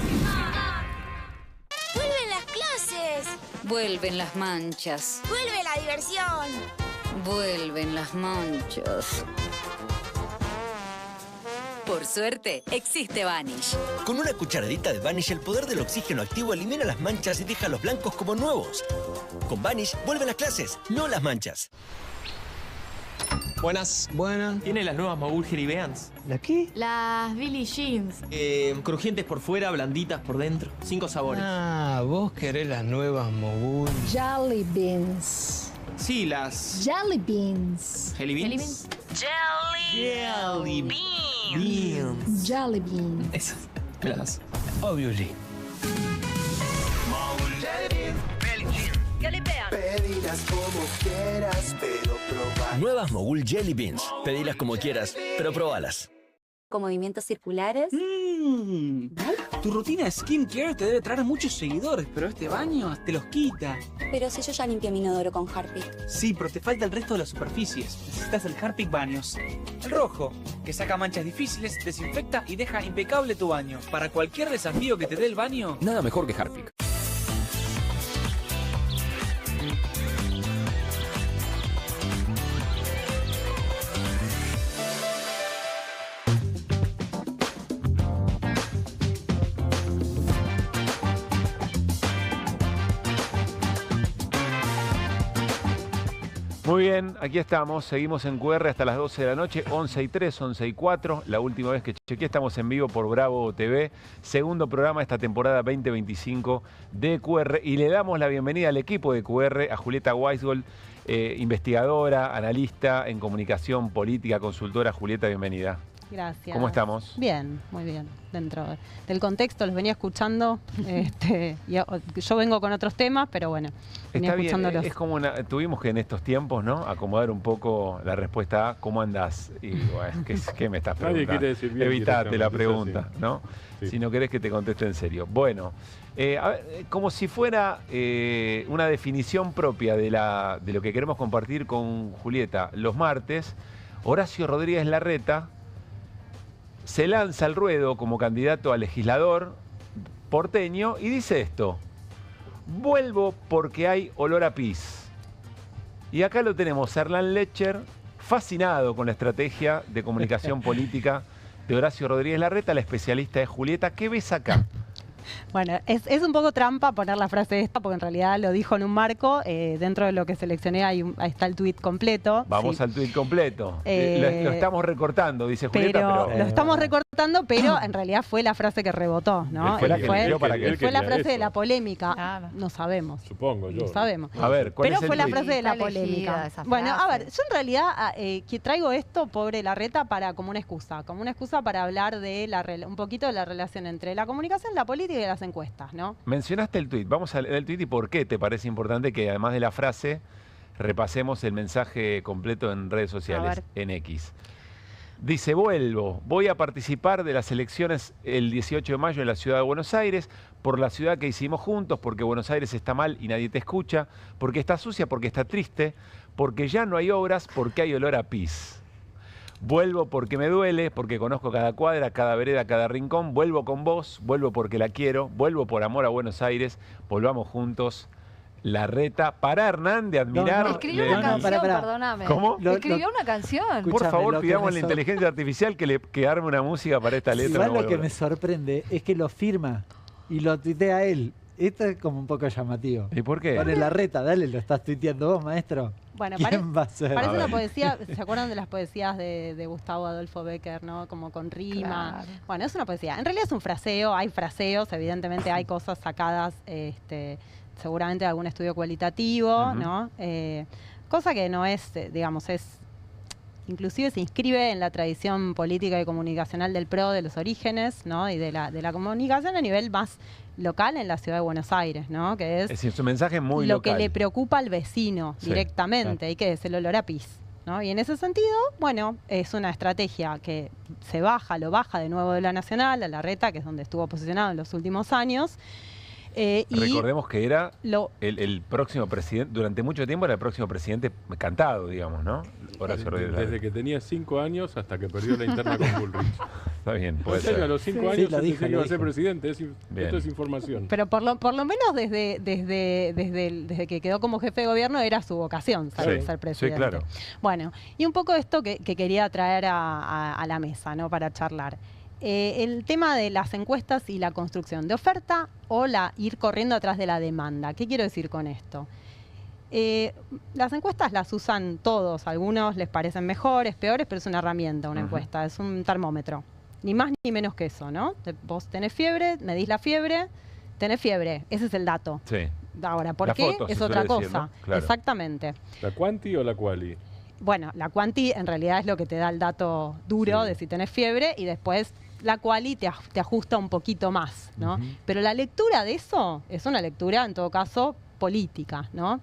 ¡Vuelven las clases!
Vuelven las manchas.
¡Vuelve la diversión!
Vuelven las manchas. Por suerte, existe Vanish.
Con una cucharadita de Vanish, el poder del oxígeno activo elimina las manchas y deja los blancos como nuevos. Con Vanish, vuelven las clases, no las manchas.
Buenas. Buenas. ¿Tiene las nuevas Mogul Jelly Beans?
¿La qué?
Las Billie Jeans.
Crujientes por fuera, blanditas por dentro. 5 sabores.
Ah, vos querés las nuevas Mogul.
Jelly Beans.
Sí, las...
Jelly Beans.
¿Jelly Beans?
Jelly
Beans.
Jelly Beans.
Esas. Las...
Obvio, sí.
Pedirás como quieras, pero probar.
Nuevas Mogul Jelly Beans. Pedilas como quieras, pero probalas.
¿Con movimientos circulares?
Tu rutina de skincare te debe traer muchos seguidores, pero este baño te los quita.
Pero si yo ya limpié mi inodoro con Harpic.
Sí, pero te falta el resto de las superficies. Necesitas el Harpic Baños. El rojo, que saca manchas difíciles, desinfecta y deja impecable tu baño. Para cualquier desafío que te dé el baño,
nada mejor que Harpic.
Muy bien, aquí estamos, seguimos en QR hasta las 12 de la noche, 11 y 3, 11 y 4. La última vez que chequeé, estamos en vivo por Bravo TV, segundo programa de esta temporada 2025 de QR. Y le damos la bienvenida al equipo de QR, a Julieta Weisgold, investigadora, analista en comunicación política, consultora. Julieta, bienvenida.
Gracias.
¿Cómo estamos?
Bien, muy bien. Dentro del contexto los venía escuchando. Yo vengo con otros temas, pero bueno, venía
Está bien,
escuchándolos.
es como tuvimos que en estos tiempos, ¿no? Acomodar un poco la respuesta a ¿cómo andás? Y bueno, ¿qué me estás
Nadie
preguntando?
quiere decir bien
Evitate la
directamente,
pregunta,
sí.
¿no?
Sí.
Si no querés que te conteste en serio. Bueno, a ver, como si fuera una definición propia de lo que queremos compartir con Julieta los martes, Horacio Rodríguez Larreta se lanza al ruedo como candidato a legislador porteño y dice esto: vuelvo porque hay olor a pis. Y acá lo tenemos, Hernán Lecher, fascinado con la estrategia de comunicación política de Horacio Rodríguez Larreta. La especialista es Julieta. ¿Qué ves acá?
Bueno, es un poco trampa poner la frase esta, porque en realidad lo dijo en un marco. Dentro de lo que seleccioné ahí está el tuit completo.
Vamos
sí.
al tuit completo. Lo estamos recortando, dice Julieta, pero...
Lo estamos recortando, pero en realidad fue la frase que rebotó, ¿no?
Fue la
frase de la polémica. No sabemos.
Supongo yo.
No sabemos.
A ver, ¿cuál
pero
es el
fue la
tuit?
frase de la
Está elegida
polémica.
esa
Bueno,
frase.
a ver, yo en realidad que traigo esto, pobre Larreta, como una excusa para hablar de un poquito de la relación entre la comunicación, la política y las encuestas, ¿no?
Mencionaste el tuit. Vamos a leer el tuit y por qué te parece importante que además de la frase repasemos el mensaje completo en redes sociales, en X. Dice: voy a participar de las elecciones el 18 de mayo en la ciudad de Buenos Aires, por la ciudad que hicimos juntos, porque Buenos Aires está mal y nadie te escucha, porque está sucia, porque está triste, porque ya no hay obras, porque hay olor a pis. Vuelvo porque me duele, porque conozco cada cuadra, cada vereda, cada rincón. Vuelvo con vos, vuelvo porque la quiero, vuelvo por amor a Buenos Aires. Volvamos juntos. Larreta, para Hernán de admirar.
Escribió una canción, perdóname.
¿Cómo?
Escribió una canción.
Por favor, pidamos a la inteligencia artificial que arme una música para esta letra.
Igual lo que me sorprende es que lo firma y lo tuitea él. Esto es como un poco llamativo.
¿Y por qué?
Pone Larreta, dale, lo estás tuiteando vos, maestro.
Bueno,
¿Quién va a ser?
Parece una poesía, ¿se acuerdan de las poesías de Gustavo Adolfo Bécquer, ¿no? Como con rima.
Claro.
Bueno, es una poesía. En realidad es un fraseo, hay fraseos, evidentemente hay cosas sacadas, seguramente de algún estudio cualitativo, ¿no? Cosa que no es, digamos, inclusive se inscribe en la tradición política y comunicacional del PRO, de los orígenes, ¿no? Y de la comunicación a nivel más local en la ciudad de Buenos Aires, ¿no? Que es
decir, su mensaje es muy
lo
local.
que le preocupa al vecino directamente,
claro.
y que es el olor a pis, ¿no? Y en ese sentido, bueno, es una estrategia que lo baja de nuevo de la Nacional, a Larreta, que es donde estuvo posicionado en los últimos años. Y
recordemos que era el próximo presidente, durante mucho tiempo era el próximo presidente cantado, digamos, ¿no? Horacio Rodríguez Larreta.
Desde que tenía 5 años hasta que perdió la interna con Bullrich.
Está bien, puede
en serio,
ser.
a los 5 años se dijo que iba a ser presidente. Esto es información.
Pero por lo menos desde que quedó como jefe de gobierno era su vocación ser presidente.
Sí, claro.
Bueno, y un poco esto que quería traer a la mesa, ¿no? Para charlar. El tema de las encuestas y la construcción de oferta o ir corriendo atrás de la demanda. ¿Qué quiero decir con esto? Las encuestas las usan todos, algunos les parecen mejores, peores, pero es una herramienta, una encuesta, es un termómetro. Ni más ni menos que eso, ¿no? Vos tenés fiebre, medís la fiebre, tenés fiebre, ese es el dato.
Sí.
Ahora, ¿por
La
qué?
foto,
Es
se
otra
suele
cosa.
decir, ¿no? Claro.
Exactamente.
¿La quanti o la quali?
Bueno, la quanti en realidad es lo que te da el dato duro de si tenés fiebre, y después la quali te ajusta un poquito más, ¿no? Pero la lectura de eso es una lectura, en todo caso, política, ¿no?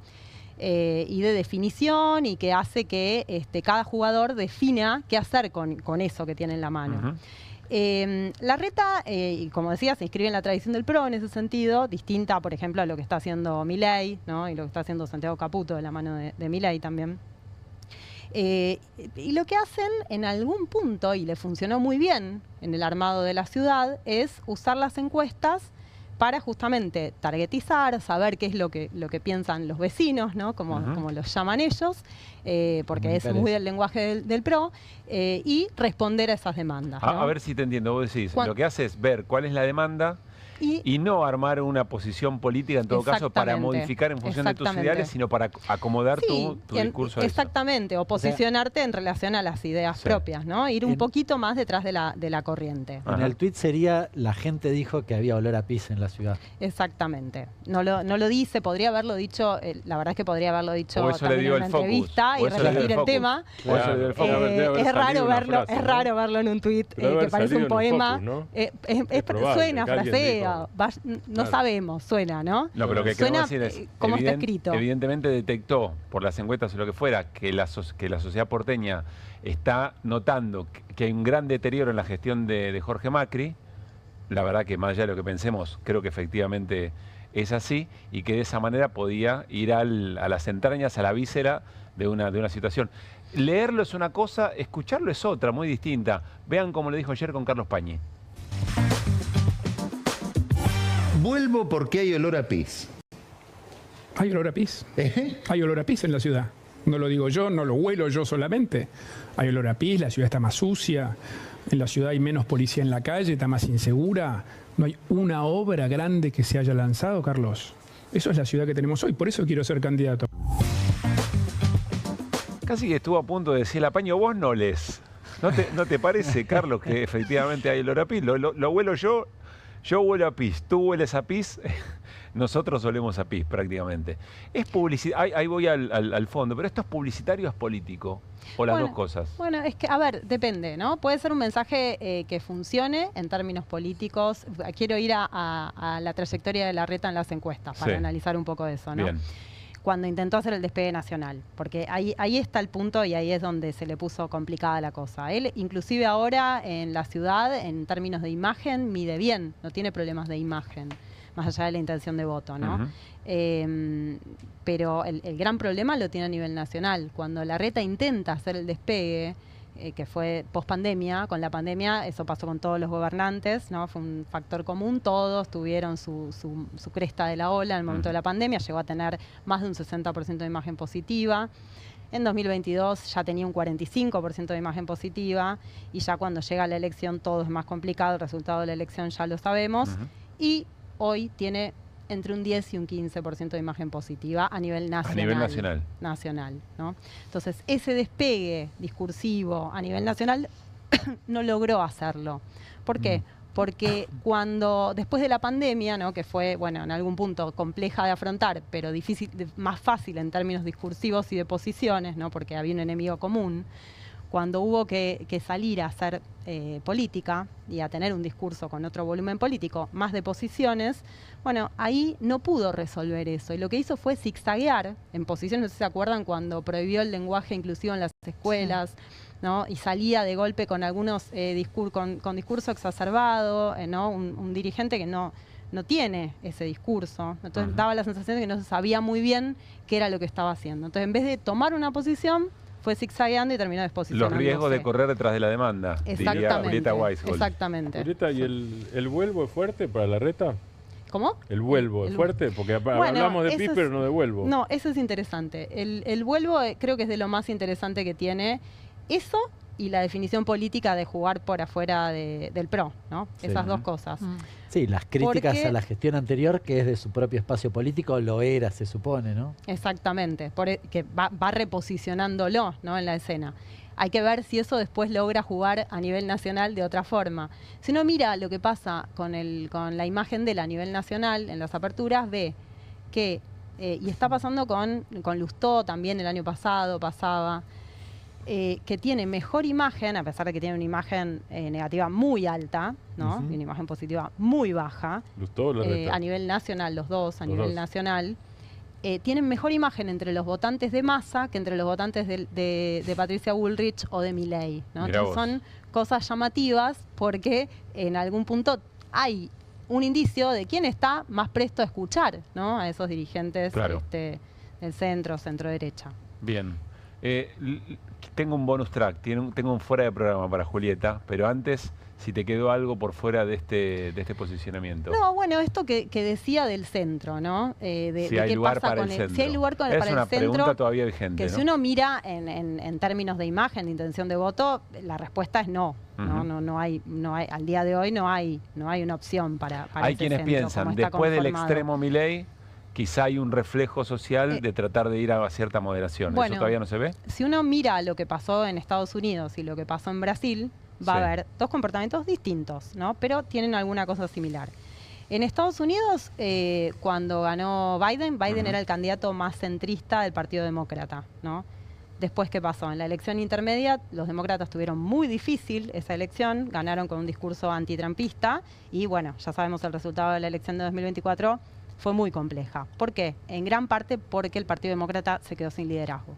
Y de definición, y que hace que cada jugador defina qué hacer con eso que tiene en la mano. Larreta, y como decía, se inscribe en la tradición del PRO en ese sentido, distinta, por ejemplo, a lo que está haciendo Milei, ¿no? Y lo que está haciendo Santiago Caputo de la mano de Milei también. Y lo que hacen en algún punto, y le funcionó muy bien en el armado de la ciudad, es usar las encuestas para justamente targetizar, saber qué es lo que piensan los vecinos, ¿no? Como los llaman ellos, porque es muy del lenguaje del PRO, y responder a esas demandas, ¿no?
A ver si te entiendo, vos decís, lo que hace es ver cuál es la demanda y no armar una posición política, en todo caso, para modificar en función de tus ideales, sino para acomodar tu discurso.
Exactamente, o posicionarte en relación a las ideas propias, ¿no? Ir un poquito más detrás de la corriente.
En el tuit sería, la gente dijo que había olor a pis en la ciudad.
Exactamente. No lo dice, podría haberlo dicho, la verdad es que podría haberlo dicho
o eso
también en una entrevista y repetir el tema. Es raro verlo en un tuit que parece un poema. Suena, frasea, no sabemos, suena, ¿no?
No, pero lo que
suena
decir es,
como está escrito.
Evidentemente detectó, por las encuestas o lo que fuera, que la sociedad porteña está notando que hay un gran deterioro en la gestión de Jorge Macri. La verdad que más allá de lo que pensemos, creo que efectivamente es así, y que de esa manera podía ir a las entrañas, a la víscera de una situación. Leerlo es una cosa, escucharlo es otra, muy distinta. Vean como lo dijo ayer con Carlos Pañi.
Vuelvo porque hay olor a pis.
¿Hay olor a pis? Hay olor a pis en la ciudad. No lo digo yo, no lo huelo yo solamente. Hay olor a pis, la ciudad está más sucia, en la ciudad hay menos policía en la calle, está más insegura. No hay una obra grande que se haya lanzado, Carlos. Eso es la ciudad que tenemos hoy, por eso quiero ser candidato.
Casi que estuvo a punto de decir, Paño, vos no lees. ¿No te parece, Carlos, que efectivamente hay olor a pis? Lo huelo yo huelo a pis, tú hueles a pis, nosotros olemos a pis prácticamente. Es publicidad, ahí voy al fondo, pero ¿esto es publicitario o es político? ¿O las dos cosas?
Bueno, es que, a ver, depende, ¿no? Puede ser un mensaje que funcione en términos políticos. Quiero ir a la trayectoria de Larreta en las encuestas para analizar un poco de eso, ¿no?
Bien.
Cuando intentó hacer el despegue nacional, porque ahí está el punto y ahí es donde se le puso complicada la cosa. Él, inclusive ahora en la ciudad, en términos de imagen, mide bien, no tiene problemas de imagen, más allá de la intención de voto, ¿no? Pero el gran problema lo tiene a nivel nacional. Cuando Larreta intenta hacer el despegue, que fue post-pandemia, con la pandemia, eso pasó con todos los gobernantes, ¿no? Fue un factor común, todos tuvieron su cresta de la ola en el momento de la pandemia, llegó a tener más de un 60% de imagen positiva. En 2022 ya tenía un 45% de imagen positiva, y ya cuando llega la elección todo es más complicado, el resultado de la elección ya lo sabemos, y hoy tiene entre un 10 y un 15% de imagen positiva a nivel nacional.
A nivel nacional.
Nacional, ¿no? Entonces, ese despegue discursivo a nivel nacional no logró hacerlo. ¿Por qué? Porque después de la pandemia, ¿no? Que fue, bueno, en algún punto compleja de afrontar, pero más fácil en términos discursivos y de posiciones, ¿no? Porque había un enemigo común. Cuando hubo que salir a hacer política y a tener un discurso con otro volumen político, más de posiciones, bueno, ahí no pudo resolver eso. Y lo que hizo fue zigzaguear en posiciones, no sé si se acuerdan cuando prohibió el lenguaje inclusivo en las escuelas, ¿no? Y salía de golpe con algunos con discurso exacerbado, ¿no? Un dirigente que no tiene ese discurso. Entonces daba la sensación de que no se sabía muy bien qué era lo que estaba haciendo. Entonces, en vez de tomar una posición, fue zigzagueando y terminó desposicionándose.
Los riesgos de correr detrás de la demanda, diría Julieta Weisgold.
Exactamente.
Julieta, ¿y el vuelvo es fuerte para Larreta?
¿Cómo?
¿El vuelvo es fuerte? Porque hablamos de pis, pero no de vuelvo.
No, eso es interesante. El vuelvo creo que es de lo más interesante que tiene eso y la definición política de jugar por afuera del PRO, ¿no? Sí. Esas dos cosas.
Sí, las críticas a la gestión anterior, que es de su propio espacio político, lo era, se supone, ¿no?
Exactamente, que va reposicionándolo, ¿no? En la escena. Hay que ver si eso después logra jugar a nivel nacional de otra forma. Si uno mira lo que pasa con la imagen de él a nivel nacional, en las aperturas, ve que, y está pasando con Lustó también el año pasado, pasaba, que tiene mejor imagen, a pesar de que tiene una imagen negativa muy alta, ¿no? Y una imagen positiva muy baja.
Lustó,
a nivel nacional, los dos, a nivel nacional. Tienen mejor imagen entre los votantes de Massa que entre los votantes de Patricia Bullrich o de Milei, ¿no? Entonces son cosas llamativas porque en algún punto hay un indicio de quién está más presto a escuchar, ¿no? A esos dirigentes del centro derecha.
Bien. Tengo un bonus track, tengo un fuera de programa para Julieta, pero antes si te quedó algo por fuera de este posicionamiento.
No, bueno, esto que decía del centro, ¿no?
Si hay lugar para el centro.
Si hay lugar para el centro.
Es una pregunta todavía vigente,
que
¿no?
si uno mira en términos de imagen, de intención de voto, la respuesta es no. No hay, al día de hoy no hay una opción para
hay
ese
quienes
centro,
piensan, después del extremo Milei, quizá hay un reflejo social de tratar de ir a cierta moderación.
Bueno,
¿eso todavía no se ve?
Si uno mira lo que pasó en Estados Unidos y lo que pasó en Brasil, va a haber dos comportamientos distintos, ¿no? Pero tienen alguna cosa similar. En Estados Unidos, cuando ganó Biden era el candidato más centrista del Partido Demócrata, ¿no? Después, ¿qué pasó? En la elección intermedia, los demócratas tuvieron muy difícil esa elección, ganaron con un discurso antitrumpista y, bueno, ya sabemos el resultado de la elección de 2024 fue muy compleja. ¿Por qué? En gran parte porque el Partido Demócrata se quedó sin liderazgo,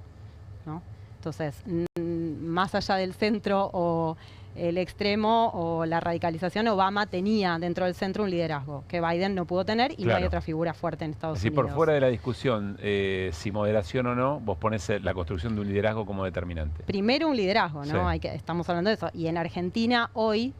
¿no? Entonces, más allá del centro o el extremo o la radicalización, Obama tenía dentro del centro un liderazgo que Biden no pudo tener y no hay otra figura fuerte en Estados Unidos.
Por fuera de la discusión, si moderación o no, vos pones la construcción de un liderazgo como determinante.
Primero un liderazgo, ¿no? Estamos hablando de eso. Y en Argentina hoy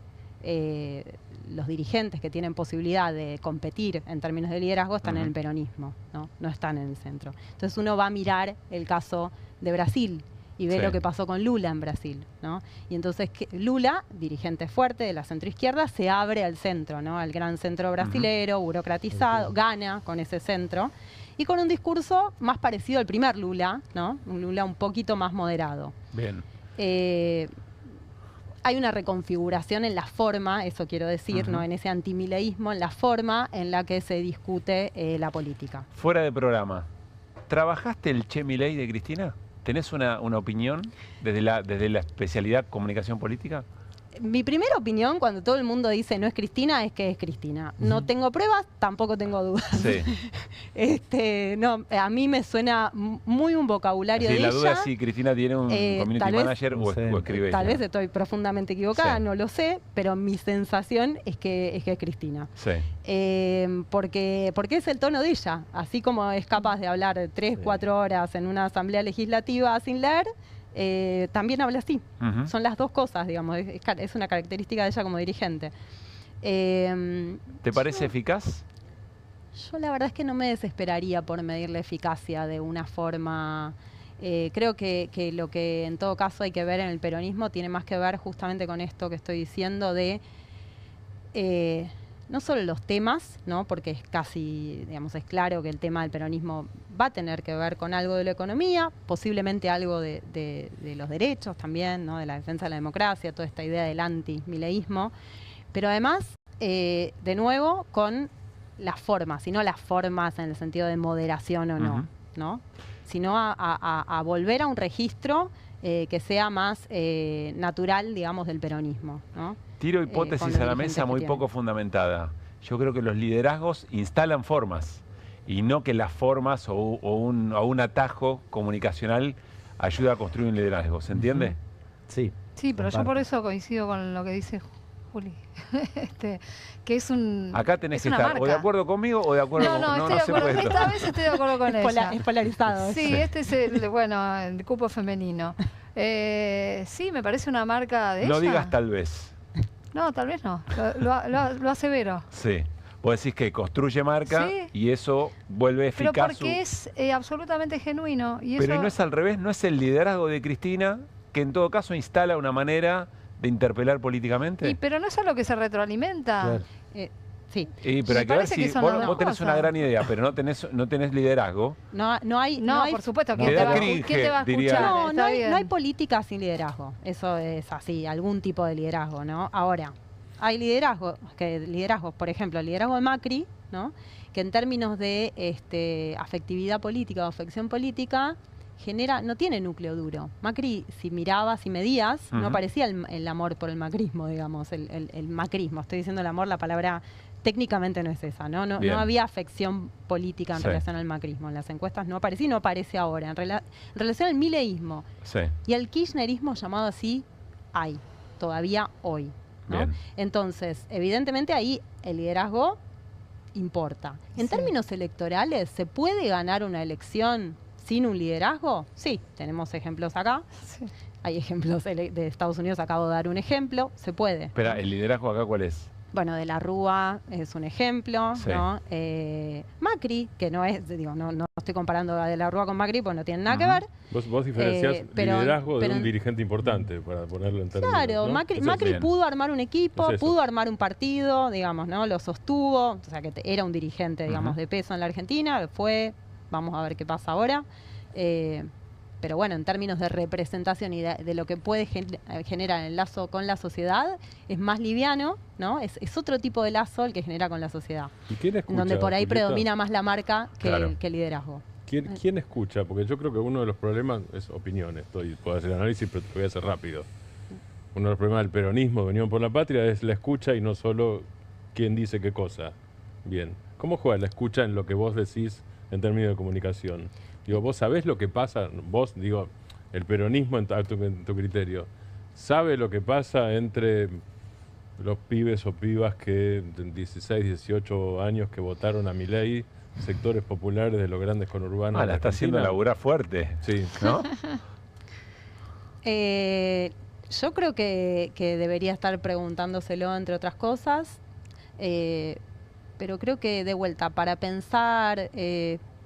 los dirigentes que tienen posibilidad de competir en términos de liderazgo están en el peronismo, no están en el centro. Entonces uno va a mirar el caso de Brasil y ve lo que pasó con Lula en Brasil, ¿no? Y entonces Lula, dirigente fuerte de la centroizquierda, se abre al centro, ¿no? Al gran centro brasilero, burocratizado, gana con ese centro y con un discurso más parecido al primer Lula, ¿no? Un Lula un poquito más moderado.
Bien.
Hay una reconfiguración en la forma, eso quiero decir, ¿no? En ese antimileísmo, en la forma en la que se discute la política.
Fuera de programa, ¿trabajaste el Che Milei de Cristina? ¿Tenés una opinión desde la especialidad comunicación política?
Mi primera opinión, cuando todo el mundo dice no es Cristina, es que es Cristina. No tengo pruebas, tampoco tengo dudas.
Sí.
No, a mí me suena muy un vocabulario de ella.
La duda es si Cristina tiene un community manager o escribe ella.
Tal vez estoy profundamente equivocada, no lo sé, pero mi sensación es que es Cristina.
Sí.
Porque es el tono de ella. Así como es capaz de hablar 3-4 horas en una asamblea legislativa sin leer, también habla así. Son las dos cosas, digamos. Es una característica de ella como dirigente.
¿Te parece eficaz?
Yo la verdad es que no me desesperaría por medir la eficacia de una forma. Creo que lo que en todo caso hay que ver en el peronismo tiene más que ver justamente con esto que estoy diciendo de no solo los temas, ¿no? Porque es casi, digamos, es claro que el tema del peronismo va a tener que ver con algo de la economía, posiblemente algo de los derechos también, ¿no? De la defensa de la democracia, toda esta idea del anti-mileísmo, pero además, de nuevo, con las formas, y no las formas en el sentido de moderación o no, ¿no? Sino a volver a un registro que sea más natural, digamos, del peronismo, ¿no?
Tiro hipótesis a la mesa muy poco fundamentada. Yo creo que los liderazgos instalan formas y no que las formas o un atajo comunicacional ayuda a construir un liderazgo. ¿Se entiende?
Sí.
Sí, pero yo por eso coincido con lo que dice Juli. Que es un.
Acá tenés que estar
marca.
O de acuerdo conmigo o de acuerdo
con. No, estoy de acuerdo. Esta vez estoy de acuerdo con ella.
Es polarizado.
Sí, este es el cupo femenino. Sí, me parece una marca de ella.
No digas tal vez.
No, tal vez no. Lo asevero.
Sí. Vos decís que construye marca y eso vuelve eficaz.
Pero porque es absolutamente genuino.
Pero ¿y no es al revés? ¿No es el liderazgo de Cristina que en todo caso instala una manera de interpelar políticamente?
Pero no es algo que se retroalimenta.
Claro.
Sí.
Pero hay que ver si vos tenés una gran idea, pero no tenés liderazgo.
No hay,
por supuesto. ¿Quién te va a escuchar?
No hay política sin liderazgo. Eso es así, algún tipo de liderazgo, ¿no? Ahora, hay liderazgos, por ejemplo, el liderazgo de Macri, ¿no? Que en términos de afectividad política o afección política no tiene núcleo duro. Macri, si medías, no parecía el amor por el macrismo, digamos, el macrismo. Estoy diciendo el amor, la palabra técnicamente no es esa, ¿no? No había afección política en relación al macrismo. En las encuestas no aparecía y no aparece ahora. En relación al mileísmo y al kirchnerismo llamado así, hay, todavía hoy, ¿no? Entonces, evidentemente ahí el liderazgo importa. En términos electorales, ¿se puede ganar una elección sin un liderazgo? Sí, tenemos ejemplos acá. Hay ejemplos de Estados Unidos, acabo de dar un ejemplo, se puede.
Espera, ¿el liderazgo acá cuál es?
Bueno, de la Rúa es un ejemplo,
Sí.
¿no? Macri, que no es, digo, no estoy comparando a de la Rúa con Macri, pues no tienen nada que ver.
Vos diferenciás liderazgo de un dirigente importante, para ponerlo en términos.
Claro,
¿no?
Macri pudo armar un equipo,
Es eso.
pudo armar un partido, digamos, ¿no? Lo sostuvo, o sea, que era un dirigente, digamos, de peso en la Argentina, fue, vamos a ver qué pasa ahora. Pero bueno, en términos de representación y de lo que puede generar el lazo con la sociedad, es más liviano, ¿no? Es otro tipo de lazo el que genera con la sociedad.
¿Y quién escucha,
donde por ahí
Julieta?
predomina más la marca que,
Claro.
que el liderazgo.
¿Quién escucha? Porque yo creo que uno de los problemas es opiniones. Puedo hacer análisis, pero te voy a hacer rápido. Uno de los problemas del peronismo, de Unión por la Patria, es la escucha y no solo quién dice qué cosa. Bien. ¿Cómo juega la escucha en lo que vos decís en términos de comunicación? Digo, ¿vos sabés lo que pasa? Vos, digo, el peronismo en tu criterio, ¿sabe lo que pasa entre los pibes o pibas que de 16, 18 años que votaron a Milei, sectores populares de los grandes conurbanos?
La está haciendo laburar fuerte.
Sí.
¿No?
Yo creo que debería estar preguntándoselo, entre otras cosas, pero creo que de vuelta, para pensar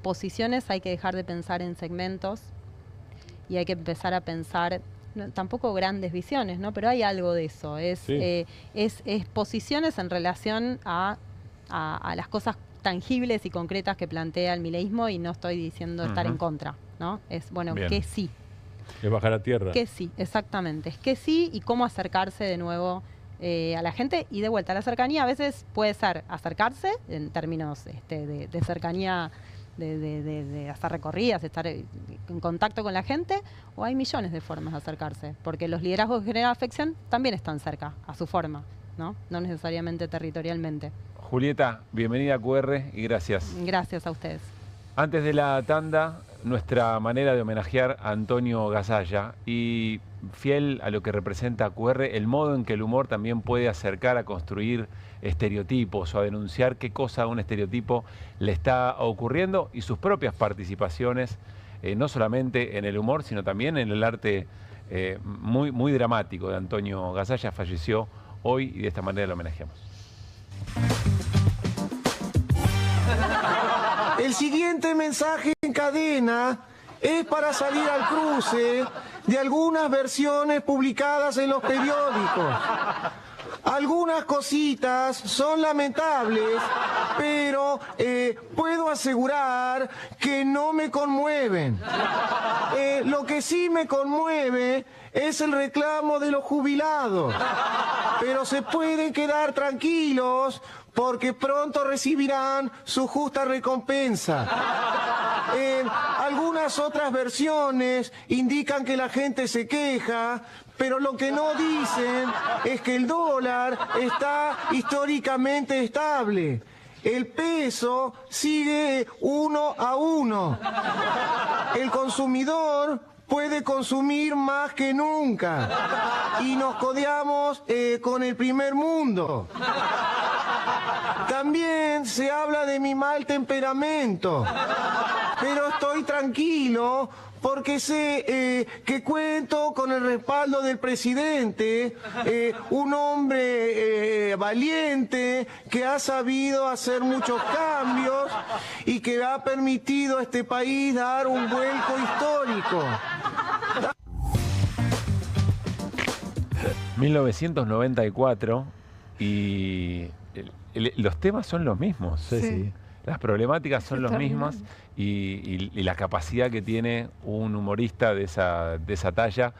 posiciones hay que dejar de pensar en segmentos y hay que empezar a pensar, tampoco grandes visiones, ¿no? Pero hay algo de eso, es posiciones en relación a las cosas tangibles y concretas que plantea el mileísmo, y no estoy diciendo estar en contra, ¿no? Es, bueno,
Bien.
que sí.
Es bajar a tierra.
Que sí, exactamente. Es que sí, y cómo acercarse de nuevo a la gente. Y de vuelta, la cercanía a veces puede ser acercarse en términos de cercanía, de hacer recorridas, estar en contacto con la gente, o hay millones de formas de acercarse, porque los liderazgos que generan afección también están cerca, a su forma, ¿no? No necesariamente territorialmente.
Julieta, bienvenida a QR y gracias.
Gracias a ustedes.
Antes de la tanda, nuestra manera de homenajear a Antonio Gasalla, y fiel a lo que representa QR, el modo en que el humor también puede acercar a construir estereotipos o a denunciar qué cosa a un estereotipo le está ocurriendo, y sus propias participaciones, no solamente en el humor, sino también en el arte muy, muy dramático de Antonio Gasalla. Falleció hoy y de esta manera lo homenajeamos.
El siguiente mensaje en cadena es para salir al cruce de algunas versiones publicadas en los periódicos. Algunas cositas son lamentables, pero puedo asegurar que no me conmueven. Lo que sí me conmueve es el reclamo de los jubilados. Pero se pueden quedar tranquilos porque pronto recibirán su justa recompensa. Algunas otras versiones indican que la gente se queja, pero lo que no dicen es que el dólar está históricamente estable. El peso sigue 1 a 1. El consumidor puede consumir más que nunca y nos codeamos con el primer mundo. También se habla de mi mal temperamento, pero estoy tranquilo porque sé que cuento con el respaldo del presidente, un hombre valiente que ha sabido hacer muchos cambios y que ha permitido a este país dar un vuelco histórico.
1994 y los temas son los mismos.
Sí.
Las problemáticas son las
Totalmente.
mismas y la capacidad que tiene un humorista de esa talla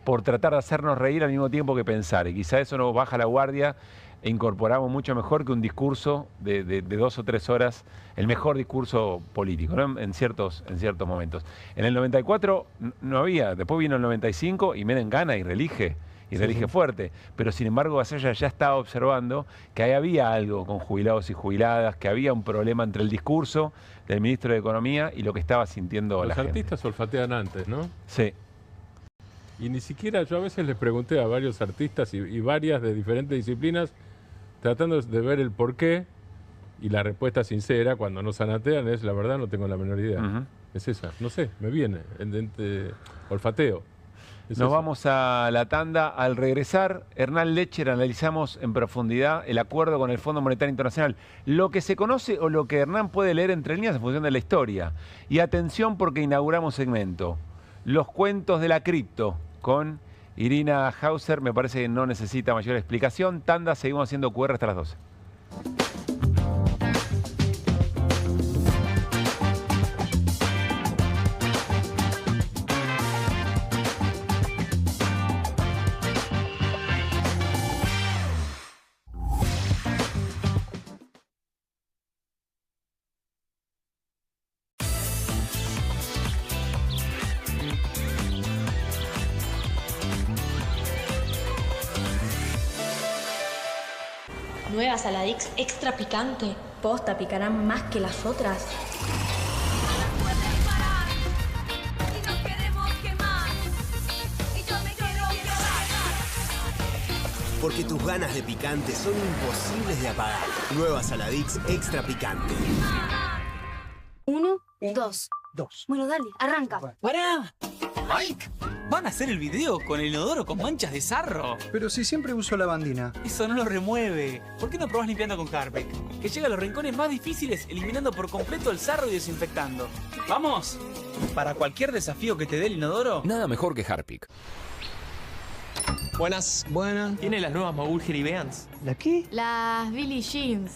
por tratar de hacernos reír al mismo tiempo que pensar. Y quizá eso nos baja la guardia e incorporamos mucho mejor que un discurso de 2 o 3 horas, el mejor discurso político, ¿no? en ciertos momentos. En el 94 no había, después vino el 95 y Menem gana y reelige. Y reelige fuerte, pero sin embargo Gasalla ya estaba observando que ahí había algo con jubilados y jubiladas, que había un problema entre el discurso del ministro de Economía y lo que estaba sintiendo la gente.
Los artistas olfatean antes, ¿no?
Sí.
Y ni siquiera, yo a veces les pregunté a varios artistas y varias de diferentes disciplinas, tratando de ver el porqué, y la respuesta sincera cuando no sanatean es: la verdad no tengo la menor idea. Es esa, no sé, me viene, olfateo.
Nos vamos a la tanda. Al regresar, Hernán Lecher, analizamos en profundidad el acuerdo con el Fondo Monetario Internacional. Lo que se conoce o lo que Hernán puede leer entre líneas en función de la historia. Y atención porque inauguramos segmento. Los cuentos de la cripto con Irina Hauser. Me parece que no necesita mayor explicación. Tanda, seguimos haciendo QR hasta las 12.
Nueva Saladix extra picante. Posta, picarán más que las otras.
Porque tus ganas de picante son imposibles de apagar. Nueva Saladix extra picante.
1, 2. Bueno, dale, arranca.
¡Pará! ¡Mike! ¿Van a hacer el video con el inodoro con manchas de sarro?
Pero si siempre uso lavandina.
Eso no lo remueve. ¿Por qué no probás limpiando con Harpic? Que llega a los rincones más difíciles eliminando por completo el sarro y desinfectando. ¡Vamos! Para cualquier desafío que te dé el inodoro...
Nada mejor que Harpic.
Buenas.
Tiene las nuevas Mogul Jerry Beans.
¿La qué?
Las Billie Jeans.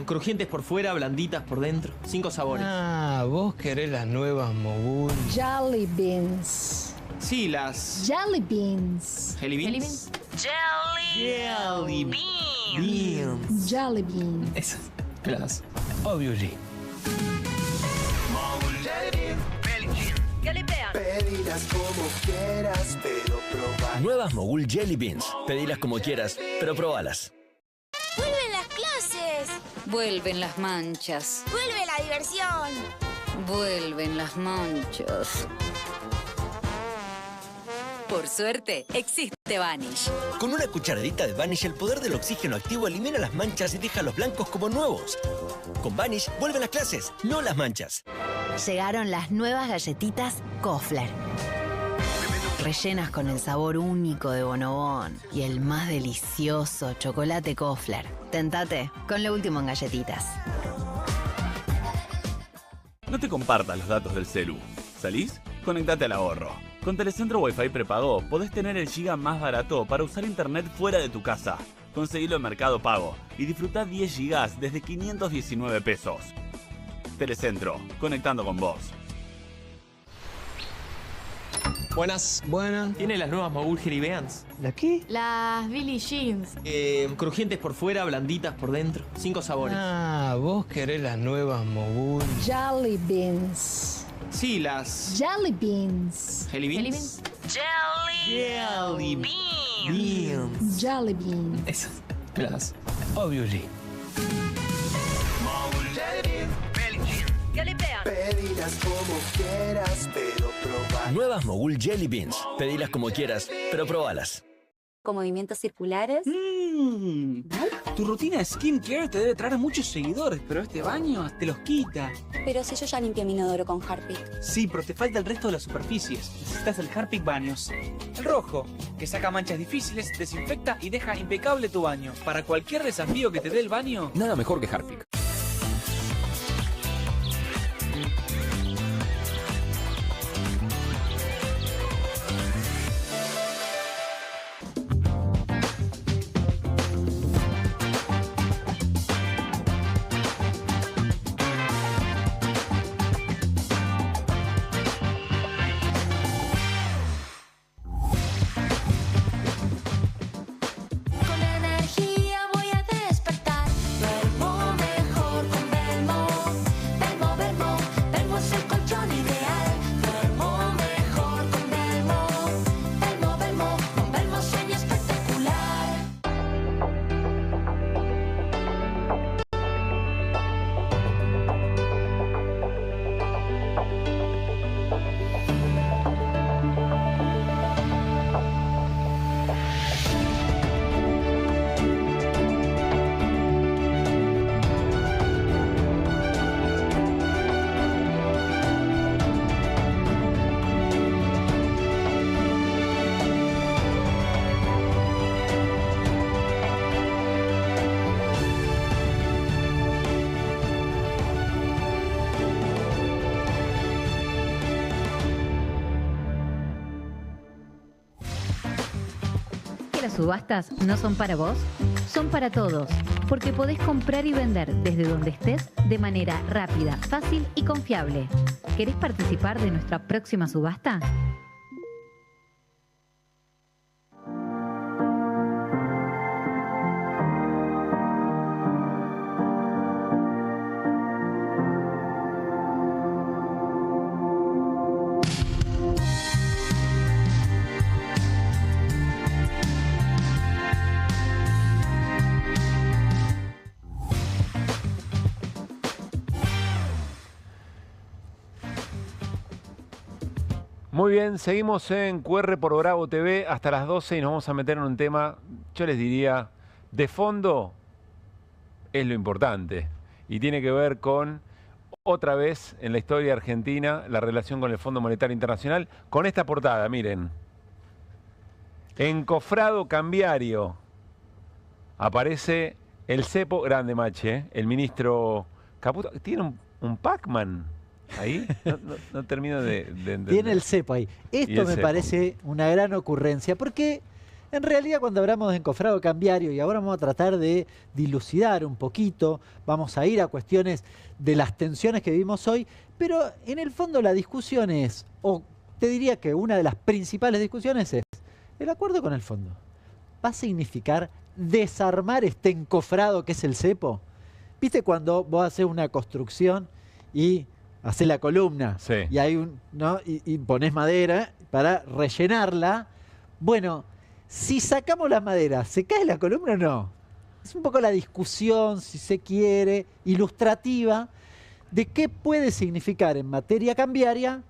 Crujientes por fuera, blanditas por dentro. 5 sabores.
Ah, vos querés las nuevas Mogul.
Jelly Beans.
Sí, las...
Jelly Beans.
¿Jelly Beans?
Jelly
Beans.
Jelly Beans.
Esas. Me las das.
Obvio, G.
Pedirás como quieras, pero probar.
Nuevas Mogul Jelly Beans. Pedilas como quieras, pero probalas.
¡Vuelven las clases!
Vuelven las manchas.
¡Vuelve la diversión!
Vuelven las manchas. Por suerte, existe Vanish.
Con una cucharadita de Vanish, el poder del oxígeno activo elimina las manchas y deja los blancos como nuevos. Con Vanish, vuelven las clases, no las manchas.
Llegaron las nuevas galletitas Kofler. Rellenas con el sabor único de Bonobón y el más delicioso chocolate Kofler. Tentate con lo último en galletitas.
No te compartas los datos del celu. ¿Salís? Conectate al ahorro. Con Telecentro Wi-Fi prepago podés tener el giga más barato para usar internet fuera de tu casa. Conseguilo en Mercado Pago y disfrutá 10 gigas desde 519 pesos. Telecentro, conectando con vos.
Buenas. Tiene las nuevas Mogul Jerry Beans.
¿La qué?
Las Billie Jeans.
Crujientes por fuera, blanditas por dentro. 5 sabores.
Ah, vos querés las nuevas Mogul.
Jelly Beans.
Sí, las...
Jelly Beans.
¿Jelly Beans?
Jelly
Beans.
Jelly Beans.
Esas. Me las das.
Obvio, G.
Pedirás como quieras, pero probar.
Nuevas Mogul Jelly Beans. Pedilas como quieras, pero probalas.
Con movimientos circulares.
Tu rutina de skincare te debe traer muchos seguidores, pero este baño te los quita.
Pero si yo ya limpié mi inodoro con Harpic.
Sí, pero te falta el resto de las superficies. Necesitas el Harpic Baños. El rojo, que saca manchas difíciles, desinfecta y deja impecable tu baño. Para cualquier desafío que te dé el baño...
Nada mejor que Harpic.
Con energía voy a despertar. Duermo mejor.
que las subastas no son para vos? Son para todos, porque podés comprar y vender desde donde estés de manera rápida, fácil y confiable. ¿Querés participar de nuestra próxima subasta?
Muy bien, seguimos en QR por Bravo TV hasta las 12 y nos vamos a meter en un tema, yo les diría, de fondo es lo importante y tiene que ver con, otra vez en la historia argentina, la relación con el Fondo Monetario Internacional, con esta portada, miren. Encofrado cambiario. Aparece el cepo, grande Mache, el ministro Caputo. Tiene un Pac-Man ahí. No termino de entender.
Tiene el cepo ahí. Esto me parece una gran ocurrencia, porque en realidad cuando hablamos de encofrado cambiario, y ahora vamos a tratar de dilucidar un poquito, vamos a ir a cuestiones de las tensiones que vivimos hoy, pero en el fondo la discusión es, o te diría que una de las principales discusiones es, el acuerdo con el fondo ¿va a significar desarmar este encofrado que es el cepo? ¿Viste cuando vos haces una construcción y haces la columna y hay y ponés madera para rellenarla? Bueno, si sacamos la madera, ¿se cae la columna o no? Es un poco la discusión, si se quiere, ilustrativa, de qué puede significar en materia cambiaria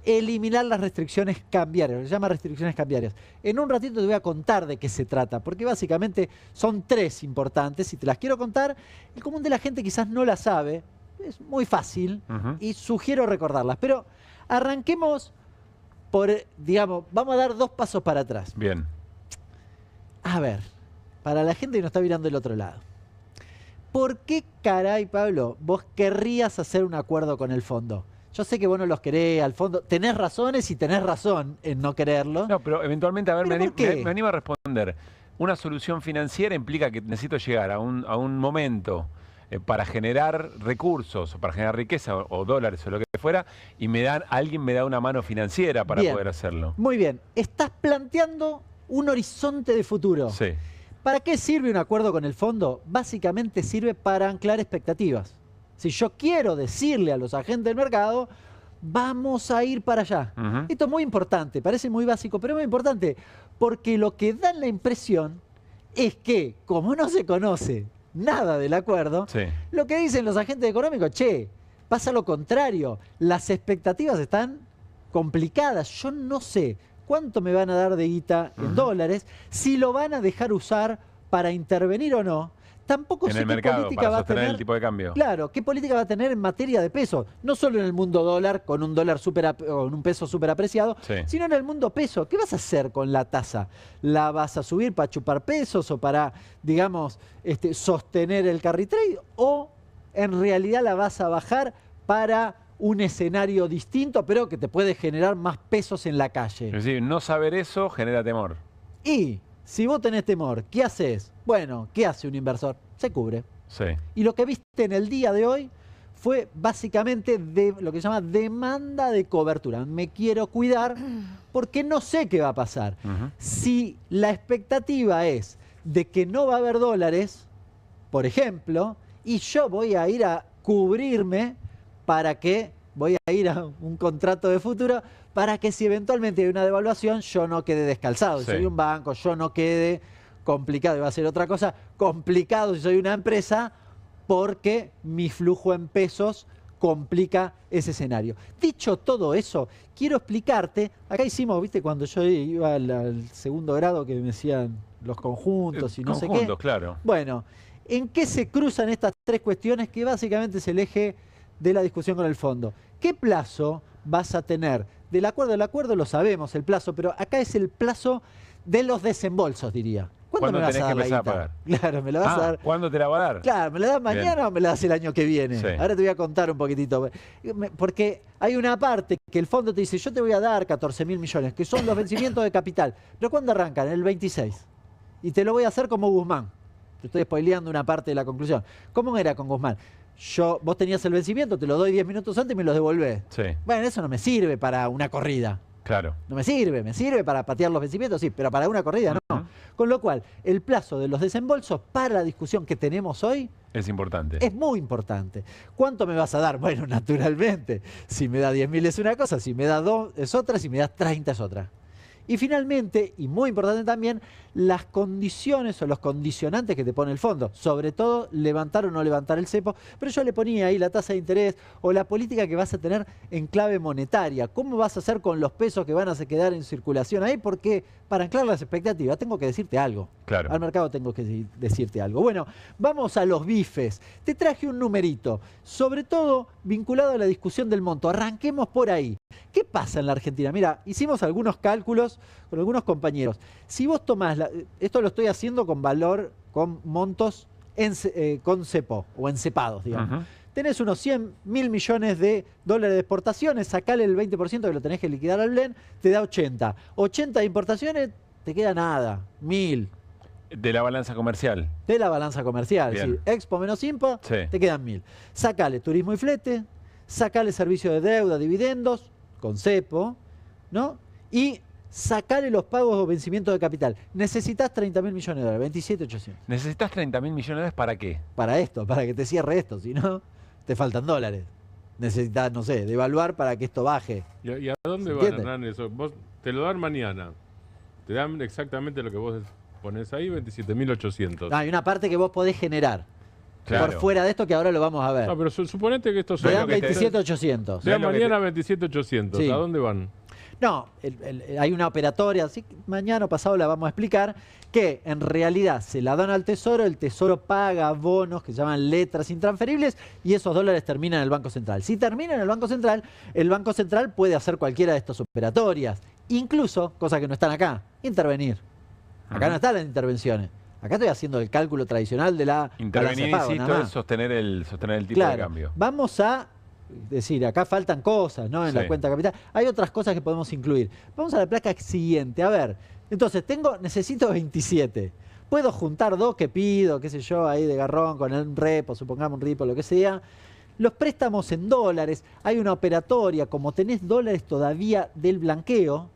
eliminar las restricciones cambiarias, se llama restricciones cambiarias. En un ratito te voy a contar de qué se trata, porque básicamente son tres importantes y te las quiero contar. El común de la gente quizás no la sabe, es muy fácil y sugiero recordarlas, pero arranquemos por, digamos, vamos a dar dos pasos para atrás.
Bien.
A ver, para la gente que nos está mirando del otro lado, ¿por qué caray, Pablo, vos querrías hacer un acuerdo con el fondo? Yo sé que vos no los querés al fondo. Tenés razones y tenés razón en no quererlo.
No, pero eventualmente, a ver, me animo a responder. Una solución financiera implica que necesito llegar a un momento para generar recursos, o para generar riqueza, o dólares, o lo que fuera, y alguien me da una mano financiera para poder hacerlo.
Muy bien. Estás planteando un horizonte de futuro.
Sí.
¿Para qué sirve un acuerdo con el fondo? Básicamente sirve para anclar expectativas. Si yo quiero decirle a los agentes del mercado, vamos a ir para allá. Esto es muy importante, parece muy básico, pero es muy importante, porque lo que da la impresión es que, como no se conoce nada del acuerdo, lo que dicen los agentes económicos, che, pasa lo contrario, las expectativas están complicadas, yo no sé cuánto me van a dar de guita en dólares, si lo van a dejar usar para intervenir o no. Tampoco sé qué política va a tener
el tipo de cambio.
Claro, qué política va a tener en materia de peso, no solo en el mundo dólar con un dólar con un peso súper apreciado, sino en el mundo peso. ¿Qué vas a hacer con la tasa? ¿La vas a subir para chupar pesos o para, digamos, sostener el carry trade? ¿O en realidad la vas a bajar para un escenario distinto, pero que te puede generar más pesos en la calle?
Es decir, no saber eso genera temor.
Y si vos tenés temor, ¿qué haces? Bueno, ¿qué hace un inversor? Se cubre.
Sí.
Y lo que viste en el día de hoy fue básicamente lo que se llama demanda de cobertura. Me quiero cuidar porque no sé qué va a pasar. Si la expectativa es de que no va a haber dólares, por ejemplo, y yo voy a ir a cubrirme para que, voy a ir a un contrato de futuro, para que si eventualmente hay una devaluación, yo no quede descalzado. Si soy un banco, yo no quede complicado, y va a ser otra cosa, complicado si soy una empresa, porque mi flujo en pesos complica ese escenario. Dicho todo eso, quiero explicarte, acá hicimos, viste, cuando yo iba al segundo grado que me decían los conjuntos y no sé qué.
Claro.
Bueno, ¿en qué se cruzan estas tres cuestiones que básicamente es el eje de la discusión con el fondo? ¿Qué plazo vas a tener? Del acuerdo lo sabemos, el plazo, pero acá es el plazo de los desembolsos, diría. ¿Cuándo me vas a dar la guita?
A pagar?
Claro, me la vas a dar.
¿Cuándo te la va a dar?
Claro, ¿me la das mañana o me la das el año que viene? Ahora te voy a contar un poquitito. Porque hay una parte que el fondo te dice, yo te voy a dar 14.000 millones, que son los vencimientos de capital. ¿Pero cuándo arrancan? El 26. Y te lo voy a hacer como Guzmán. Te estoy spoileando una parte de la conclusión. ¿Cómo era con Guzmán? Vos tenías el vencimiento, te lo doy 10 minutos antes y me los devolvés.
Sí.
Bueno, eso no me sirve para una corrida.
Claro.
No me sirve para patear los vencimientos, sí, pero para una corrida no. Con lo cual, el plazo de los desembolsos para la discusión que tenemos hoy
es importante.
Es muy importante. ¿Cuánto me vas a dar? Bueno, naturalmente. Si me da 10.000 es una cosa, si me da 2 es otra, si me da 30 es otra. Y finalmente, y muy importante también, las condiciones o los condicionantes que te pone el fondo. Sobre todo, levantar o no levantar el cepo. Pero yo le ponía ahí la tasa de interés o la política que vas a tener en clave monetaria. ¿Cómo vas a hacer con los pesos que van a quedar en circulación ahí? Porque para anclar las expectativas tengo que decirte algo.
Claro.
Al mercado tengo que decirte algo. Bueno, vamos a los bifes. Te traje un numerito, sobre todo vinculado a la discusión del monto. Arranquemos por ahí. ¿Qué pasa en la Argentina? Mira, hicimos algunos cálculos con algunos compañeros. Si vos tomás, esto lo estoy haciendo con valor, con montos con cepo o encepados, digamos. Tenés unos 100.000 millones de dólares de exportaciones, sacale el 20% que lo tenés que liquidar al blend, te da 80. 80 de importaciones, te queda nada, 1.000.
De la balanza comercial.
De la balanza comercial, sí. Expo menos impo, te quedan 1.000. Sacale turismo y flete, sacale servicio de deuda, dividendos, con cepo, ¿no? Y sacale los pagos o vencimientos de capital. Necesitas 30.000 millones de dólares, 27.800.
¿Necesitas 30.000 millones de dólares para qué?
Para esto, para que te cierre esto, si no, te faltan dólares. Necesitas, no sé, devaluar para que esto baje.
¿Y a dónde van, Hernán, eso? Vos te lo dan mañana. Te dan exactamente lo que vos pones ahí, 27.800.
Hay una parte que vos podés generar.
Claro.
Por fuera de esto que ahora lo vamos a ver.
No, pero suponete que esto
te dan 27.800.
Te dan mañana 27.800. Sí. ¿A dónde van?
No, hay una operatoria, así que mañana o pasado la vamos a explicar, que en realidad se la dan al Tesoro, el Tesoro paga bonos que se llaman letras intransferibles y esos dólares terminan en el Banco Central. Si terminan en el Banco Central puede hacer cualquiera de estas operatorias, incluso, cosas que no están acá, intervenir. Acá no están las intervenciones. Acá estoy haciendo el cálculo tradicional de la
intervenir, insisto, es sostener el tipo de cambio.
Vamos a decir, acá faltan cosas, ¿no? En la cuenta capital. Hay otras cosas que podemos incluir. Vamos a la placa siguiente. A ver, entonces, necesito 27. Puedo juntar 2 que pido, qué sé yo, ahí de garrón, con un repo, supongamos un repo, lo que sea. Los préstamos en dólares. Hay una operatoria, como tenés dólares todavía del blanqueo.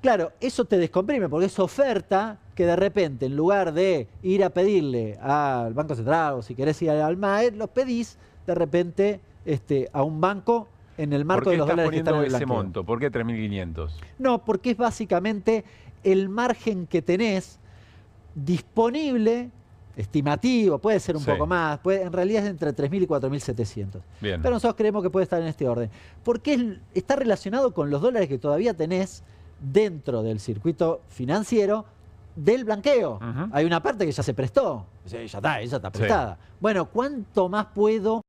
Claro, eso te descomprime, porque es oferta que de repente, en lugar de ir a pedirle al Banco Central, o si querés ir al MAE, los pedís de repente a un banco en el marco de los dólares que están en el blanqueo.
¿Por qué estás poniendo ese monto? ¿Por qué 3.500?
No, porque es básicamente el margen que tenés disponible, estimativo, puede ser un poco más, en realidad es entre 3.000 y 4.700.
Bien.
Pero nosotros creemos que puede estar en este orden. Porque está relacionado con los dólares que todavía tenés dentro del circuito financiero del blanqueo. Hay una parte que ya se prestó, ya está prestada. Bueno, ¿cuánto más puedo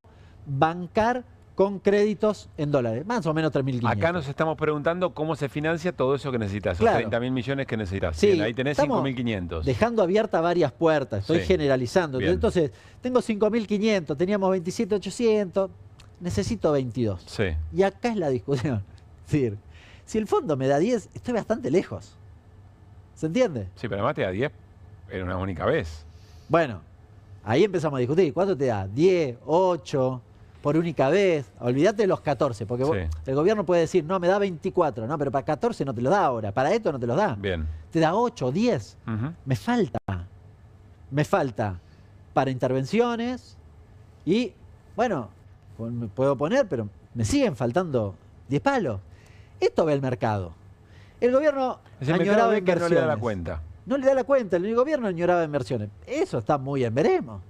bancar con créditos en dólares? Más o menos 3.500.
Acá nos estamos preguntando cómo se financia todo eso que necesitas,
claro.
Esos 30.000 millones que necesitas.
Sí,
bien, ahí tenés 5.500.
Dejando abiertas varias puertas, estoy generalizando. Bien. Entonces, tengo 5.500, teníamos 27.800, necesito 22.
Sí.
Y acá es la discusión. Es decir, si el fondo me da 10, estoy bastante lejos. ¿Se entiende?
Sí, pero además te da 10 en una única vez.
Bueno, ahí empezamos a discutir. ¿Cuánto te da? 10, 8, por única vez. Olvídate de los 14, porque el gobierno puede decir, no, me da 24. No, pero para 14 no te lo da ahora. Para esto no te lo da.
Bien.
Te da 8, 10. Me falta. Me falta para intervenciones y, bueno, me puedo poner, pero me siguen faltando 10 palos. Esto ve el mercado. El gobierno añoraba inversiones.
No le da la cuenta.
No le da la cuenta. El gobierno añoraba inversiones. Eso está muy en veremos.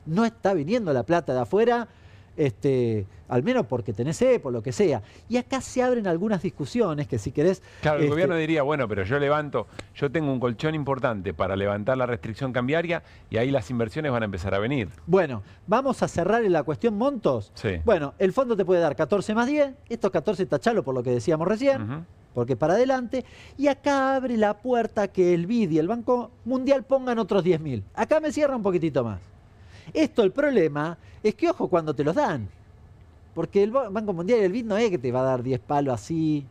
No está viniendo la plata de afuera, al menos porque tenés por lo que sea. Y acá se abren algunas discusiones que si querés...
Claro, el gobierno diría, bueno, pero yo tengo un colchón importante para levantar la restricción cambiaria y ahí las inversiones van a empezar a venir.
Bueno, vamos a cerrar en la cuestión montos.
Sí.
Bueno, el fondo te puede dar 14 más 10, estos 14 tachalo por lo que decíamos recién, porque para adelante, y acá abre la puerta que el BID y el Banco Mundial pongan otros 10.000. Acá me cierra un poquitito más. El problema es que, ojo, cuando te los dan. Porque el Banco Mundial y el BID no es que te va a dar 10 palos así.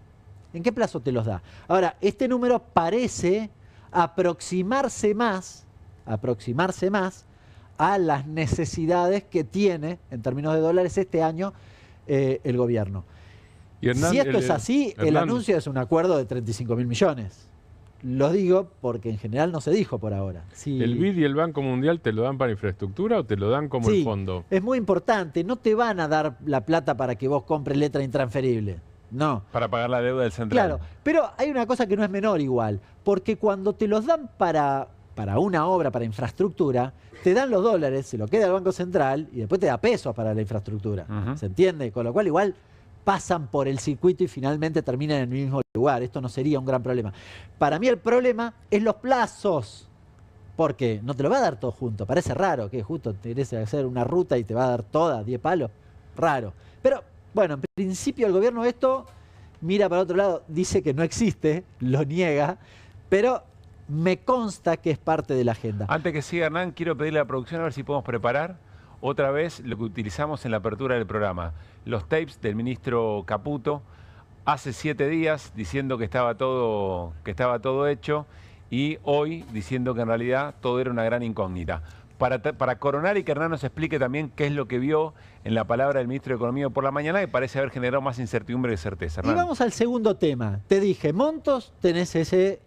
¿En qué plazo te los da? Ahora, este número parece aproximarse más a las necesidades que tiene en términos de dólares este año el gobierno.
Y Hernán,
si esto es así, el anuncio es un acuerdo de 35.000 millones. Lo digo porque en general no se dijo por ahora. Si...
¿El BID y el Banco Mundial te lo dan para infraestructura o te lo dan como el fondo?
Es muy importante. No te van a dar la plata para que vos compres letra intransferible. No.
Para pagar la deuda del central.
Claro, pero hay una cosa que no es menor igual. Porque cuando te los dan para una obra, para infraestructura, te dan los dólares, se lo queda el Banco Central y después te da pesos para la infraestructura. ¿Se entiende? Con lo cual igual pasan por el circuito y finalmente terminan en el mismo lugar. Esto no sería un gran problema. Para mí el problema es los plazos. Porque no te lo va a dar todo junto. Parece raro que justo te querés hacer una ruta y te va a dar toda 10 palos. Raro. Pero bueno, en principio el gobierno esto mira para otro lado, dice que no existe, lo niega, pero me consta que es parte de la agenda.
Antes que siga, Hernán, quiero pedirle a la producción a ver si podemos preparar otra vez lo que utilizamos en la apertura del programa. Los tapes del ministro Caputo hace 7 días diciendo que estaba todo hecho y hoy diciendo que en realidad todo era una gran incógnita. Para coronar y que Hernán nos explique también qué es lo que vio en la palabra del ministro de Economía por la mañana, que parece haber generado más incertidumbre que certeza. Hernán.
Y vamos al segundo tema. Te dije, montos, tenés eso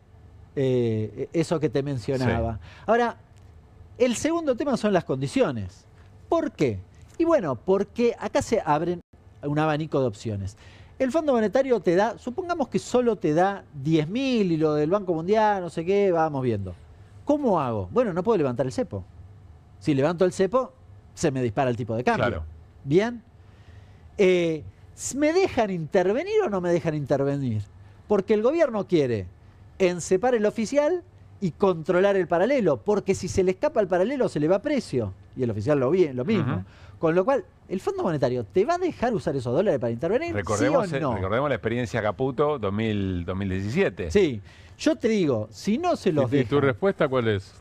que te mencionaba. Sí. Ahora, el segundo tema son las condiciones. ¿Por qué? Y bueno, porque acá se abren un abanico de opciones. El Fondo Monetario te da, supongamos que solo te da 10.000 y lo del Banco Mundial, no sé qué, vamos viendo. ¿Cómo hago? Bueno, no puedo levantar el cepo. Si levanto el cepo, se me dispara el tipo de cambio. Claro. ¿Bien? ¿Me dejan intervenir o no me dejan intervenir? Porque el gobierno quiere encepar el oficial y controlar el paralelo, porque si se le escapa el paralelo se le va a precio, y el oficial lo mismo. Con lo cual, ¿el Fondo Monetario te va a dejar usar esos dólares para intervenir?
Recordemos,
¿sí o no?
Recordemos la experiencia Caputo 2017.
Sí, yo te digo, si no se los deja...
¿Y tu respuesta cuál es?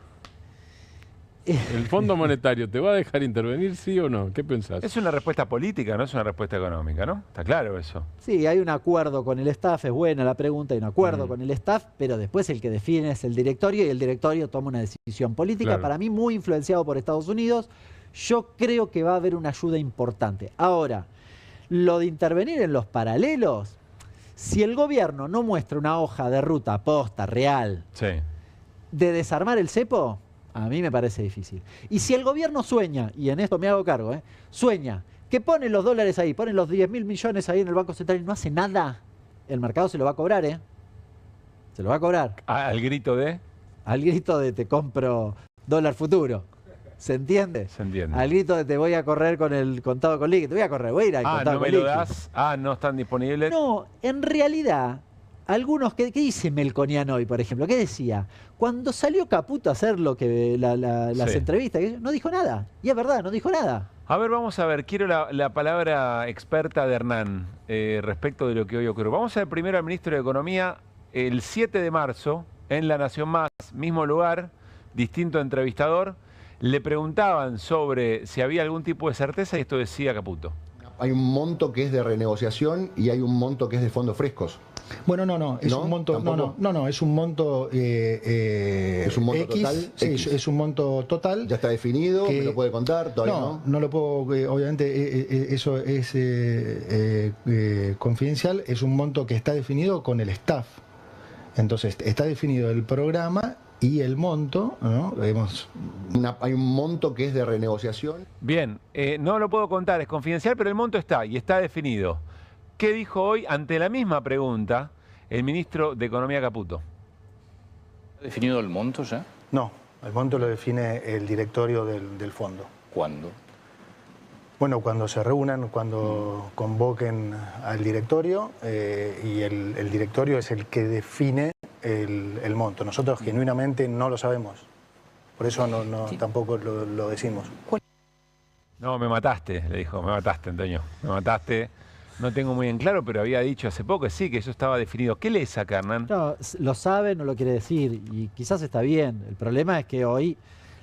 ¿El Fondo Monetario te va a dejar intervenir, sí o no? ¿Qué pensás?
Es una respuesta política, no es una respuesta económica, ¿no? Está claro eso.
Sí, hay un acuerdo con el staff, es buena la pregunta, hay un acuerdo con el staff, pero después el que define es el directorio y el directorio toma una decisión política, para mí muy influenciado por Estados Unidos. Yo creo que va a haber una ayuda importante. Ahora, lo de intervenir en los paralelos, si el gobierno no muestra una hoja de ruta posta, real, de desarmar el cepo... A mí me parece difícil. Y si el gobierno sueña, y en esto me hago cargo, sueña que pone los dólares ahí, pone los 10.000 millones ahí en el Banco Central y no hace nada, el mercado se lo va a cobrar, Se lo va a cobrar.
¿Al grito de?
Al grito de te compro dólar futuro. ¿Se entiende?
Se entiende.
Al grito de te voy a correr con el contado con liqui. Te voy a correr, voy a ir al contado
no
con
me
liqui.
Lo das. No están disponibles.
No, en realidad... Algunos, ¿qué dice Melconian hoy, por ejemplo? ¿Qué decía? Cuando salió Caputo a hacer lo que las entrevistas, no dijo nada. Y es verdad, no dijo nada.
A ver, vamos a ver. Quiero la palabra experta de Hernán respecto de lo que hoy ocurrió. Vamos a ver primero al ministro de Economía el 7 de marzo en La Nación Más, mismo lugar, distinto entrevistador. Le preguntaban sobre si había algún tipo de certeza y esto decía Caputo.
Hay un monto que es de renegociación y hay un monto que es de fondos frescos.
Bueno, es un monto, es un monto
es un monto
X,
total.
Sí,
X.
Es un monto total.
Ya está definido, ¿me lo puede contar? Todavía
no lo puedo, obviamente eso es confidencial, es un monto que está definido con el staff. Entonces, está definido el programa y el monto, ¿no?
Hay un monto que es de renegociación.
Bien, no lo puedo contar, es confidencial, pero el monto está y está definido. ¿Qué dijo hoy ante la misma pregunta el ministro de Economía Caputo?
¿Ha definido el monto ya?
No, el monto lo define el directorio del fondo.
¿Cuándo?
Bueno, cuando se reúnan, cuando convoquen al directorio y el directorio es el que define el monto. Nosotros genuinamente no lo sabemos. Por eso tampoco lo decimos.
No, me mataste, le dijo. Me mataste, Antonio. Me mataste. No tengo muy en claro, pero había dicho hace poco que sí, que eso estaba definido. ¿Qué le saca, Hernán?
No, lo sabe, no lo quiere decir. Y quizás está bien. El problema es que hoy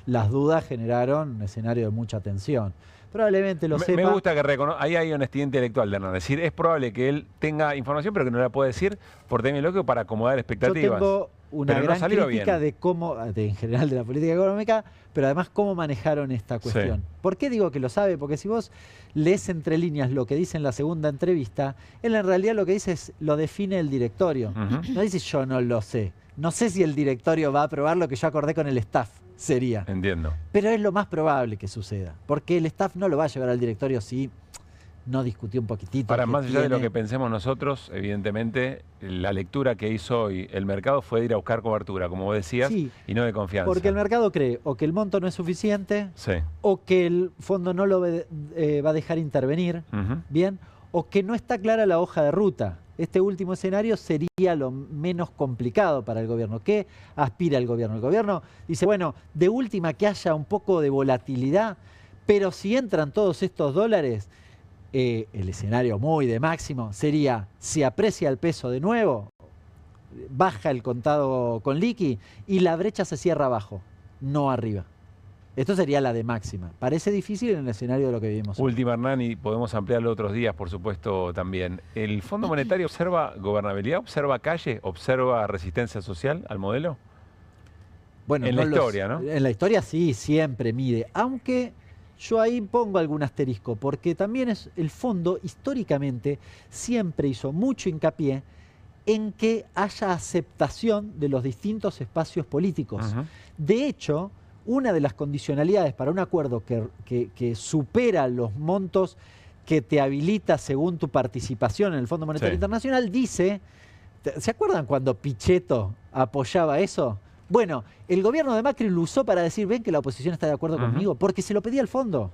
las dudas generaron un escenario de mucha tensión. Probablemente lo sepa.
Me gusta que ahí hay honestidad intelectual de Hernán. Es decir, es probable que él tenga información, pero que no la puede decir por tema lógico para acomodar expectativas.
Yo tengo una
Pero no
gran
salió
crítica
bien.
de cómo, en general de la política económica, pero además cómo manejaron esta cuestión.
Sí.
¿Por qué digo que lo sabe? Porque si vos lees entre líneas lo que dice en la segunda entrevista, él en realidad lo que dice es, lo define el directorio. No dice yo no lo sé. No sé si el directorio va a aprobar lo que yo acordé con el staff, sería.
Entiendo.
Pero es lo más probable que suceda, porque el staff no lo va a llevar al directorio si no discutió un poquitito.
Para
que
más allá de lo
tiene.
que pensemos nosotros, evidentemente, la lectura que hizo hoy el mercado fue de ir a buscar cobertura, como vos decías,
Sí,
y no de confianza.
Porque el mercado cree o que el monto no es suficiente,
Sí.
o que el fondo no lo va a dejar intervenir,
Ujú.
bien, o que no está clara la hoja de ruta. Este último escenario sería lo menos complicado para el gobierno. ¿Qué aspira el gobierno? El gobierno dice, bueno, de última que haya un poco de volatilidad, pero si entran todos estos dólares, el escenario muy de máximo sería, se aprecia el peso de nuevo, baja el contado con liqui y la brecha se cierra abajo, no arriba. Esto sería la de máxima. Parece difícil en el escenario de lo que vivimos hoy.
Última, Hernán, y podemos ampliarlo otros días, por supuesto, también. ¿El Fondo Monetario observa gobernabilidad, observa calle, observa resistencia social al modelo?
Bueno,
en
no
la historia, ¿no?
En la historia sí, siempre mide. Aunque yo ahí pongo algún asterisco, porque también es el fondo, históricamente, siempre hizo mucho hincapié en que haya aceptación de los distintos espacios políticos. De hecho, una de las condicionalidades para un acuerdo que supera los montos que te habilita según tu participación en el Fondo Monetario Internacional dice, ¿se acuerdan cuando Pichetto apoyaba eso? Bueno, el gobierno de Macri lo usó para decir, ven que la oposición está de acuerdo conmigo, porque se lo pedía el fondo.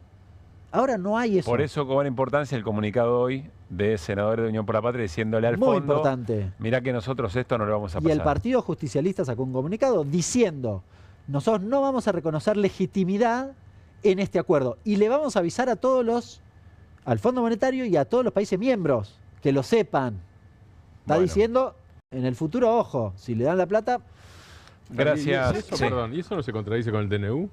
Ahora no hay eso.
Por eso cobra importancia el comunicado hoy de senadores de Unión por la Patria diciéndole al
Muy
fondo,
importante.
mirá que nosotros esto no lo vamos a pasar.
Y el Partido Justicialista sacó un comunicado diciendo, nosotros no vamos a reconocer legitimidad en este acuerdo y le vamos a avisar a todos al Fondo Monetario y a todos los países miembros, que lo sepan. Está diciendo, en el futuro, ojo, si le dan la plata...
Gracias.
¿Y eso, perdón, ¿y eso no se contradice con el DNU?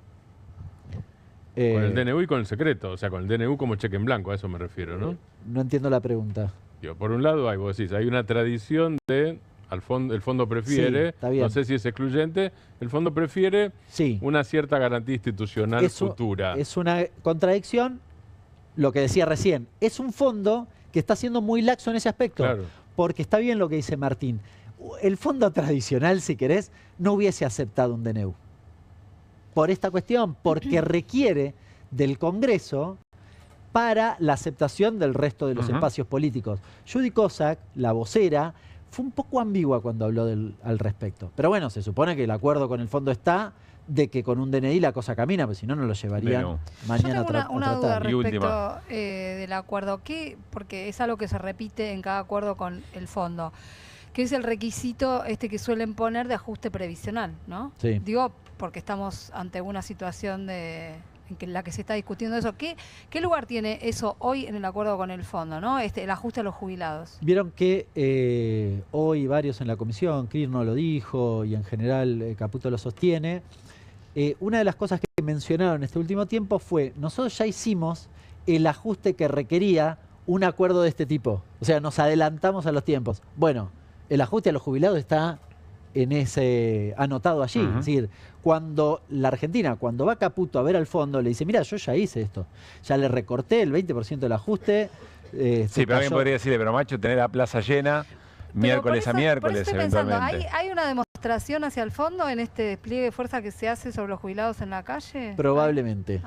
Con el DNU y con el secreto, o sea, con el DNU como cheque en blanco, a eso me refiero, ¿no?
No entiendo la pregunta.
Digo, por un lado, vos decís, hay una tradición de... el fondo prefiere,
Sí, está bien.
no sé si es excluyente, el fondo prefiere una cierta garantía institucional futura.
Es una contradicción, lo que decía recién. Es un fondo que está siendo muy laxo en ese aspecto.
Claro.
Porque está bien lo que dice Martín. El fondo tradicional, si querés, no hubiese aceptado un DNU. Por esta cuestión, porque requiere del Congreso para la aceptación del resto de los espacios políticos. Judy Kozak, la vocera, fue un poco ambigua cuando habló al respecto. Pero bueno, se supone que el acuerdo con el fondo está de que con un DNI la cosa camina, porque si no, no lo llevarían mañana
Yo tengo
a
una duda
tratar.
respecto del acuerdo, porque es algo que se repite en cada acuerdo con el fondo, que es el requisito que suelen poner de ajuste previsional, ¿no?
Sí.
Digo, porque estamos ante una situación en la que se está discutiendo eso. ¿Qué lugar tiene eso hoy en el acuerdo con el fondo, ¿no? El ajuste a los jubilados.
Vieron que hoy varios en la comisión, Kirchner lo dijo y en general Caputo lo sostiene. Una de las cosas que mencionaron en este último tiempo fue, nosotros ya hicimos el ajuste que requería un acuerdo de este tipo. O sea, nos adelantamos a los tiempos. Bueno, el ajuste a los jubilados está en ese anotado allí. Es decir, cuando la Argentina, cuando va Caputo a ver al fondo, le dice, mira, yo ya hice esto. Ya le recorté el 20% del ajuste.
Sí, pero alguien podría decirle, pero macho, tener la plaza llena miércoles a miércoles,
estoy pensando,
eventualmente.
¿hay una demostración hacia el fondo en este despliegue de fuerza que se hace sobre los jubilados en la calle?
Probablemente.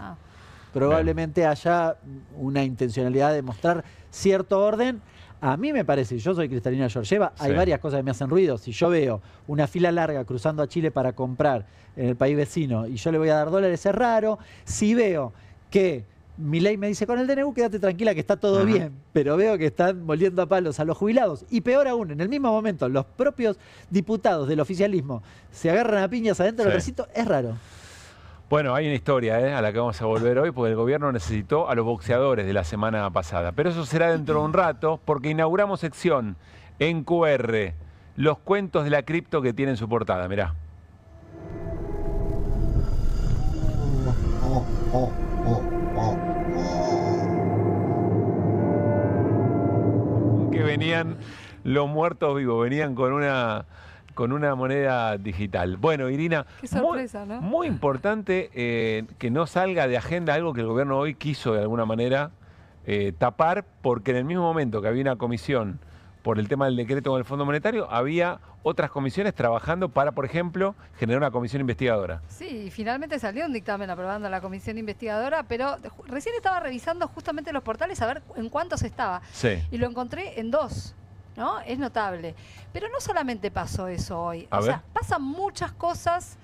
Probablemente haya una intencionalidad de mostrar cierto orden. A mí me parece, yo soy Cristalina Georgieva, hay varias cosas que me hacen ruido. Si yo veo una fila larga cruzando a Chile para comprar en el país vecino y yo le voy a dar dólares, es raro. Si veo que Milei me dice con el DNU, quédate tranquila que está todo bien, pero veo que están moliendo a palos a los jubilados. Y peor aún, en el mismo momento, los propios diputados del oficialismo se agarran a piñas adentro del recinto, es raro.
Bueno, hay una historia a la que vamos a volver hoy, porque el gobierno necesitó a los boxeadores de la semana pasada. Pero eso será dentro de un rato, porque inauguramos sección en QR, los cuentos de la cripto que tienen su portada. Mirá. Que venían los muertos vivos, venían con una con una moneda digital. Bueno, Irina,
Qué sorpresa, ¿no?
Muy importante que no salga de agenda algo que el gobierno hoy quiso de alguna manera tapar, porque en el mismo momento que había una comisión por el tema del decreto con el Fondo Monetario, había otras comisiones trabajando para, por ejemplo, generar una comisión investigadora.
Sí, finalmente salió un dictamen aprobando la comisión investigadora, pero recién estaba revisando justamente los portales a ver en cuántos estaba.
Sí.
Y lo encontré en 2, ¿no? Es notable. Pero no solamente pasó eso hoy.
A
O
ver.
sea, pasan muchas cosas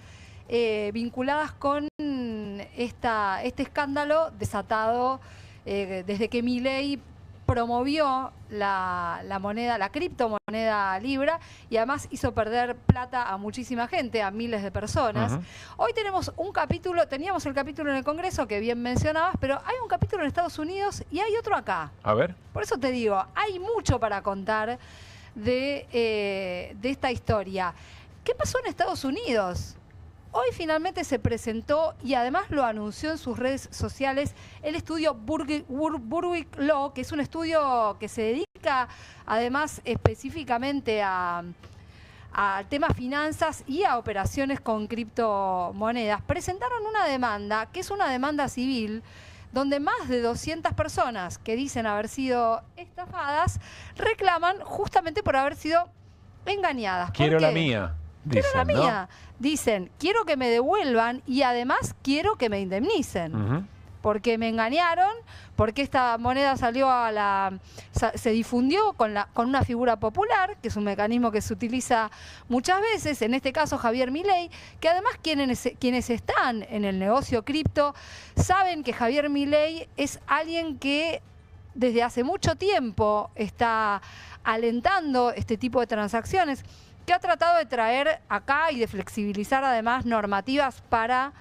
vinculadas con este escándalo desatado desde que Milei promovió la moneda, la criptomoneda Libra, y además hizo perder plata a muchísima gente, a miles de personas. Hoy tenemos un capítulo, teníamos el capítulo en el Congreso que bien mencionabas, pero hay un capítulo en Estados Unidos y hay otro acá.
A ver.
Por eso te digo, hay mucho para contar de esta historia. ¿Qué pasó en Estados Unidos? Hoy finalmente se presentó y además lo anunció en sus redes sociales el estudio Burwick Law, que es un estudio que se dedica además específicamente a temas finanzas y a operaciones con criptomonedas. Presentaron una demanda, que es una demanda civil, donde más de 200 personas que dicen haber sido estafadas reclaman justamente por haber sido engañadas.
Quiero la mía.
Quiero la
Dicen, ¿no?
mía. Dicen, quiero que me devuelvan y además quiero que me indemnicen. Porque me engañaron, porque esta moneda salió se difundió con una figura popular, que es un mecanismo que se utiliza muchas veces, en este caso Javier Milei, que además quienes están en el negocio cripto saben que Javier Milei es alguien que desde hace mucho tiempo está alentando este tipo de transacciones, que ha tratado de traer acá y de flexibilizar además normativas para...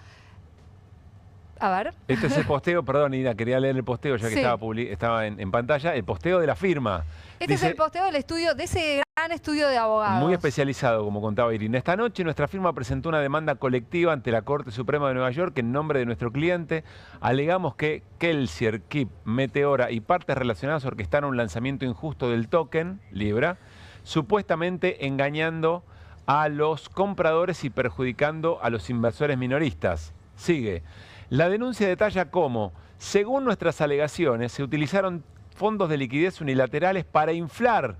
A ver.
Este es el posteo, perdón, Ina, quería leer el posteo ya que
Sí.
estaba en pantalla, el posteo de la firma.
Este
Dice,
es el posteo del estudio, de ese gran estudio de abogados.
muy especializado, como contaba Irina. Esta noche nuestra firma presentó una demanda colectiva ante la Corte Suprema de Nueva York en nombre de nuestro cliente. Alegamos que Kelsier, Kip, Meteora y partes relacionadas orquestaron un lanzamiento injusto del token Libra, supuestamente engañando a los compradores y perjudicando a los inversores minoristas. Sigue. La denuncia detalla cómo, según nuestras alegaciones, se utilizaron fondos de liquidez unilaterales para inflar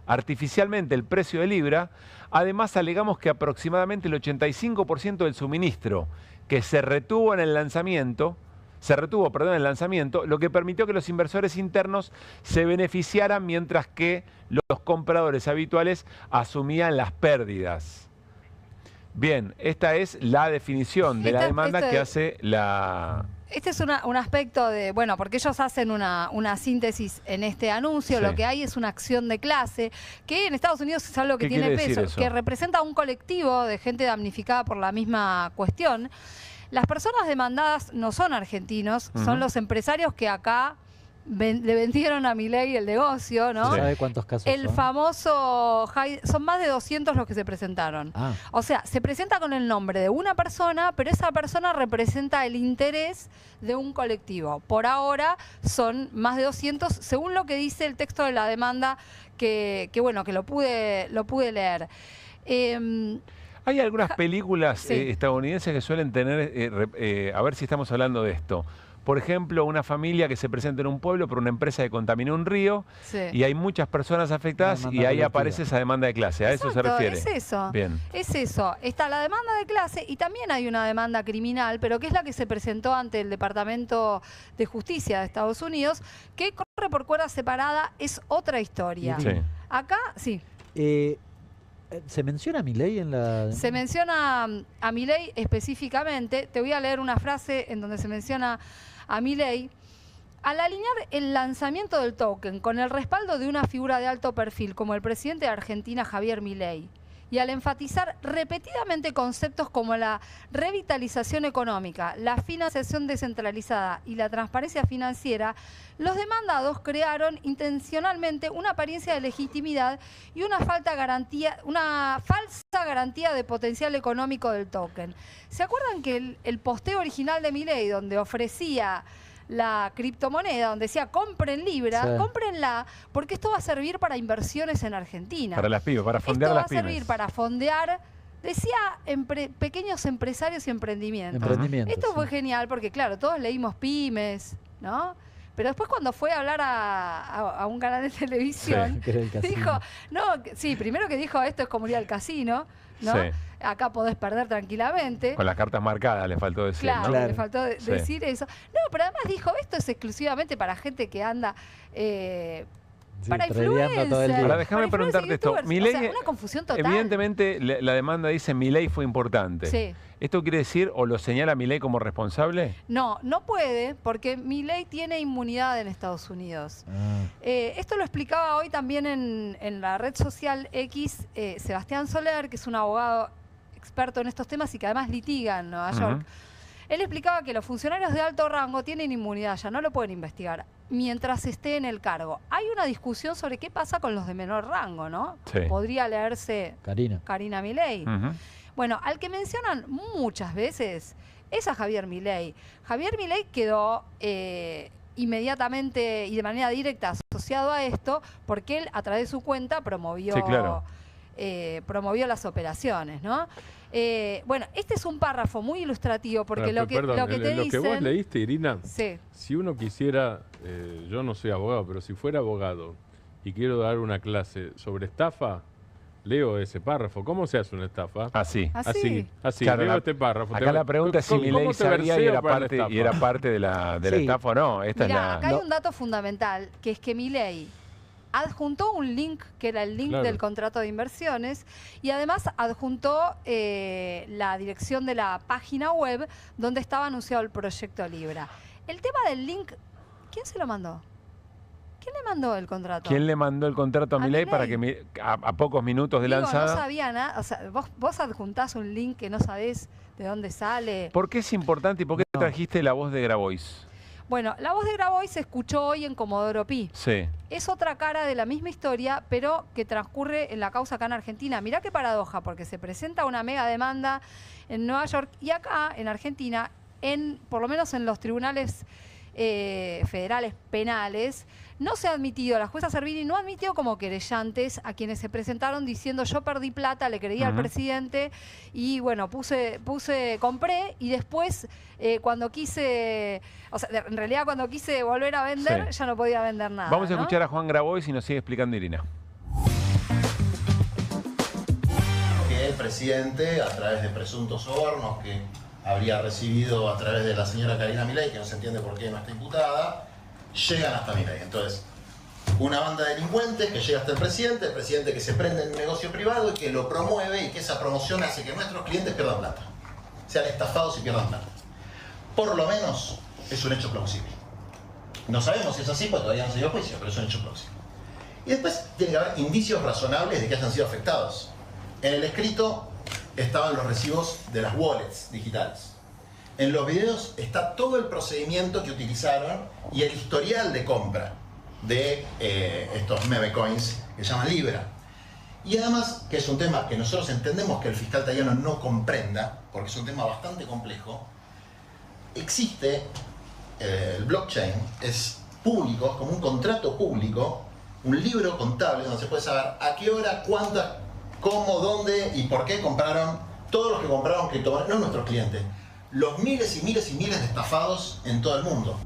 artificialmente el precio de Libra. Además, alegamos que aproximadamente el 85% del suministro que se retuvo en el lanzamiento, lo que permitió que los inversores internos se beneficiaran mientras que los compradores habituales asumían las pérdidas. Bien, esta es la definición de la demanda que hace la...
Este es un aspecto de, bueno, porque ellos hacen una síntesis en este anuncio,
Sí.
lo que hay es una acción de clase, que en Estados Unidos es algo que
¿Qué
tiene
quiere decir
peso,
eso?
que representa a un colectivo de gente damnificada por la misma cuestión. Las personas demandadas no son argentinos, son los empresarios que acá le vendieron a Milei el negocio, ¿no?
¿Sabe cuántos casos
El
son?
famoso, son más de 200 los que se presentaron.
Ah.
O sea, se presenta con el nombre de una persona, pero esa persona representa el interés de un colectivo. Por ahora son más de 200, según lo que dice el texto de la demanda, que bueno, que lo pude leer.
Hay algunas películas
Sí.
estadounidenses que suelen tener, a ver si estamos hablando de esto. Por ejemplo, una familia que se presenta en un pueblo por una empresa que contaminó un río
Sí.
y hay muchas personas afectadas
Una
y
demanda
ahí
colectiva.
aparece esa demanda de clase. ¿A eso se
Exacto,
refiere?
es eso.
Bien.
Es eso. Está la demanda de clase y también hay una demanda criminal, pero que es la que se presentó ante el Departamento de Justicia de Estados Unidos, que corre por cuerda separada, es otra historia.
Sí.
Acá, sí.
¿Se menciona a Milei en la...?
Se menciona a Milei específicamente. Te voy a leer una frase en donde se menciona a Milei. Al alinear el lanzamiento del token con el respaldo de una figura de alto perfil como el presidente de Argentina, Javier Milei, y al enfatizar repetidamente conceptos como la revitalización económica, la financiación descentralizada y la transparencia financiera, los demandados crearon intencionalmente una apariencia de legitimidad y una falsa garantía de potencial económico del token. ¿Se acuerdan que el posteo original de Milei, donde ofrecía la criptomoneda, donde decía compren Libra,
Sí.
cómprenla, porque esto va a servir para inversiones en Argentina.
Para las pymes, para fondear las
Esto va a
pymes.
servir para fondear, decía, pequeños empresarios y emprendimientos.
Emprendimientos,
Esto fue
sí.
genial porque, claro, todos leímos pymes, ¿no? Pero después cuando fue a hablar a un canal de televisión,
Sí, que era el casino.
dijo, no, sí, primero que dijo, esto es como ir al casino, ¿no?
Sí.
Acá podés perder tranquilamente.
Con las cartas marcadas le faltó decir,
Claro,
¿no?
le faltó
Sí.
decir eso. No, pero además dijo, esto es exclusivamente para gente que anda... para
tradeando todo el día.
Ahora déjame
para influencers
preguntarte
y
esto.
youtubers.
Milei,
O sea, una confusión total.
evidentemente la demanda dice Milei fue importante.
Sí.
¿Esto quiere decir o lo señala Milei como responsable?
No, no puede, porque Milei tiene inmunidad en Estados Unidos. Esto lo explicaba hoy también en la red social X Sebastián Soler, que es un abogado experto en estos temas y que además litiga en Nueva York. Él explicaba que los funcionarios de alto rango tienen inmunidad, ya no lo pueden investigar mientras esté en el cargo. Hay una discusión sobre qué pasa con los de menor rango, ¿no?
Sí.
Podría leerse
Karina
Milei. Bueno, al que mencionan muchas veces es a Javier Milei. Javier Milei quedó inmediatamente y de manera directa asociado a esto porque él a través de su cuenta promovió,
Sí, claro.
promovió las operaciones, ¿no? Bueno, este es un párrafo muy ilustrativo porque
Pero,
lo que,
perdón,
lo que te
lo que
dicen...
vos leíste, Irina,
Sí.
si uno quisiera, yo no soy abogado, pero si fuera abogado y quiero dar una clase sobre estafa, leo ese párrafo. ¿Cómo se hace una estafa?
Así.
Así,
Claro,
leo
la-
este párrafo.
Acá la pregunta es si
¿Cómo
Milei
te
sabía y
verseo
era
para la
parte de la
Sí.
estafa o no. Esta
Mirá,
es la...
acá hay un dato fundamental, que es que Milei adjuntó un link, que era el link
Claro.
del contrato de inversiones, y además adjuntó la dirección de la página web donde estaba anunciado el proyecto Libra. El tema del link, ¿quién se lo mandó? ¿Quién le mandó el contrato?
¿Quién le mandó el contrato a
A
Milei
Milei.
para que a pocos minutos de
Digo,
lanzada?
no sabía nada, o sea, vos adjuntás un link que no sabés de dónde sale.
¿Por qué es importante y por qué trajiste la voz de Grabois?
Bueno, la voz de Grabois se escuchó hoy en Comodoro Pi.
Sí.
Es otra cara de la misma historia, pero que transcurre en la causa acá en Argentina. Mirá qué paradoja, porque se presenta una mega demanda en Nueva York y acá en Argentina, por lo menos en los tribunales federales penales, no se ha admitido, la jueza Servini no admitió como querellantes a quienes se presentaron diciendo yo perdí plata, le creí al presidente y bueno, compré y después cuando quise, o sea, en realidad cuando quise volver a vender
Sí.
ya no podía vender nada.
Vamos a
¿no?
escuchar a Juan Grabois y nos sigue explicando Irina.
Que el presidente, a través de presuntos sobornos que habría recibido a través de la señora Karina Milei, que no se entiende por qué no está imputada, llegan hasta Milei. Entonces, una banda de delincuentes que llega hasta el presidente que se prende en un negocio privado y que lo promueve y que esa promoción hace que nuestros clientes pierdan plata, sean estafados y pierdan plata. Por lo menos es un hecho plausible. No sabemos si es así, porque todavía no se dio juicio, pero es un hecho plausible. Y después tiene que haber indicios razonables de que hayan sido afectados. En el escrito estaban los recibos de las wallets digitales. En los videos está todo el procedimiento que utilizaron y el historial de compra de estos meme coins que se llaman Libra. Y además, que es un tema que nosotros entendemos que el fiscal Tayano no comprenda, porque es un tema bastante complejo, existe el blockchain, es público, es como un contrato público, un libro contable donde se puede saber a qué hora, cuántas, cómo, dónde y por qué compraron todos los que compraron criptomonedas, no nuestros clientes, los miles y miles y miles de estafados en todo el mundo.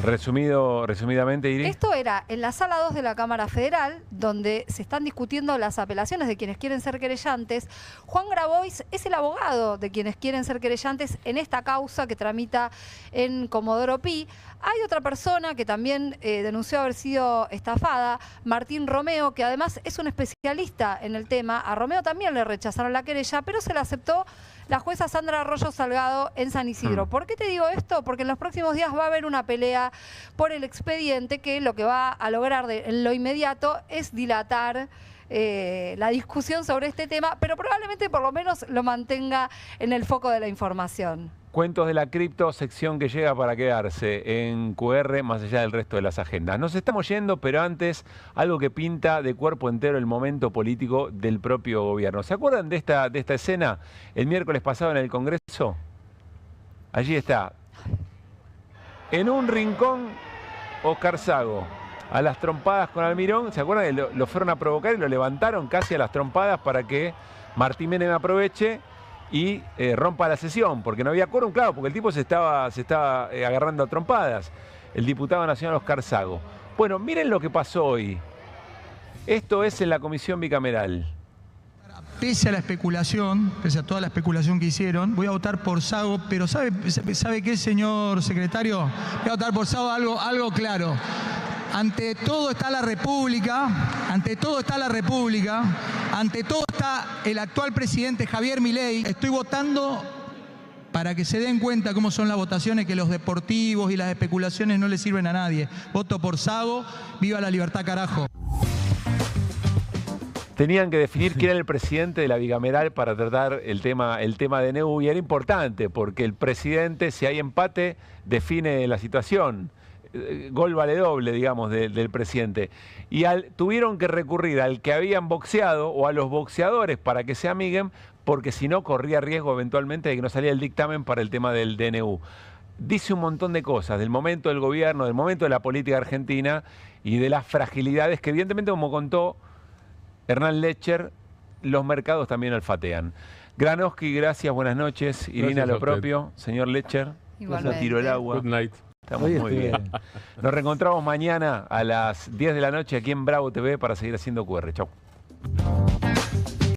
Resumidamente, Iri.
Esto era en la sala 2 de la Cámara Federal, donde se están discutiendo las apelaciones de quienes quieren ser querellantes. Juan Grabois es el abogado de quienes quieren ser querellantes en esta causa que tramita en Comodoro Pi. Hay otra persona que también denunció haber sido estafada, Martín Romeo, que además es un especialista en el tema. A Romeo también le rechazaron la querella, pero se la aceptó la jueza Sandra Arroyo Salgado en San Isidro. ¿Por qué te digo esto? Porque en los próximos días va a haber una pelea por el expediente que lo que va a lograr en lo inmediato es dilatar la discusión sobre este tema, pero probablemente por lo menos lo mantenga en el foco de la información.
Cuentos de la cripto, sección que llega para quedarse en QR más allá del resto de las agendas. Nos estamos yendo, pero antes algo que pinta de cuerpo entero el momento político del propio gobierno. ¿Se acuerdan de esta escena el miércoles pasado en el Congreso? Allí está. En un rincón, Oscar Sago. A las trompadas con Almirón. ¿Se acuerdan que lo fueron a provocar y lo levantaron casi a las trompadas para que Martín Menem aproveche y rompa la sesión? Porque no había quórum, claro, porque el tipo se estaba agarrando a trompadas. El diputado nacional Oscar Sago. Bueno, miren lo que pasó hoy. Esto es en la comisión bicameral.
Pese a la especulación, pese a toda la especulación que hicieron, voy a votar por Sago, pero ¿sabe qué, señor secretario? Voy a votar por Sago algo claro. Ante todo está la República, ante todo está la República, ante todo está el actual presidente Javier Milei. Estoy votando para que se den cuenta cómo son las votaciones, que los deportivos y las especulaciones no le sirven a nadie. Voto por Sago, viva la libertad, carajo.
Tenían que definir quién era el presidente de la bicameral para tratar el tema DNU, y era importante porque el presidente, si hay empate, define la situación. Gol vale doble, digamos, del presidente. Y tuvieron que recurrir al que habían boxeado o a los boxeadores para que se amiguen, porque si no corría riesgo eventualmente de que no saliera el dictamen para el tema del DNU. Dice un montón de cosas, del momento del gobierno, del momento de la política argentina y de las fragilidades que evidentemente, como contó Hernán Lecher, los mercados también olfatean. Granoski, gracias, buenas noches. Irina, lo propio. Señor Lecher, no tiró el agua.
Good night.
Estamos muy bien. Nos reencontramos mañana a las 10 de la noche aquí en Bravo TV para seguir haciendo QR. Chau.